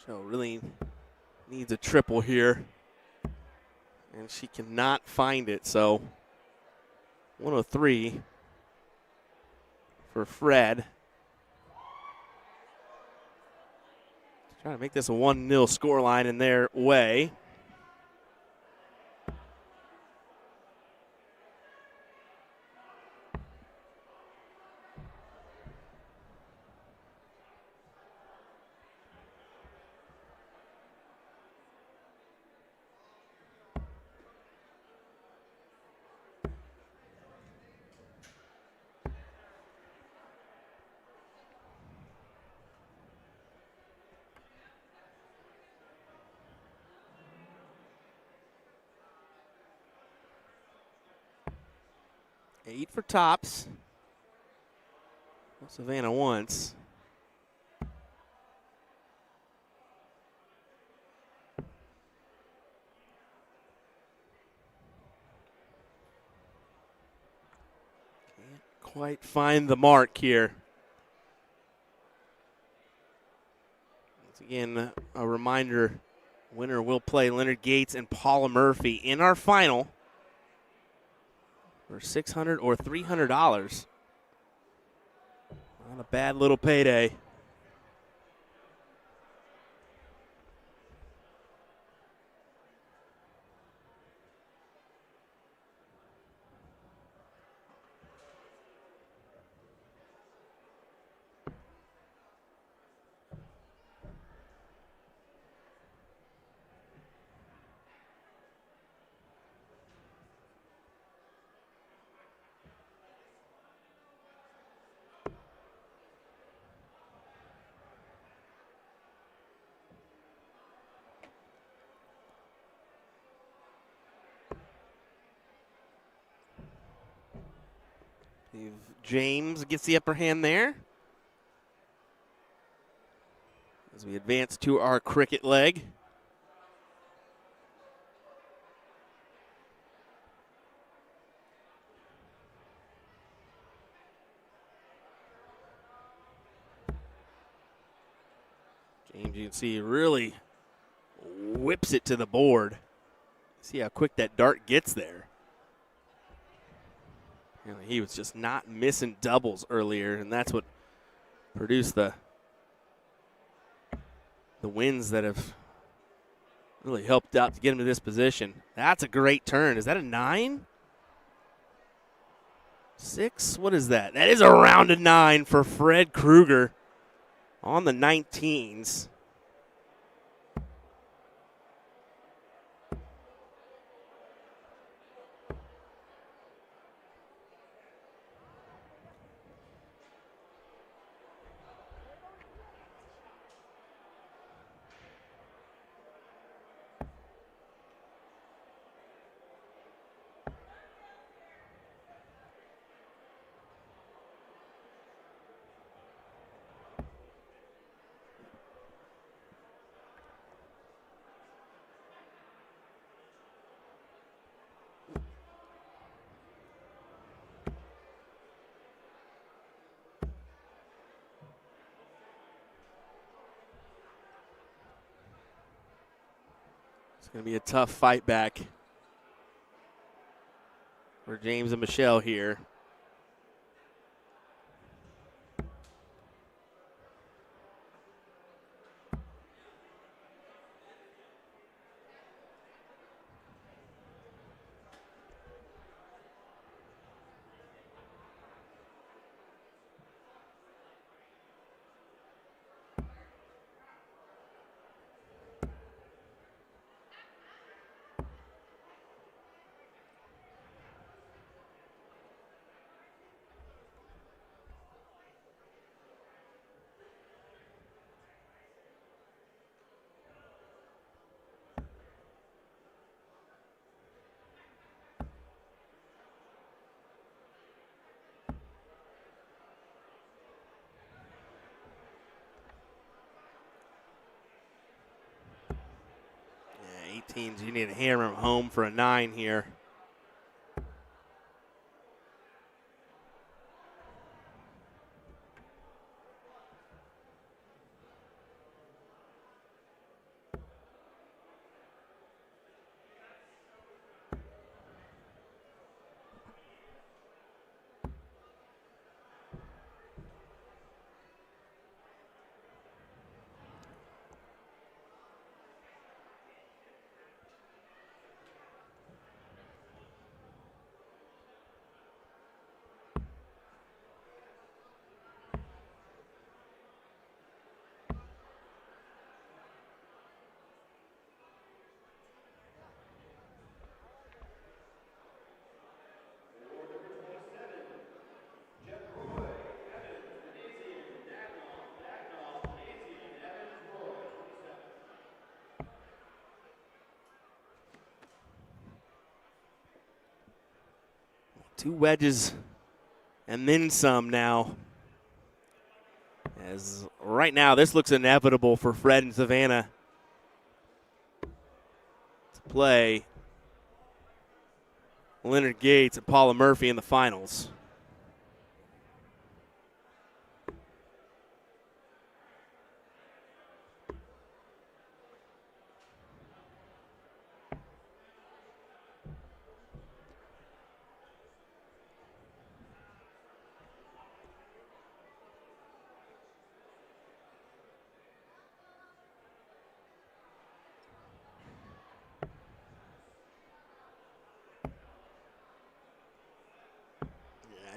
So really needs a triple here. And she cannot find it. So 103 for Fred. Trying to make this a 1-0 scoreline in their way. Eight for tops. Savannah wants. Can't quite find the mark here. Once again, a reminder, winner will play Leonard Gates and Paula Murphy in our final for $600 or $300. Not a bad little payday. James gets the upper hand there. As we advance to our cricket leg. James, you can see, really whips it to the board. See how quick that dart gets there. You know, he was just not missing doubles earlier, and that's what produced the wins that have really helped out to get him to this position. That's a great turn. Is that a 9? 6? What is that? That is a rounded 9 for Fred Kruger on the 19s. It's going to be a tough fight back for James and Michelle here. Yeah, 18s, you need to hammer him home for a 9 here. Two wedges and then some now. As right now, this looks inevitable for Fred and Savannah to play Leonard Gates and Paula Murphy in the finals.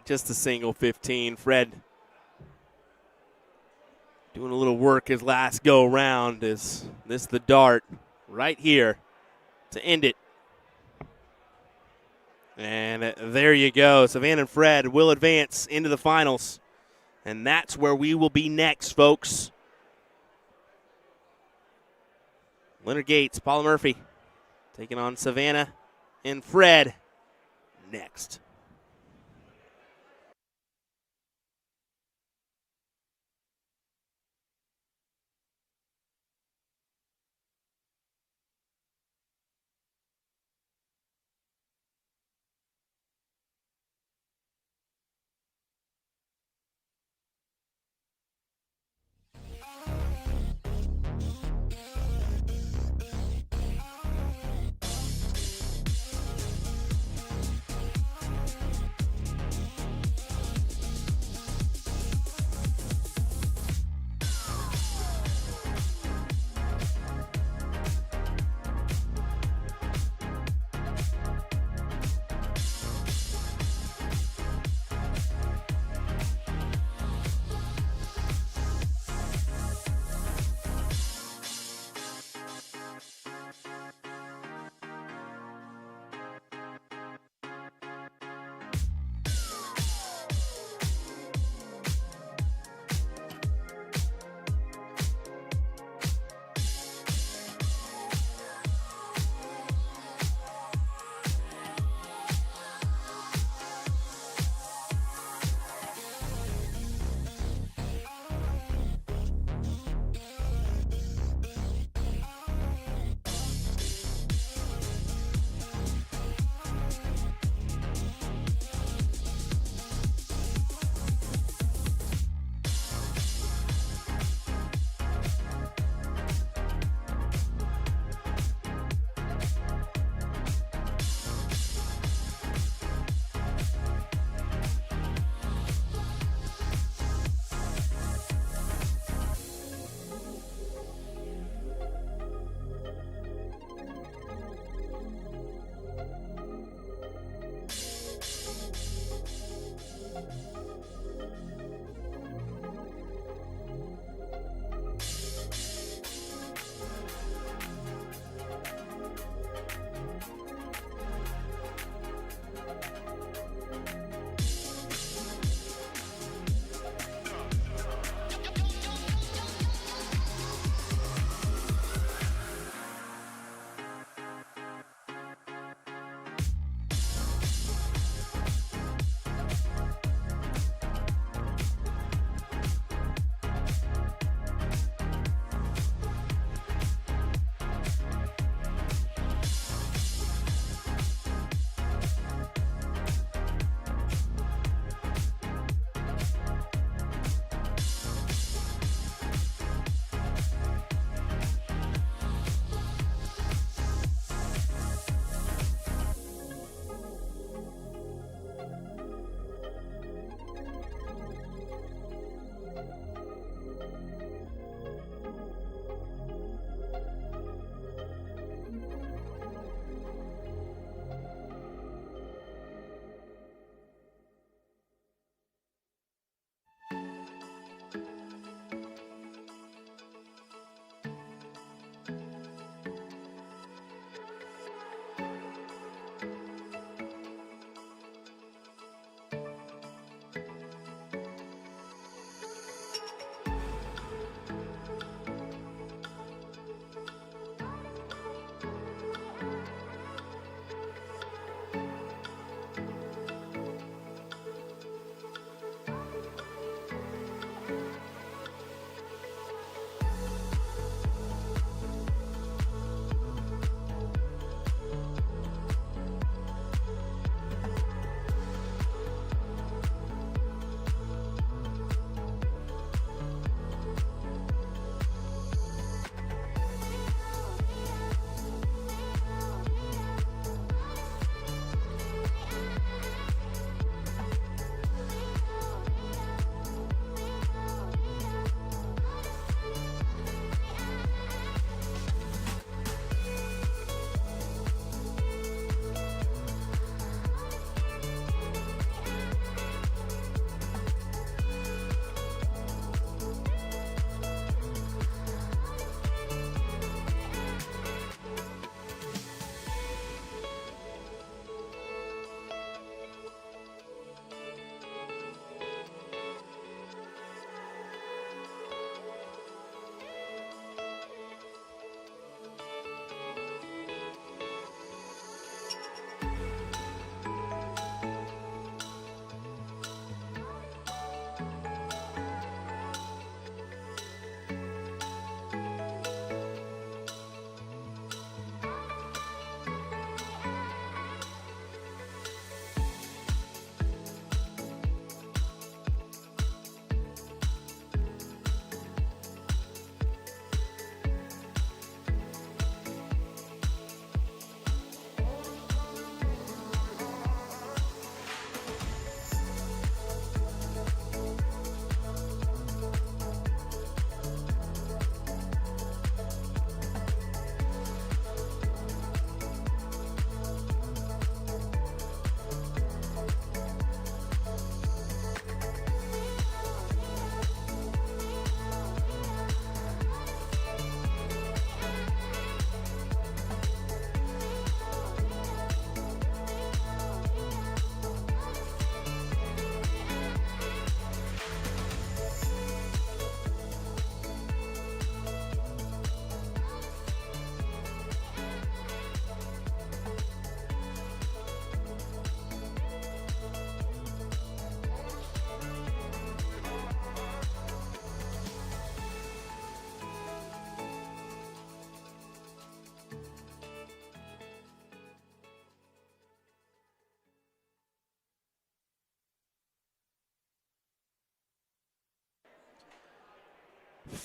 Just a single 15. Fred doing a little work his last go around. Is this the dart right here to end it? And there you go. Savannah and Fred will advance into the finals. And that's where we will be next, folks. Leonard Gates, Paula Murphy taking on Savannah and Fred next.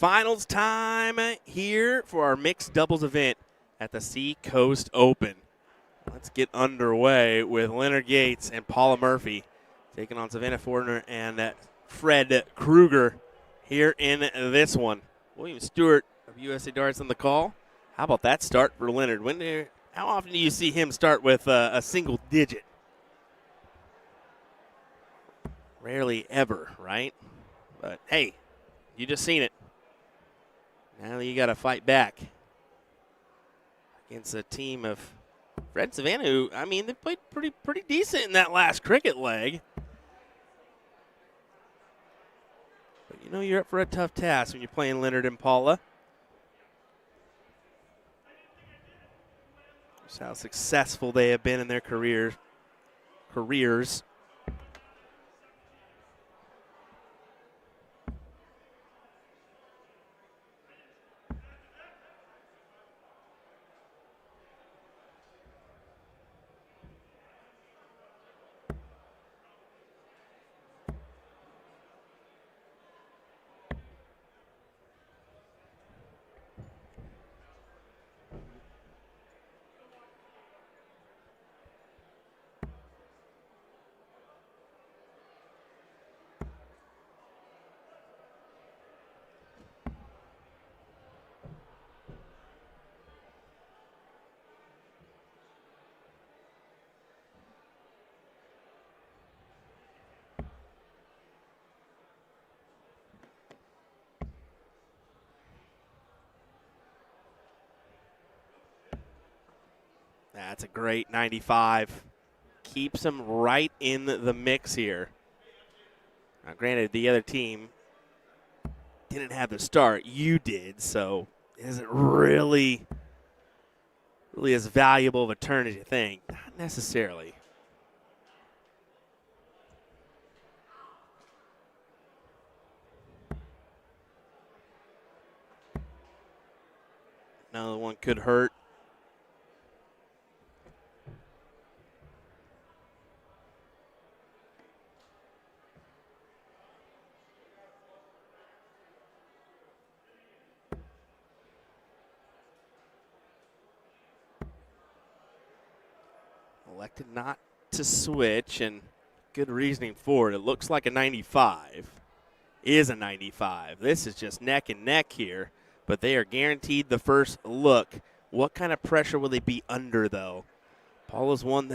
Finals time here for our mixed doubles event at the Seacoast Open. Let's get underway with Leonard Gates and Paula Murphy taking on Savannah Fortner and Fred Kruger here in this one. William Stewart of USA Darts on the call. How about that start for Leonard? How often do you see him start with a single digit? Rarely ever, right? But hey, you just seen it. Now you got to fight back against a team of Fred Savannah, who, I mean, they played pretty decent in that last cricket leg. But you know you're up for a tough task when you're playing Leonard and Paula. Just how successful they have been in their careers. That's a great 95. Keeps them right in the mix here. Now, granted, the other team didn't have the start. You did, so is it really as valuable of a turn as you think? Not necessarily. Another one could hurt. Elected not to switch, and good reasoning for it. It looks like a 95 is a 95. This is just neck and neck here, but they are guaranteed the first look. What kind of pressure will they be under, though? Paula's one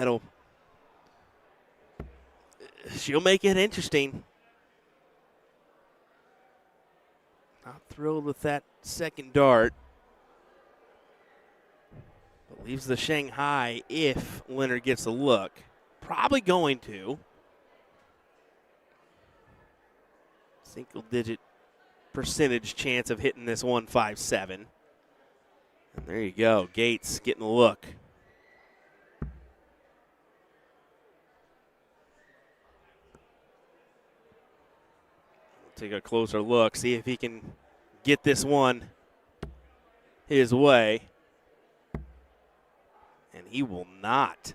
she'll make it interesting. Not thrilled with that second dart. But leaves the Shanghai if Leonard gets a look. Probably going to. Single-digit percentage chance of hitting this 157. And there you go. Gates getting a look. Take a closer look. See if he can get this one his way. And he will not.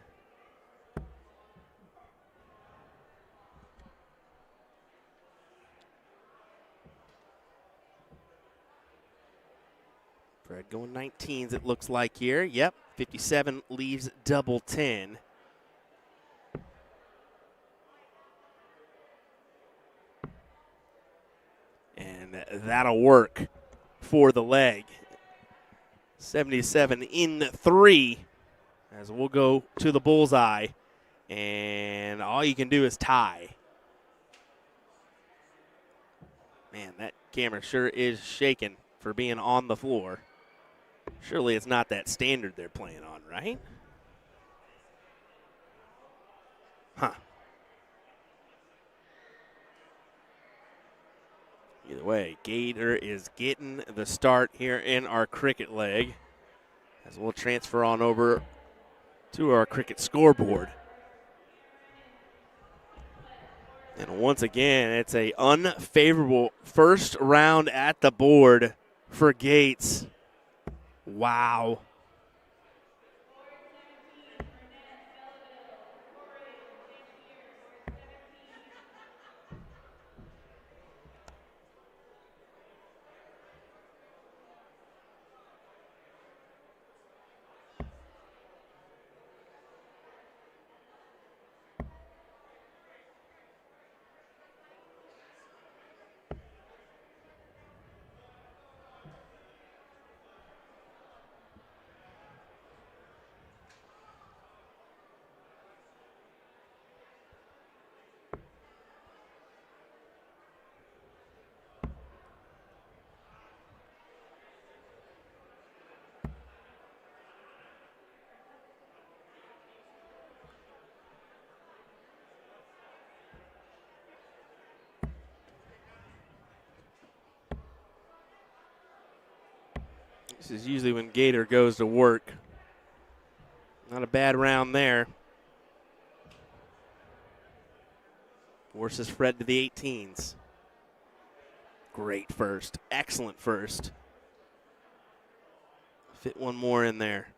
Fred going 19s, it looks like here. Yep, 57 leaves double 10. And that'll work for the leg. 77 in 3. As we'll go to the bullseye, and all you can do is tie. Man, that camera sure is shaking for being on the floor. Surely it's not that standard they're playing on, right? Huh. Either way, Gator is getting the start here in our cricket leg, as we'll transfer on over to our cricket scoreboard. And once again, it's an unfavorable first round at the board for Gates. Wow. This is usually when Gator goes to work. Not a bad round there. Forces Fred to the 18s. Great first. Excellent first. Fit one more in there.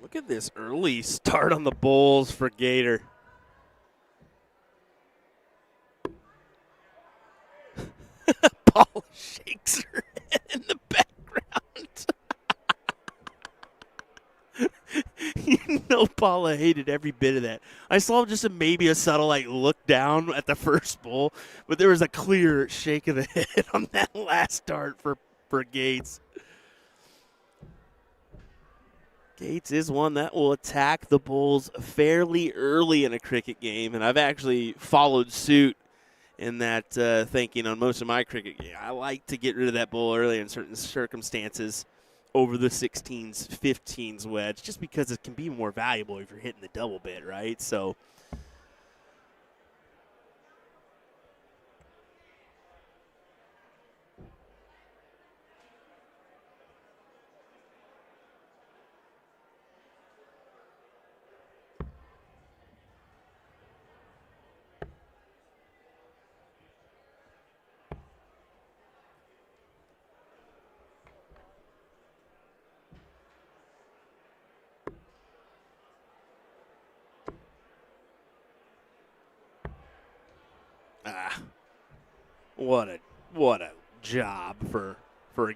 Look at this early start on the bowls for Gator. Paula shakes her head in the background. You know Paula hated every bit of that. I saw just maybe a subtle look down at the first bowl, but there was a clear shake of the head on that last start for Gates. Gates is one that will attack the Bulls fairly early in a cricket game, and I've actually followed suit in that thinking on most of my cricket game. I like to get rid of that bull early in certain circumstances over the 16s, 15s wedge, just because it can be more valuable if you're hitting the double bit, right? So what a job for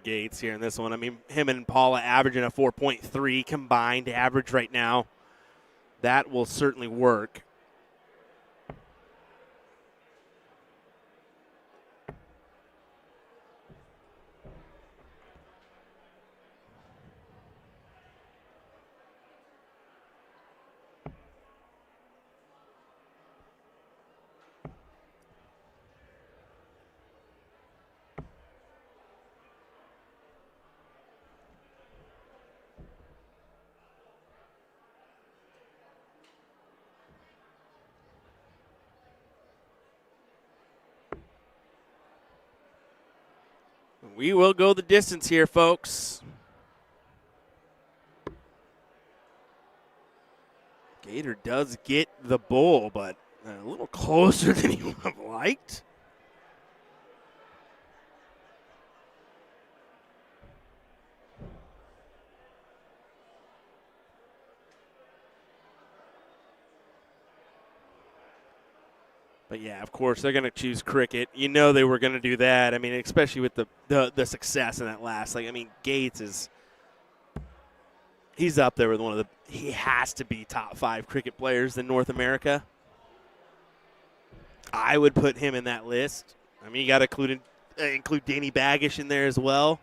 Gates here in this one. I mean, him and Paula averaging a 4.3 combined average right now. That will certainly work. We will go the distance here, folks. Gator does get the bull, but a little closer than he would have liked. But, yeah, of course, they're going to choose cricket. You know they were going to do that. I mean, especially with the success in that last. Gates is – he's up there with one of the – he has to be top 5 cricket players in North America. I would put him in that list. I mean, you got to include Danny Baggish in there as well.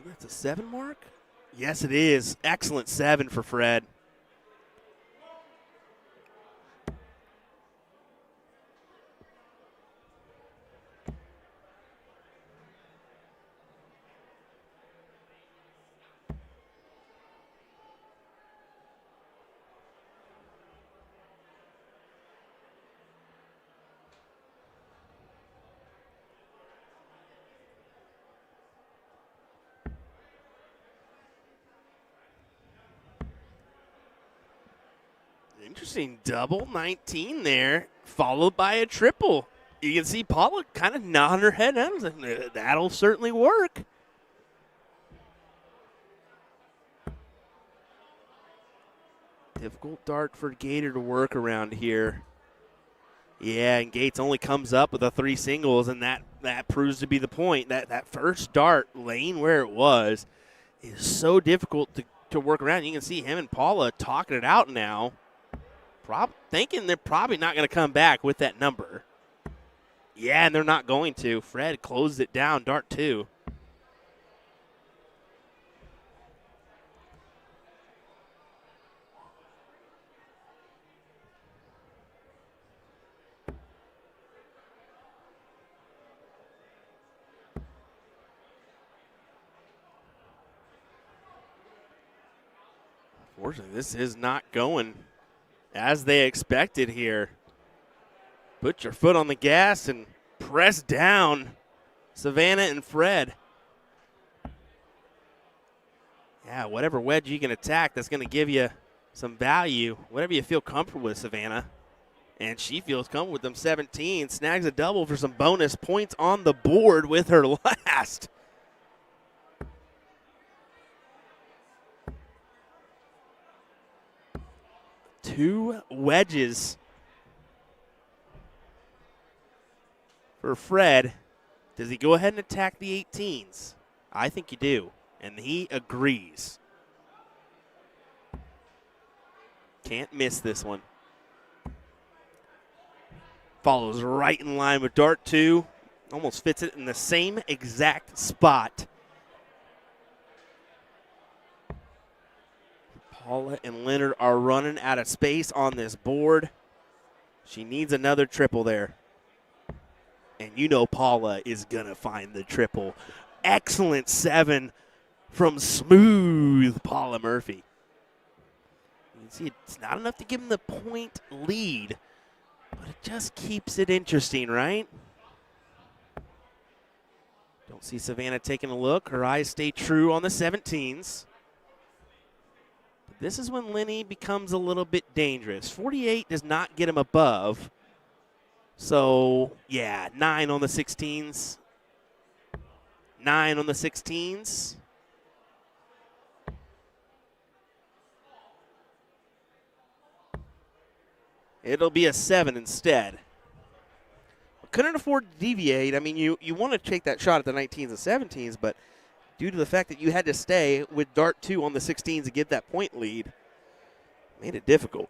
That's a 7 mark? Yes, it is. Excellent 7 for Fred. Interesting double 19 there, followed by a triple. You can see Paula kind of nodding her head. That'll certainly work. Difficult dart for Gator to work around here. Yeah, and Gates only comes up with a 3 singles, and that proves to be the point. That first dart laying where it was is so difficult to work around. You can see him and Paula talking it out now, thinking they're probably not going to come back with that number. Yeah, and they're not going to. Fred closed it down, dart 2. Unfortunately, this is not going as they expected here. Put your foot on the gas and press down, Savannah and Fred. Yeah, whatever wedge you can attack, that's going to give you some value. Whatever you feel comfortable with, Savannah. And she feels comfortable with them 17. Snags a double for some bonus points on the board with her last. Two wedges for Fred. Does he go ahead and attack the 18s? I think you do, and he agrees. Can't miss this one. Follows right in line with dart 2. Almost fits it in the same exact spot. Paula and Leonard are running out of space on this board. She needs another triple there. And you know Paula is going to find the triple. Excellent 7 from smooth Paula Murphy. You can see it's not enough to give him the point lead, but it just keeps it interesting, right? Don't see Savannah taking a look. Her eyes stay true on the 17s. This is when Lenny becomes a little bit dangerous. 48 does not get him above. So, yeah, 9 on the 16s. 9 on the 16s. It'll be a 7 instead. Couldn't afford to deviate. I mean, you want to take that shot at the 19s and 17s, but due to the fact that you had to stay with dart 2 on the 16s to get that point lead, made it difficult.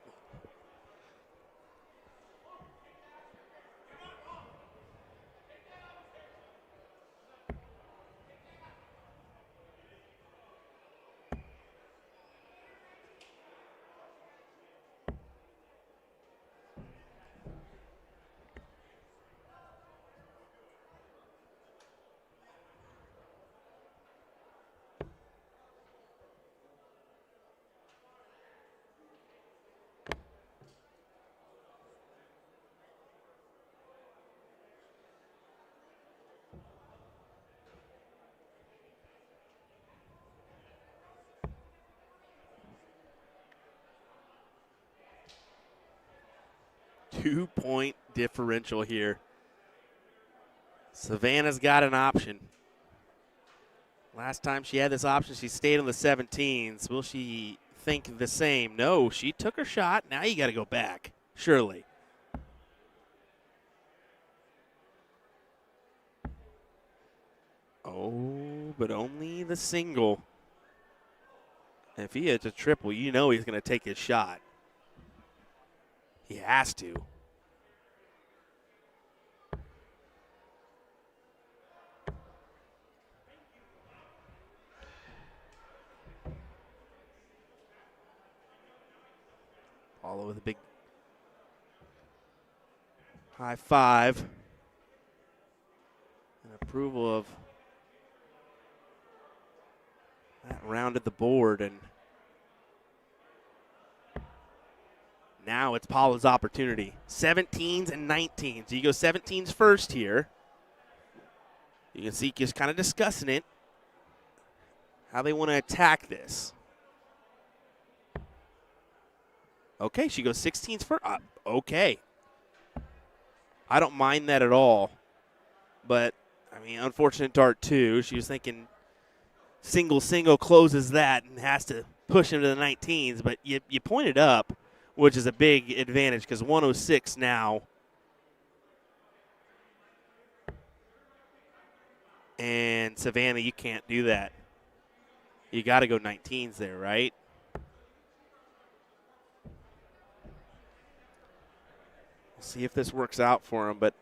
Two-point differential here. Savannah's got an option. Last time she had this option, she stayed on the 17s. Will she think the same? No, she took her shot. Now you got to go back, surely. Oh, but only the single. If he hits a triple, you know he's going to take his shot. He has to. Paula with a big high five. And approval of that rounded the board, and now it's Paula's opportunity. 17s and 19s. You go 17s first here. You can see just kind of discussing it, how they want to attack this. Okay, she goes 16s first. Okay. I don't mind that at all. But, I mean, unfortunate dart 2. She was thinking single closes that and has to push him to the 19s, but you pointed up, which is a big advantage because 106 now. And Savannah, you can't do that. You got to go 19s there, right? We'll see if this works out for him, but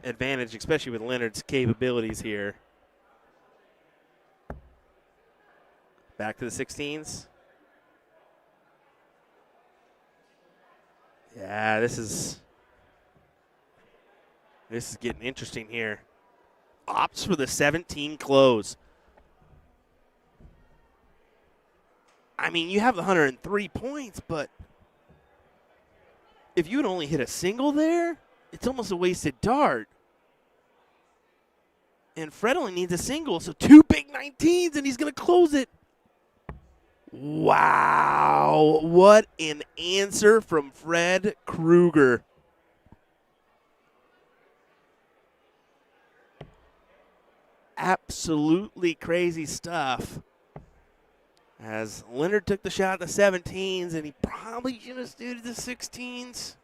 advantage, especially with Leonard's capabilities here. Back to the 16s. Yeah, this is getting interesting here. Opts for the 17 close. I mean, you have the 103 points, but if you would only hit a single there, it's almost a wasted dart. And Fred only needs a single, so 2 big 19s, and he's going to close it. Wow, what an answer from Fred Kruger. Absolutely crazy stuff. As Leonard took the shot at the 17s, and he probably should have stood at the 16s.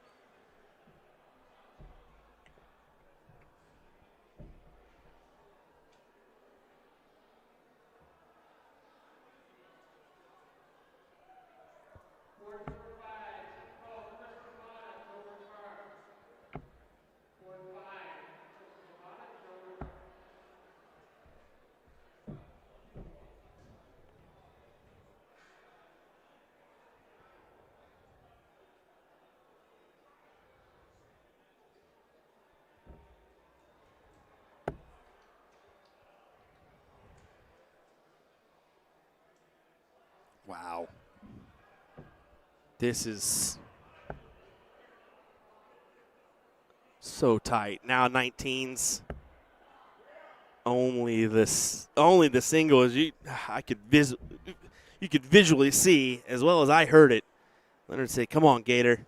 Wow. This is so tight. Now 19s. Only the single is you could visually see as well as I heard it. Leonard say, "Come on, Gator."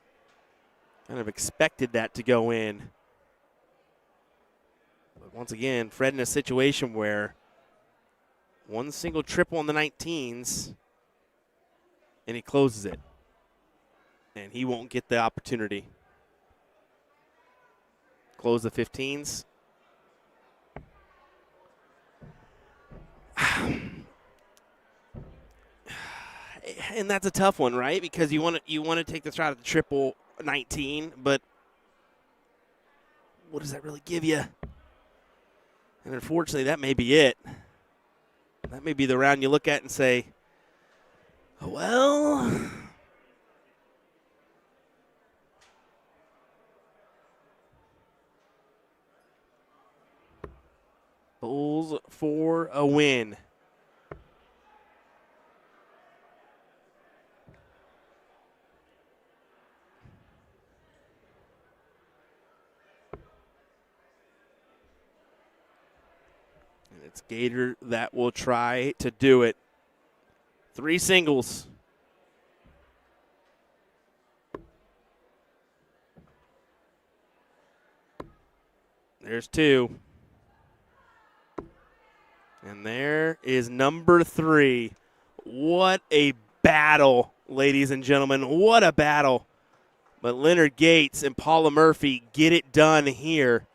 Kind of expected that to go in. But once again, Fred in a situation where one single triple on the 19s, and he closes it. And he won't get the opportunity. Close the 15s. And that's a tough one, right? Because you want to take the shot at the triple 19, but what does that really give you? And unfortunately, that may be it. That may be the round you look at and say, well, Bulls for a win. And it's Gator that will try to do it. 3 singles. There's 2. And there is number 3. What a battle, ladies and gentlemen. What a battle. But Leonard Gates and Paula Murphy get it done here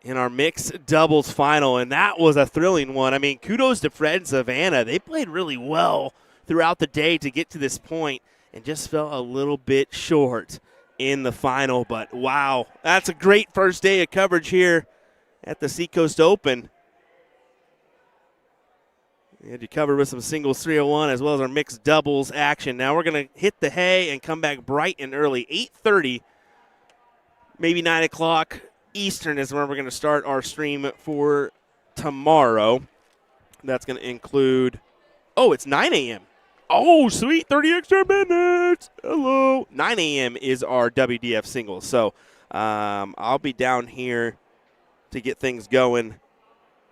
in our mixed doubles final, and that was a thrilling one. I mean, kudos to Fred and Savannah. They played really well throughout the day to get to this point and just fell a little bit short in the final. But, wow, that's a great first day of coverage here at the Seacoast Open. We had you covered with some singles 301 as well as our mixed doubles action. Now we're going to hit the hay and come back bright and early, 8:30, maybe 9 o'clock. Eastern is where we're going to start our stream for tomorrow. That's going to include, it's 9 a.m. Oh, sweet, 30 extra minutes. Hello. 9 a.m. is our WDF singles. So I'll be down here to get things going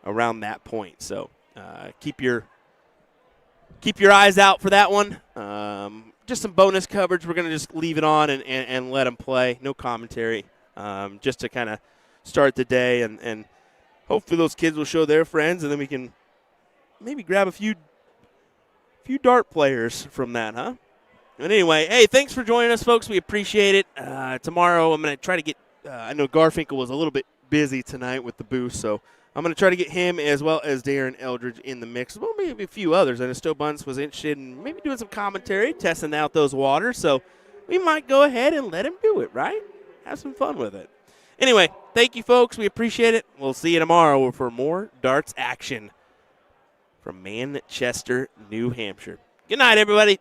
around that point. So keep your eyes out for that one. Just some bonus coverage. We're going to just leave it on and let them play. No commentary. Just to kind of start the day, and hopefully those kids will show their friends, and then we can maybe grab a few dart players from that, huh? But anyway, hey, thanks for joining us, folks. We appreciate it. Tomorrow I'm going to try to get I know Garfinkel was a little bit busy tonight with the booth, so I'm going to try to get him as well as Darren Eldridge in the mix. Well, maybe a few others. I know Stowe Bunce was interested in maybe doing some commentary, testing out those waters, so we might go ahead and let him do it, right? Have some fun with it. Anyway, thank you, folks. We appreciate it. We'll see you tomorrow for more darts action from Manchester, New Hampshire. Good night, everybody.